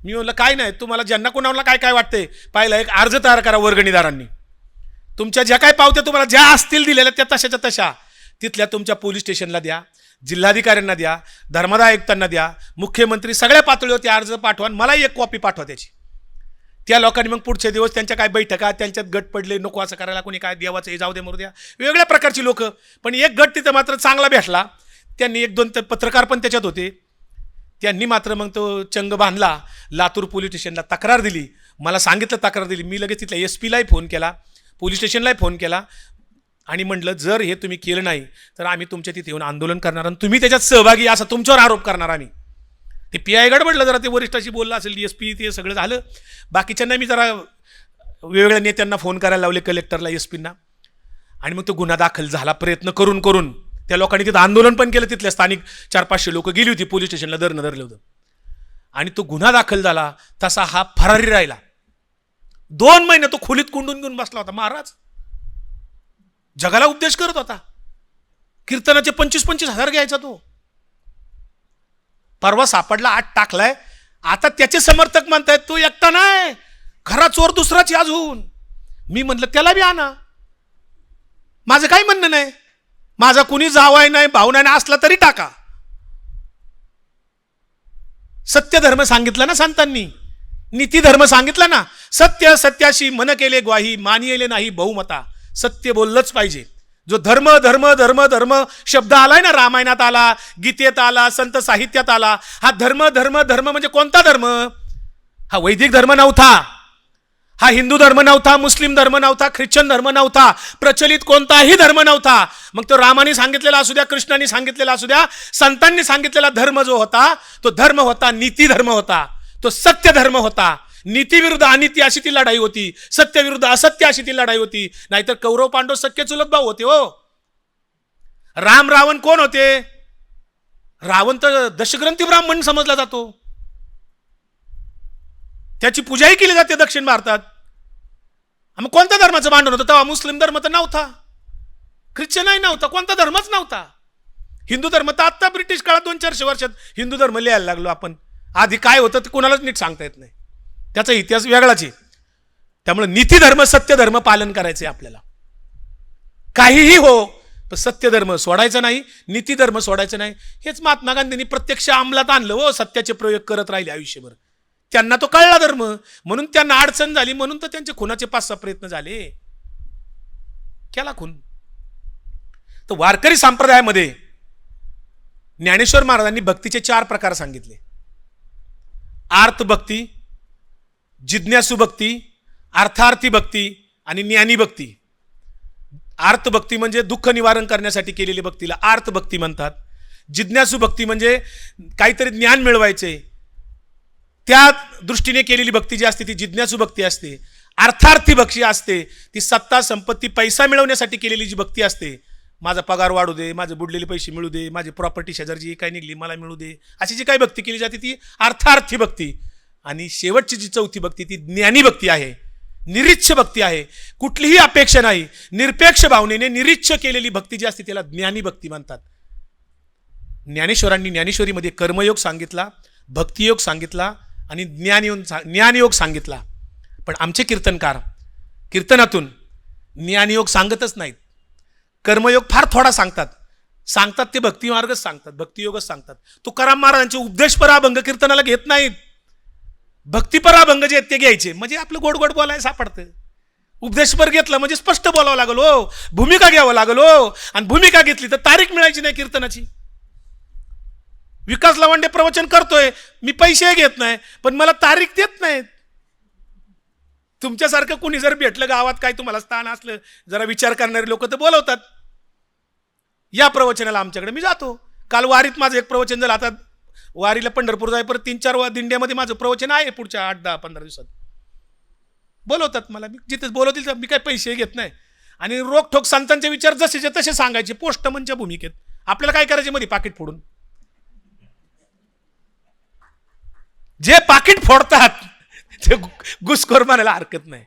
S1: मी म्हणलं काय नाही, तुम्हाला ज्यांना कोणाला काय काय वाटतंय पाहिलं एक अर्ज तयार करा वर्गणीदारांनी. तुमच्या ज्या काय पावत्या तुम्हाला ज्या असतील दिलेल्या त्या तशाच्या तशा तिथल्या तुमच्या पोलीस स्टेशनला द्या, जिल्हाधिकाऱ्यांना द्या, धर्मादाय आयुक्तांना द्या, मुख्यमंत्री सगळ्या पातळीवरती अर्ज पाठवा. मला एक कॉपी पाठवा त्याची. त्या लोकांनी मग पुढचे दिवस त्यांच्या काय बैठका, त्यांच्यात गट पडले, नको असं करायला, कोणी काय देवाचं हे जाऊ दे मरू द्या, वेगवेगळ्या प्रकारची लोक. पण एक गट तिथं मात्र चांगला भेटला. त्यांनी 1-2 पत्रकार पण त्याच्यात होते. त्यांनी मात्र मग तो चंग बांधला. लातूर पोलीस स्टेशनला तक्रार दिली. मला सांगितलं तक्रार दिली. मी लगेच तिथल्या SP-लाही फोन केला, पोलीस स्टेशनलाही फोन केला आणि म्हटलं जर हे तुम्ही केलं नाही तर आम्ही तुमच्या तिथे येऊन आंदोलन करणार आणि तुम्ही त्याच्यात सहभागी असा तुमच्यावर आरोप करणार आम्ही. ते PI गडबडलं जरा, ते वरिष्ठाशी बोललं असेल, DSP ते सगळं झालं. बाकीच्यांना मी जरा वेगवेगळ्या नेत्यांना फोन करायला लावले, कलेक्टरला, SP-ना. आणि मग तो गुन्हा दाखल झाला. प्रयत्न करून करून त्या लोकांनी तिथं आंदोलन पण केलं. तिथल्या स्थानिक 400-500 लोक गेली होती पोलीस स्टेशनला, धरलं होतं. आणि तो गुन्हा दाखल झाला. तसा हा फरारी राहिला. 2 महिने तो खोलीत कुंडून घेऊन बसला होता. महाराज जगाला उपदेश करत होता. कीर्तनाचे 25-25 हजार घ्यायचा तो. परवा सापडला, 8 टाकलाय. आता त्याचे समर्थक म्हणतायत तो एकटा नाही, खरा चोर दुसराच अजून. मी म्हटलं त्याला बी आणा. माझं काही म्हणणं नाही. माझा कुणी जावाय नाही, भाऊ नाही असला तरी टाका. सत्य धर्म सांगितला ना संतांनी, नीती धर्म सांगितला ना. सत्य सत्याशी मन केले ग्वाही, मानिले नाही बहुमता. सत्य बोललंच पाहिजे. जो धर्म धर्म धर्म धर्म शब्द आलाय ना, रामायणात आला, गीतेत आला, संत साहित्यात आला. हा धर्म धर्म धर्म म्हणजे कोणता धर्म? हा वैदिक धर्म नव्हता, हा हिंदू धर्म नव्हता, मुस्लिम धर्म नव्हता, ख्रिश्चन धर्म नव्हता, प्रचलित कोणताही धर्म नव्हता. मग तो रामाने सांगितलेला असू द्या, कृष्णाने सांगितलेला असू द्या, संतांनी सांगितलेला धर्म जो होता तो धर्म होता, नीती धर्म होता, तो सत्य धर्म होता. नीती विरुद्ध अनिती अशी ती लढाई होती, सत्य विरुद्ध असत्य अशी ती लढाई होती. नाहीतर कौरव पांडव सख्य चुलत भाऊ होते हो. राम रावण कोण होते? रावण तर दशग्रंथी ब्राह्मण समजला जातो, त्याची पूजाही केली जाते दक्षिण भारतात. मग कोणत्या धर्माचं भांडण होतं तेव्हा? मुस्लिम धर्म तर नव्हता, ख्रिश्चनही नव्हता, कोणता धर्मच नव्हता. हिंदू धर्म तर आता ब्रिटिश काळात 200-400 वर्षात हिंदू धर्म लिहायला लागलो आपण. आधी काय होतं ते कोणालाच नीट सांगता येत नाही, त्याचा इतिहास वेगळाच आहे. त्यामुळे नीती धर्म सत्य धर्म पालन करायचंय आपल्याला. काहीही हो, पण सत्य धर्म सोडायचं नाही, नीती धर्म सोडायचं नाही. हेच महात्मा गांधींनी प्रत्यक्ष अंमलात आणलं हो. सत्याचे प्रयोग करत राहिले आयुष्यभर. त्यांना तो कळला धर्म, म्हणून त्यांना अडचण झाली, म्हणून तर त्यांचे खुनाचे 5-6 प्रयत्न झाले. केला खून. तर वारकरी संप्रदायामध्ये ज्ञानेश्वर महाराजांनी भक्तीचे 4 प्रकार सांगितले. आर्त भक्ती, जिज्ञासू भक्ती, अर्थार्थी भक्ती आणि ज्ञानी भक्ती. आर्त भक्ती म्हणजे दुःख निवारण करण्यासाठी केलेली भक्तीला आर्त भक्ती म्हणतात. जिज्ञासू भक्ती म्हणजे काहीतरी ज्ञान मिळवायचे त्या दृष्टीने केलेली भक्ती जी असते ती जिज्ञासू भक्ती असते. अर्थार्थी भक्ती असते ती सत्ता संपत्ती पैसा मिळवण्यासाठी केलेली जी भक्ती असते. माझा पगार वाढू दे, माझे बुडलेले पैसे मिळू दे, माझी प्रॉपर्टी शेजारची काही निघली मला मिळू दे, अशी जी काही भक्ती केली जाते ती अर्थार्थी भक्ती. आणि शेवटची जी 4थी भक्ती ती ज्ञानी भक्ती आहे, निरीच्छ भक्ती आहे. कुठलीही अपेक्षा नाही, निरपेक्ष भावनेने निरीच्छ केलेली भक्ती जी असते त्याला ज्ञानी भक्ती म्हणतात. ज्ञानेश्वरांनी ज्ञानेश्वरीमध्ये कर्मयोग सांगितला, भक्तियोग सांगितला आणि ज्ञानयोग सांगितला. पण आमचे कीर्तनकार कीर्तनातून ज्ञानयोग सांगतच नाहीत, कर्मयोग फार थोडा सांगतात ते भक्ती मार्गच सांगतात, भक्तियोगच सांगतात. तुकाराम महाराजांचे उपदेशपर अभंग कीर्तनाला घेत नाहीत. भक्तिपर अभंग जे आहेत ते घ्यायचे, म्हणजे आपलं गोड गोड बोलायला सापडतं. उपदेशपर घेतला म्हणजे स्पष्ट बोलावं लागल हो, भूमिका घ्यावं लागल हो. आणि भूमिका घेतली तर तारीख मिळायची नाही कीर्तनाची. विकास लवांडे प्रवचन करतोय, मी पैसे घेत नाही, पण मला तारीख देत नाहीत. तुमच्यासारखं कुणी जर भेटलं गावात, काय तुम्हाला स्थान असलं, जरा विचार करणारे लोक तर बोलवतात, या प्रवचनाला आमच्याकडे, मी जातो. काल वारीत माझं एक प्रवचन झालं. आता वारीला पंढरपूर जाय परत 3-4 दिंड्यामध्ये माझं प्रवचन आहे पुढच्या 8-10-15 दिवसात. बोलवतात मला, मी जिथे बोलवतील तर मी काय पैसे घेत नाही. आणि रोखठोक संतांचे विचार जसेचे तसे सांगायचे पोस्टमनच्या भूमिकेत. आपल्याला काय करायचे मध्ये पाकिट फोडून. जे पाकिट फोडतात ते घुसखोर म्हणायला हरकत नाही.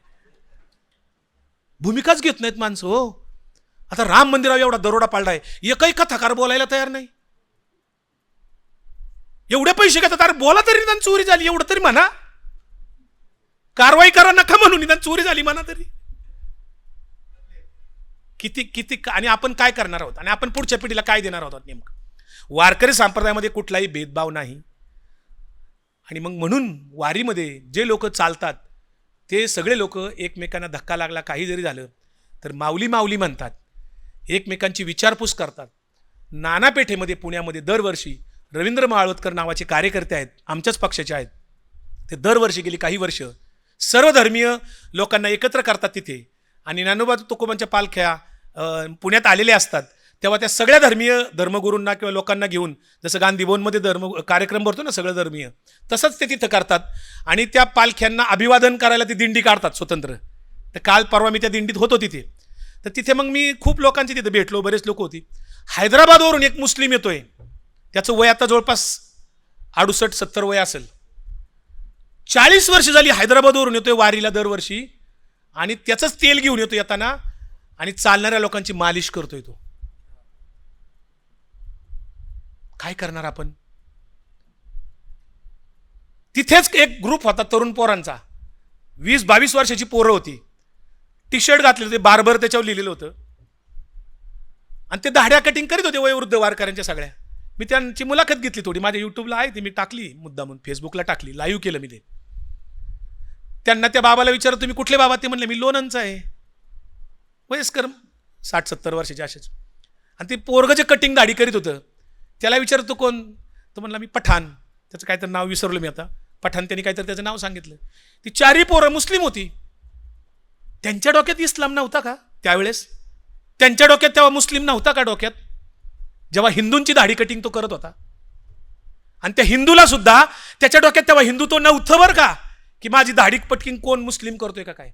S1: भूमिकाच घेत नाहीत माणसं हो. आता राम मंदिरावर एवढा दरोडा पाडलाय, एकही कथाकार बोलायला तयार नाही. एवढे पैसे घेतात, अरे बोला तरी निदान चोरी झाली एवढं तरी म्हणा, कारवाई करा नका म्हणून निदान चोरी झाली म्हणा तरी. किती किती आणि आपण काय करणार आहोत आणि आपण पुढच्या पिढीला काय देणार आहोत नेमकं. वारकरी संप्रदायामध्ये कुठलाही भेदभाव नाही. आणि मग म्हणून वारीमध्ये जे लोक चालतात ते सगळे लोक एकमेकांना धक्का लागला काही जरी झालं तर माऊली माऊली म्हणतात, एकमेकांची विचारपूस करतात. नानापेठेमध्ये पुण्यामध्ये दरवर्षी रवींद्र माळवतकर नावाचे कार्यकर्ते आहेत, आमच्याच पक्षाचे आहेत. ते दरवर्षी गेली काही वर्ष सर्व धर्मीय लोकांना एकत्र करतात तिथे. आणि ज्ञानोबा तुकोबांच्या पालख्या पुण्यात आलेल्या असतात तेव्हा त्या सगळ्या धर्मीय धर्मगुरूंना किंवा लोकांना घेऊन, जसं गांधी भवनमध्ये कार्यक्रम भरतो ना सगळं धर्मीय, तसंच ते तिथं करतात. आणि त्या पालख्यांना अभिवादन करायला ती दिंडी काढतात स्वतंत्र. तर काल परवा मी त्या दिंडीत होतो तिथे. तर तिथे मग मी खूप लोकांची तिथे भेटलो, बरेच लोक होती. हैदराबादवरून एक मुस्लिम येतोय, त्याचं वय आता जवळपास 68-70 वय असेल. 40 वर्ष झाली हैदराबादवरून येतोय वारीला दरवर्षी, आणि त्याचंच तेल घेऊन येतो येताना आणि चालणाऱ्या लोकांची मालिश करतोय तो. काय करणार आपण. तिथेच एक ग्रुप होता तरुण पोरांचा, 20-22 वर्षाची पोरं होती. टी शर्ट घातले होते, बार्बर त्याच्यावर लिहिलेलं होतं, आणि ते दाढ्या कटिंग करीत होते वयोवृद्ध वारकऱ्यांच्या सगळ्या. मी त्यांची मुलाखत घेतली थोडी, माझ्या युट्यूबला आहे ती, मी टाकली मुद्दा म्हणून, फेसबुकला टाकली, लाईव्ह केलं मी ते. त्यांना त्या बाबाला विचारलं तुम्ही कुठले बाबा, ते म्हणले मी लोणंदचा आहे, वयस्कर 60-70 वर्षाचे असेच. आणि ते पोरगं जे कटिंग दाढी करीत होतं त्याला विचारत तो कोण, तो म्हणला मी पठाण, त्याचं काहीतरी नाव विसरलो मी आता, पठाण त्यांनी काहीतरी त्याचं नाव सांगितलं. ती 4ही पोरं मुस्लिम होती. त्यांच्या डोक्यात इस्लाम नव्हता का त्यावेळेस, त्यांच्या डोक्यात तेव्हा मुस्लिम नव्हता का डोक्यात, जेव्हा हिंदूंची दाढी कटिंग तो करत होता. आणि त्या हिंदूला सुद्धा त्याच्या डोक्यात तेव्हा हिंदुत्व नव्हतं बरं का, की माझी दाढी पटकिंग कोण मुस्लिम करतोय का काय.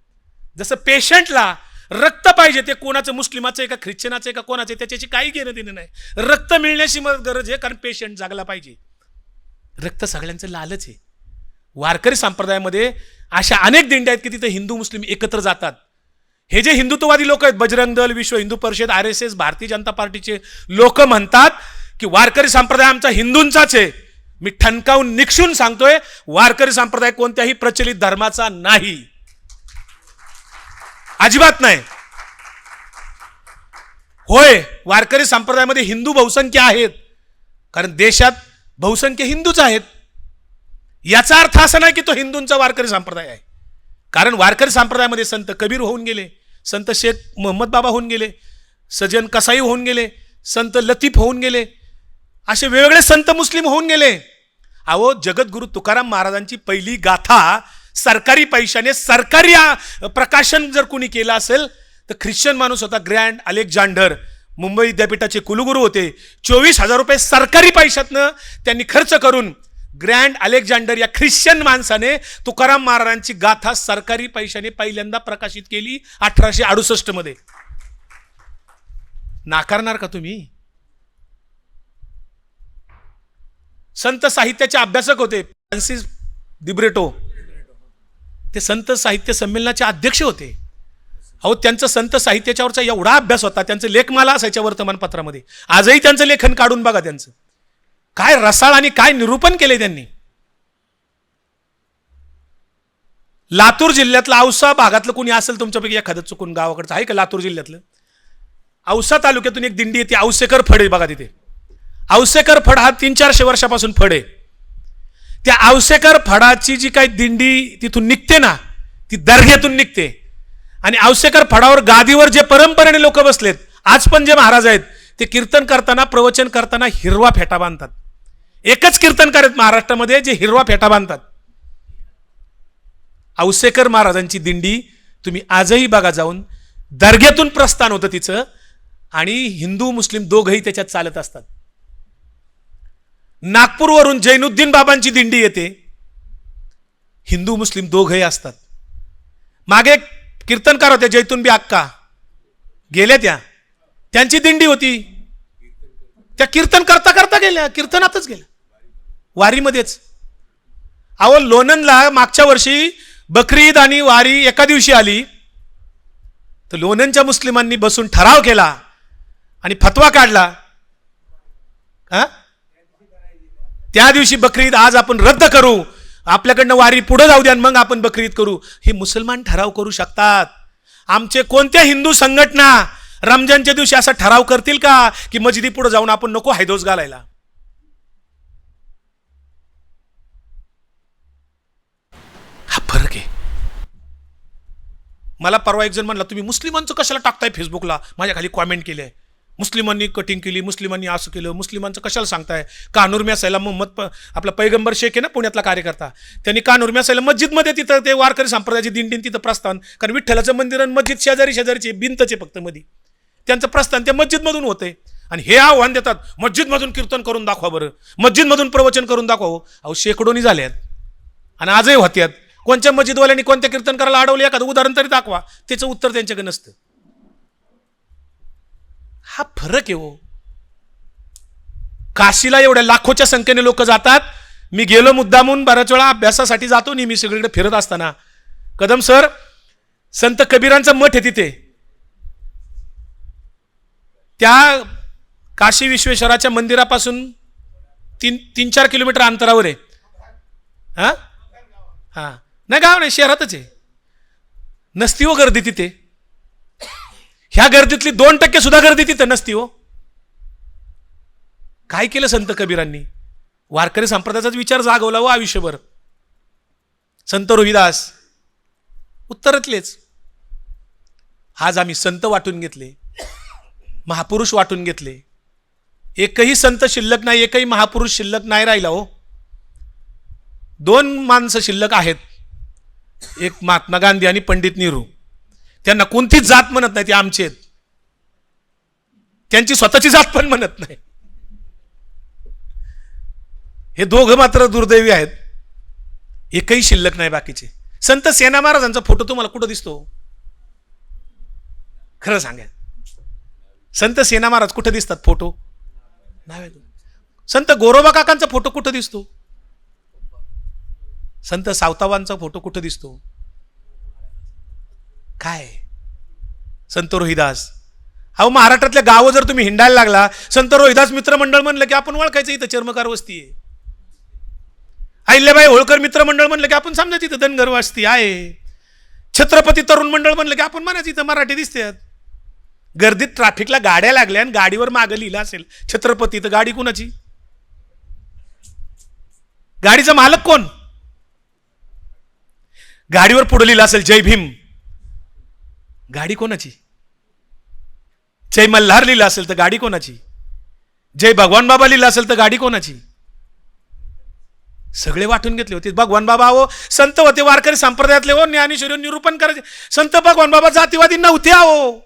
S1: जसं पेशंटला रक्त पाहिजे, ते कोणाचं मुस्लिमाचं आहे का ख्रिश्चनाचं आहे का कोणाचं आहे त्याच्याशी काही घेणं देणं नाही. रक्त मिळण्याची गरज आहे, कारण पेशंट जागला पाहिजे. रक्त सगळ्यांचं लालच आहे. वारकरी संप्रदायामध्ये अशा अनेक दिंड्या आहेत की तिथे हिंदू मुस्लिम एकत्र जातात. हे जे हिंदुत्ववादी लोक आहेत, बजरंग दल, विश्व हिंदू परिषद, RSS, भारतीय जनता पार्टीचे लोक म्हणतात की वारकरी संप्रदाय आमचा हिंदूंचाच आहे. मी ठणकावून निक्षून सांगतोय, वारकरी संप्रदाय कोणत्याही प्रचलित धर्माचा नाही, अजिबात नाही. होय, वारकरी संप्रदायामध्ये हिंदू बहुसंख्य आहेत, कारण देशात बहुसंख्य हिंदूच आहेत. याचा अर्थ असा नाही की तो हिंदूंचा वारकरी संप्रदाय आहे. कारण वारकरी संप्रदायामध्ये संत कबीर होऊन गेले, संत शेख मोहम्मद बाबा होऊन गेले, सजन कसाई होऊन गेले, संत लतीफ होऊन गेले, असे वेगवेगळे संत मुस्लिम होऊन गेले. अहो, जगद्गुरु तुकाराम महाराजांची पहिली गाथा सरकारी पैशाने, सरकारी प्रकाशन जर कोणी केलं असेल तर ख्रिश्चन माणूस होता, ग्रँड अलेक्झांडर, मुंबई विद्यापीठाचे कुलगुरू होते. 24,000 रुपये सरकारी पैशातनं त्यांनी खर्च करून ग्रँड अलेक्झांडर या ख्रिश्चन माणसाने तुकाराम महाराजांची गाथा सरकारी पैशाने पहिल्यांदा प्रकाशित केली 1868 मध्ये. नाकारणार का तुम्ही. संत साहित्याचे अभ्यासक होते फ्रान्सिस दिब्रेटो, ते संत साहित्य संमेलनाचे अध्यक्ष होते. अहो, त्यांचं संत साहित्याच्यावरचा एवढा अभ्यास होता, त्यांचं लेखमाला असायच्या वर्तमानपत्रामध्ये. आजही त्यांचं लेखन काढून बघा, त्यांचं काय रसाळ आणि काय निरूपण केले त्यांनी. लातूर जिल्ह्यातलं औसा भागातलं कोणी असेल तुमच्यापैकी एखादं चुकून गावाकडचं आहे का लातूर जिल्ह्यातलं, औसा तालुक्यातून एक दिंडी येते, औसेकर फड आहे बघा तिथे. औसेकर फड हा 300-400 वर्षापासून फड आहे. त्या औसेकर फडाची जी काही दिंडी तिथून निघते ना, ती दर्ग्यातून निघते. आणि औसेकर फडावर गादीवर जे परंपरेने लोक बसलेत, आज पण जे महाराज आहेत, ते कीर्तन करताना, प्रवचन करताना हिरवा फेटा बांधतात. एकच कीर्तनकार आहेत महाराष्ट्रामध्ये जे हिरवा फेटा बांधतात. औसेकर महाराजांची दिंडी तुम्ही आजही बघा जाऊन, दर्ग्यातून प्रस्थान होतं तिचं, आणि हिंदू मुस्लिम दोघंही त्याच्यात चालत असतात. नागपूरवरून जैनुद्दीन बाबांची दिंडी येते, हिंदू मुस्लिम दोघंही असतात. मागे कीर्तनकार होते जैतूनबी अक्का, गेल्या त्यांची दिंडी होती, त्या कीर्तन करता करता गेल्या, कीर्तनातच गेल्या, वारीमध्येच. अहो लोणंदला मागच्या वर्षी बकरी ईद आणि वारी एका दिवशी आली, तर लोणंदच्या मुस्लिमांनी बसून ठराव केला आणि फतवा काढला, त्या दिवशी बकरी ईद आज आपण रद्द करू, आपल्याकडनं वारी पुढे जाऊ द्या, मग आपण बकरी ईद करू. हे मुसलमान ठराव करू शकतात. आमचे कोणत्या हिंदू संघटना रमजानच्या दिवशी असा ठराव करतील का की मस्जिदी पुढे जाऊन आपण नको हैदोस घालायला? हा फरक आहे. मला परवा एक जण म्हणला, तुम्ही मुस्लिमांचं कशाला टाकताय फेसबुकला? माझ्या खाली कॉमेंट केले, मुस्लिमांनी कटिंग केली, मुस्लिमांनी असं केलं, मुस्लिमांचं कशाला सांगताय? कानूर असायला मोहम्मद आपला पैगंबर शेख आहे ना पुण्यातला कार्यकर्ता, त्यांनी कानूर असायला मस्जिदमध्ये तिथं ते वारकरी संप्रदायाची दिंडी तिथं प्रस्थान, कारण विठ्ठलाचं मंदिर आणि मस्जिद शेजारी शेजारीचे भिंतचे फक्त मध्ये, त्यांचं प्रस्थान त्या मस्जिदमधून होते. आणि हे आव्हान देतात, मस्जिदमधून कीर्तन करून दाखवा बरं, मस्जिदमधून प्रवचन करून दाखवा. अहो शेकडोनी झाल्यात आणि आजही होत्यात. कोणत्या मस्जिदवाल्यांनी कोणत्या कीर्तनकाराला अडवले एखादं उदाहरण तरी दाखवा, त्याचं उत्तर त्यांच्याकडे नसतं. हा फरक आहे हो. काशीला एवढ्या लाखोच्या संख्येने लोक जातात. मी गेलो मुद्दामून, बऱ्याच वेळा अभ्यासासाठी जातो मी सगळीकडे फिरत असताना, कदम सर संत कबीरांचं मठ आहे तिथे, त्या काशी विश्वेश्वराच्या मंदिरापासून 3-4 किलोमीटर अंतरावर आहे. हा हा नाही, गाव नाही, शहरातच आहे. नसती हो गर्दी तिथे, ह्या गर्दीतली 2% सुद्धा गर्दी तिथं नसती हो. काय केलं संत कबीरांनी? वारकरी संप्रदायाचाच विचार जागवला हो आयुष्यभर. संत रोहिदास उत्तरातलेच. आज आम्ही संत वाटून घेतले, महापुरुष वाटून घेतले. एकही संत शिल्लक नाही, एकही महापुरुष शिल्लक नाही राहिला हो. 2 माणसं शिल्लक आहेत, एक महात्मा गांधी आणि पंडित नेहरू. त्यांना कोणतीच जात म्हणत नाही, ते आमचे आहेत. त्यांची स्वतःची जात पण म्हणत नाही. हे दोघं मात्र दुर्दैवी आहेत. एकही शिल्लक नाही बाकीचे. संत सेना महाराजांचा फोटो तुम्हाला कुठं दिसतो? खरं सांगा, संत सेना महाराज कुठं दिसतात फोटो? नाही. संत गोरोबा काकांचा फोटो कुठं दिसतो? संत सावतावांचा फोटो कुठं दिसतो? काय संत रोहिदास? अहो महाराष्ट्रातल्या गावं जर तुम्ही हिंडायला लागला, संत रोहिदास मित्रमंडळ म्हणलं की आपण ओळखायचं इथं चर्मकार वस्ती आहे. अहिल्याबाई होळकर मित्रमंडळ म्हणलं की आपण समजायचं इथं धनगर वस्ती आहे. छत्रपती तरुण मंडळ म्हणलं की आपण म्हणायचं इथं मराठी दिसतात. गर्दीत ट्रॅफिकला गाड्या लागल्या आणि गाडीवर मागं लिहिलं असेल छत्रपती, तर गाडी कोणाची? गाडीचा मालक कोण? गाडीवर पुढे लिहिलं असेल जय भीम, गाडी कोणाची? जय मल्हार लिहिलं असेल तर गाडी कोणाची? जय भगवान बाबा लिहिलं असेल तर गाडी कोणाची? सगळे वाटून घेतले होते. भगवान बाबा हो संत होते, वारकरी संप्रदायातले हो, ज्ञानेश्वरी निरूपण करायचे. संत भगवान बाबा जातीवादी नव्हते हो.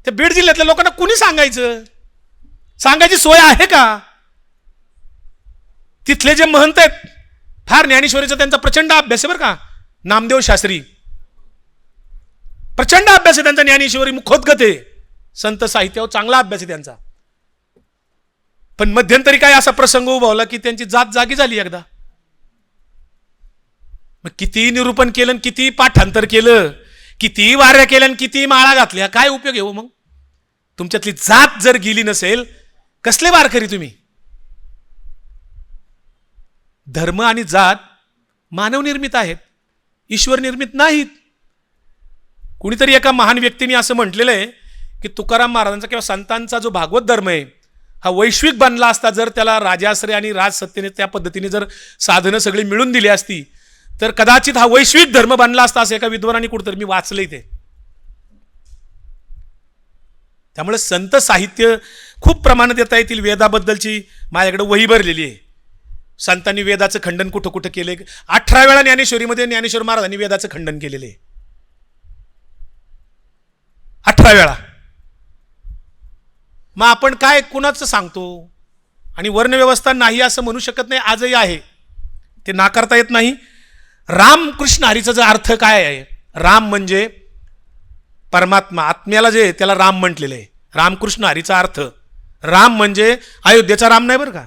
S1: ते बीड जिल्ह्यातल्या लोकांना कुणी सांगायचं? सांगायची सोय आहे का? तिथले जे महंत आहेत, फार ज्ञानेश्वरीचा त्यांचा प्रचंड अभ्यास आहे बरं का. नामदेव शास्त्री, प्रचंड अभ्यास आहे त्यांचा, ज्ञानेश्वरी मुखोद्गत आहे. संत साहित्यावर चांगला अभ्यास आहे त्यांचा. पण मध्यंतरी काय असा प्रसंग उभावला की त्यांची जात जागी झाली एकदा. मग किती निरूपण केलं, किती पाठांतर केलं, किती वाऱ्या केल्या, किती माळा घातल्या, काय उपयोग आहे हो? मग तुमच्यातली जात जर गेली नसेल, कसले वारकरी तुम्ही? धर्म आणि जात मानवनिर्मित आहेत, ईश्वर निर्मित नाहीत. कुणीतरी एका महान व्यक्तीने असं म्हटलेलं आहे की तुकाराम महाराजांचा किंवा संतांचा जो भागवत धर्म आहे, हा वैश्विक बनला असता, जर त्याला राजाश्रय आणि राजसत्तेने त्या पद्धतीने जर साधनं सगळी मिळून दिली असती, तर कदाचित हा वैश्विक धर्म बनला असता, असं एका विद्वानाने कुठेतरी मी वाचलंय ते. त्यामुळे संत साहित्य खूप प्रमाणात येता येतील. वेदाबद्दलची माझ्याकडे वही भरलेली आहे. संतांनी वेदाचं खंडन कुठं कुठं केले. 18 वेळा ज्ञानेश्वरीमध्ये ज्ञानेश्वर महाराजांनी वेदाचं खंडन केलेले आहे. 18 वेळा. मग आपण काय कुणाचं सांगतो? आणि वर्णव्यवस्था नाही असं म्हणू शकत नाही, आजही आहे, ते नाकारता येत नाही. राम कृष्ण हरीचा जो अर्थ काय आहे, राम म्हणजे परमात्मा, आत्म्याला जे त्याला राम म्हटलेलं आहे. रामकृष्ण हरीचा अर्थ, राम म्हणजे अयोध्येचा राम नाही बरं का,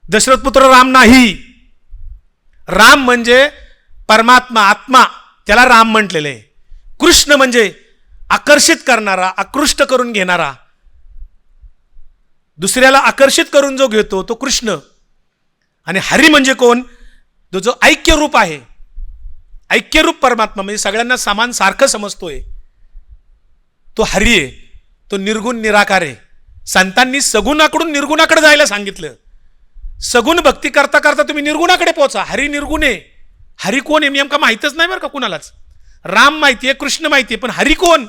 S1: दशरथ पुत्र राम नाही. राम म्हणजे परमात्मा, आत्मा, त्याला राम म्हटलेलं आहे. कृष्ण म्हणजे आकर्षित करणारा, आकृष्ट करून घेणारा, दुसऱ्याला आकर्षित करून जो घेतो तो कृष्ण. आणि हरी म्हणजे कोण? तो जो ऐक्यरूप आहे, ऐक्यरूप परमात्मा, म्हणजे सगळ्यांना समान सारखं समजतोय, तो हरी आहे. तो निर्गुण निराकार आहे. संतांनी सगुणाकडून निर्गुणाकडे जायला सांगितलं. सगुण भक्ती करता करता तुम्ही निर्गुणाकडे पोहोचा. हरी निर्गुण आहे. हरी कोण आहे नेमका माहितच नाही बरं का कुणालाच. राम माहिती आहे, कृष्ण माहिती आहे, पण हरी कोण?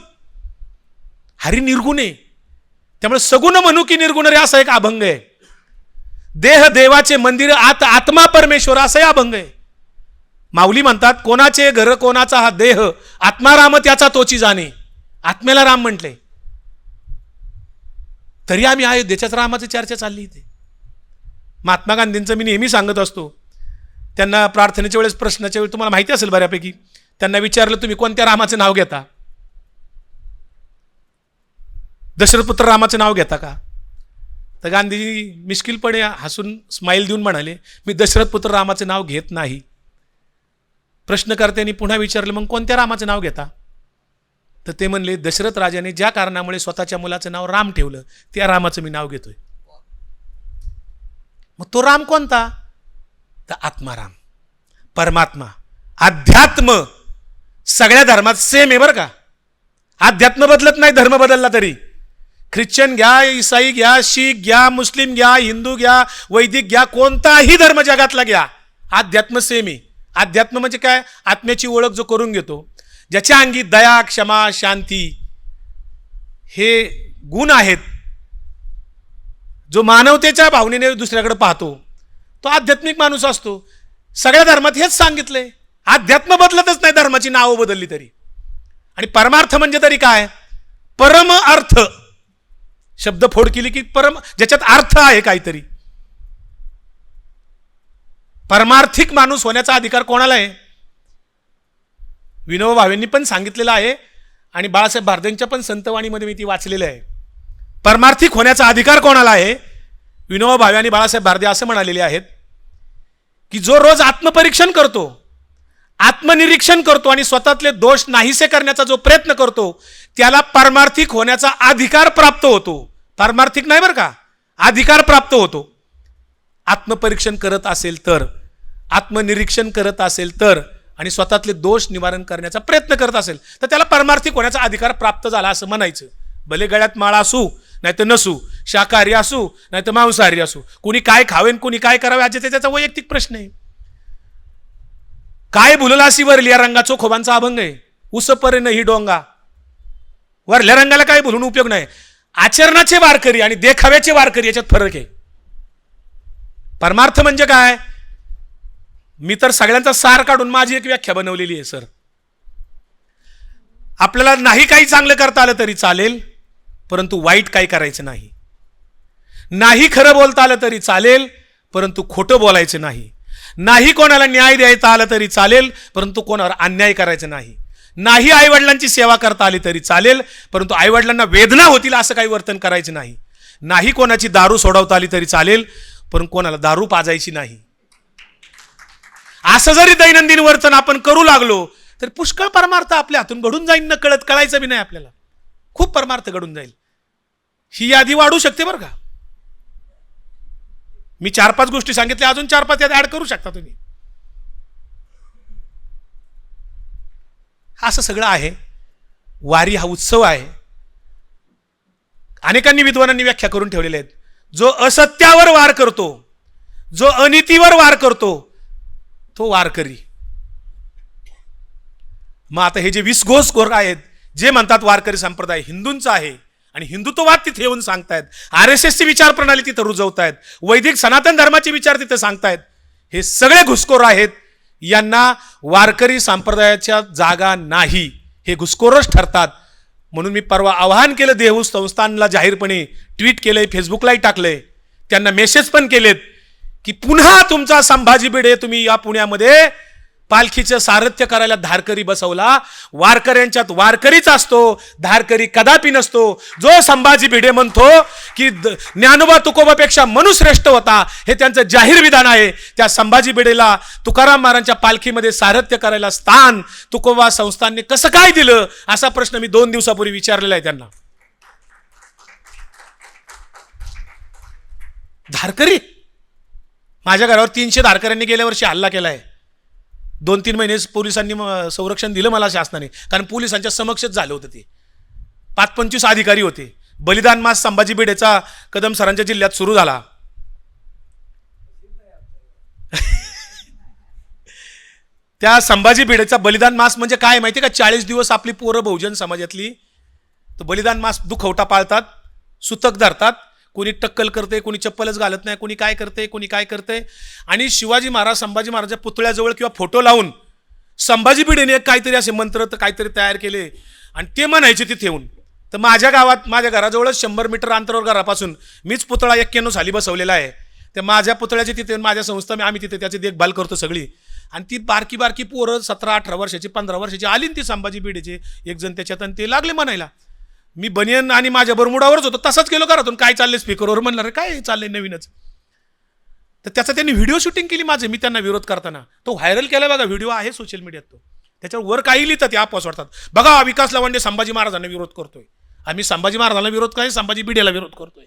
S1: हरी निर्गुण आहे. त्यामुळे सगुण म्हणू की निर्गुण रे, असा एक अभंग आहे. देह देवाचे मंदिर, आत्मा परमेश्वर, असाही अभंग आहे. माऊली म्हणतात, कोणाचे घर कोणाचा हा देह, आत्मा राम त्याचा तोची जाणे. आत्म्याला राम म्हटले, तरी आम्ही अयोध्येच्याच रामाची चर्चा चालली इथे. महात्मा गांधींचं मी नेहमी सांगत असतो, त्यांना प्रार्थनेच्या वेळेस, प्रश्नाच्या वेळेस, तुम्हाला माहिती असेल बऱ्यापैकी, त्यांना विचारलं तुम्ही कोणत्या रामाचं नाव घेता? दशरथपुत्र रामाचं नाव घेता का? तर गांधीजी मिश्किलपणे हसून स्माईल देऊन म्हणाले, मी दशरथपुत्र रामाचं नाव घेत नाही. प्रश्नकर्त्यांनी पुन्हा विचारलं, मग कोणत्या रामाचं नाव घेता? तर ते म्हणले, दशरथ राजाने ज्या कारणामुळे स्वतःच्या मुलाचं नाव राम ठेवलं, त्या रामाचं मी नाव घेतोय. मग तो राम कोणता? तर आत्माराम, परमात्मा. अध्यात्म सगळ्या धर्मात सेम आहे बरं का. अध्यात्म बदलत नाही धर्म बदलला तरी. ख्रिश्चन घ्या, ईसाई घ्या, शीख घ्या, मुस्लिम घ्या, हिंदू घ्या, वैदिक घ्या, कोणताही धर्म जगातला घ्या, अध्यात्म सेम आहे. अध्यात्म म्हणजे काय? आत्म्याची ओळख जो करून घेतो, ज्याच्या अंगी दया, क्षमा, शांती हे गुण आहेत, जो मानवतेच्या भावनेने दुसऱ्याकडे पाहतो, तो आध्यात्मिक माणूस असतो. सगळ्या धर्मात हेच सांगितलंय. अध्यात्म बदलतच नाही, धर्माची नावं बदलली तरी. आणि परमार्थ म्हणजे तरी काय? परम अर्थ. शब्द फोड केली की परम, ज्याच्यात अर्थ आहे काहीतरी. परमार्थिक माणूस होण्याचा अधिकार कोणाला आहे? विनोबा भावेंनी पण सांगितलेलं आहे आणि बाळासाहेब भारद्यांच्या पण संतवाणीमध्ये मी ती वाचलेलं आहे. परमार्थिक होण्याचा अधिकार कोणाला आहे? विनोबा भावे आणि बाळासाहेब भारदे असं म्हणालेले आहेत की जो रोज आत्मपरीक्षण करतो, आत्मनिरीक्षण करतो आणि स्वतःतले दोष नाहीसे करण्याचा जो प्रयत्न करतो, त्याला परमार्थिक होण्याचा अधिकार प्राप्त होतो. परमार्थिक नाही बरं का, अधिकार प्राप्त होतो. आत्मपरीक्षण करत असेल तर, आत्मनिरीक्षण करत असेल तर, आणि स्वतःतले दोष निवारण करण्याचा प्रयत्न करत असेल तर त्याला परमार्थिक होण्याचा अधिकार प्राप्त झाला असं म्हणायचं. भले गळ्यात माळा असू नाही तर नसू, शाकाहारी असू नाही तर मांसाहारी असू, कुणी काय खावेन कुणी काय करावे आज त्याचा वैयक्तिक प्रश्न आहे. काय भुललासी वरल्या रंगा चोखोबांचा अभंग आहे. उसपरे नाही डोंगा. वरल्या रंगाला काय भुलून उपयोग नाही. आचरणाचे वारकरी आणि देखाव्याचे वारकरी याच्यात फरक आहे. परमार्थ म्हणजे काय? मी तर सगळ्यांचा सार काढून माझी एक व्याख्या बनवलेली आहे सर. आपल्याला नाही काही चांगलं करता आलं तरी चालेल, परंतु वाईट काही करायचं नाही. नाही खरं बोलता आलं तरी चालेल, परंतु खोटं बोलायचं नाही. नाही कोणाला न्याय द्यायचा आला तरी चालेल, परंतु कोणावर अन्याय करायचं नाही. नाही आईवडिलांची सेवा करता आली तरी चालेल, परंतु आईवडिलांना वेदना होतील असं काही वर्तन करायचं नाही. नाही कोणाची दारू सोडवता आली तरी चालेल, परंतु कोणाला दारू पाजायची नाही. असं जरी दैनंदिन वर्तन आपण करू लागलो तर पुष्कळ परमार्थ आपल्या हातून घडून जाईल, न कळत, कळायचं बी नाही आपल्याला. खूप परमार्थ घडून जाईल. ही यादी वाढू शकते बरं का. मी 4-5 गोष्टी सांगितल्या, अजून 4-5 यात ऍड करू शकता तुम्ही. असं सगळं आहे. वारी हा उत्सव आहे. अनेकांनी विद्वानांनी व्याख्या करून ठेवलेल्या आहेत. जो असत्यावर वार करतो, जो अनितीवर वार करतो, तो वारकरी. मग आता हे जे विसघोसखोर आहेत, जे म्हणतात वारकरी संप्रदाय हिंदूंचा आहे आणि हिंदुत्ववाद तिथे येऊन सांगतायत, RSSची विचार प्रणाली तिथे रुजवतायत, वैदिक सनातन धर्माचे विचार तिथे सांगतायत, हे सगळे घुसखोर आहेत. यांना वारकरी संप्रदायाच्या जागा नाही, हे घुसखोरच ठरतात. म्हणून मी परवा आवाहन केलं देहू संस्थानला, जाहीरपणे ट्विट केलंय, फेसबुकलाही टाकलंय, त्यांना मेसेज पण केलेत की पुन्हा तुमचा संभाजी भिडे तुम्ही या पुण्यामध्ये पालखीचं सारथ्य करायला धारकरी बसवला. वारकऱ्यांच्यात वारकरीच असतो, धारकरी कदापि नसतो. जो संभाजी भिडे म्हणतो की ज्ञानोबा तुकोबापेक्षा मनुश्रेष्ठ होता, हे त्यांचं जाहीर विधान आहे. त्या संभाजी भिडेला तुकाराम महाराजांच्या पालखीमध्ये सारथ्य करायला स्थान तुकोबा संस्थानने कसं काय दिलं, असा प्रश्न मी 2 दिवसापूर्वी विचारलेला आहे त्यांना. धारकरी, माझ्या घरावर 300 धारकऱ्यांनी गेल्या वर्षी हल्ला केलाय. 2-3 महिने पोलिसांनी संरक्षण दिलं मला शासनाने, कारण पोलिसांच्या समक्षच झालं होतं. ते 5-25 अधिकारी होते. बलिदान मास संभाजी भिडेचा कदम सरांच्या जिल्ह्यात सुरू झाला. त्या संभाजी भिडेचा बलिदान मास म्हणजे काय माहिती का? 40 दिवस आपली पोरं बहुजन समाजातली तर बलिदान मास दुखवटा पाळतात, सुतक धरतात. कोणी टक्कल करते, कोणी चप्पलच घालत नाही, कोणी काय करते, कोणी काय करते. आणि शिवाजी महाराज संभाजी महाराजांच्या पुतळ्याजवळ किंवा फोटो लावून संभाजी भिडेने काहीतरी असे मंत्र तर काहीतरी तयार केले आणि ते म्हणायचे तिथे येऊन. तर माझ्या गावात, माझ्या घराजवळच 100 मीटर अंतरावर घरापासून मीच पुतळा 91 साली बसवलेला आहे. तर माझ्या पुतळ्याचे तिथे, माझ्या संस्था आम्ही तिथे त्याची देखभाल करतो सगळी. आणि ती बारकी बारकी पोरं 17-18 वर्षाची, 15 वर्षाची आली ती संभाजी भिडेचे एक जण त्याच्यात, आणि ते लागले म्हणायला. मी बनियन आणि माझ्या बरमुडावरच होतो, तसाच गेलो घरातून, काय चाललंय स्पीकरवर, म्हणलं रे काय चाललंय नवीनच. तर त्याचा त्यांनी व्हिडिओ शूटिंग केली माझे, मी त्यांना विरोध करताना. तो व्हायरल केला बघा, व्हिडिओ आहे सोशल मीडियात. तो त्याच्यावर वर काही लिहितात, ते आपस वाटतात. बघा विकास लवांडे संभाजी महाराजांना विरोध करतोय. आम्ही संभाजी महाराजांना विरोध काय, संभाजी भिडेला विरोध करतोय.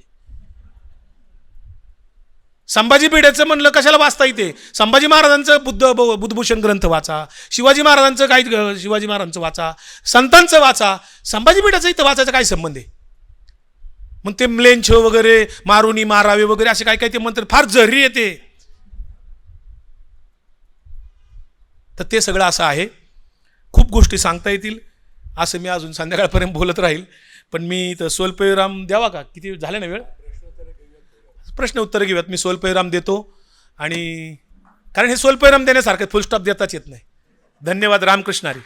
S1: संभाजी भिडेचं म्हणलं कशाला वाचता येते? संभाजी महाराजांचं बुद्धभूषण ग्रंथ वाचा, शिवाजी महाराजांचं काही, शिवाजी महाराजांचं वाचा, संतांचं वाचा. संभाजी भिडेचं इथं वाचायचा काय संबंध आहे? मग ते म्लेंछ वगैरे, मारुनी मारावे वगैरे असे काय काय ते मंत्र फार जहरी येते. तर ते सगळं असं आहे. खूप गोष्टी सांगता येतील, असं मी अजून संध्याकाळपर्यंत बोलत राहील. पण मी तर सोलपेराम द्यावा का? किती झाले ना वेळ? प्रश्न उत्तर घेऊयात. मी सोलपेराम देतो, आणि कारण हे सोलपेराम देण्यासारखं फुलस्टॉप देताच येत नाही. धन्यवाद. रामकृष्ण हरी.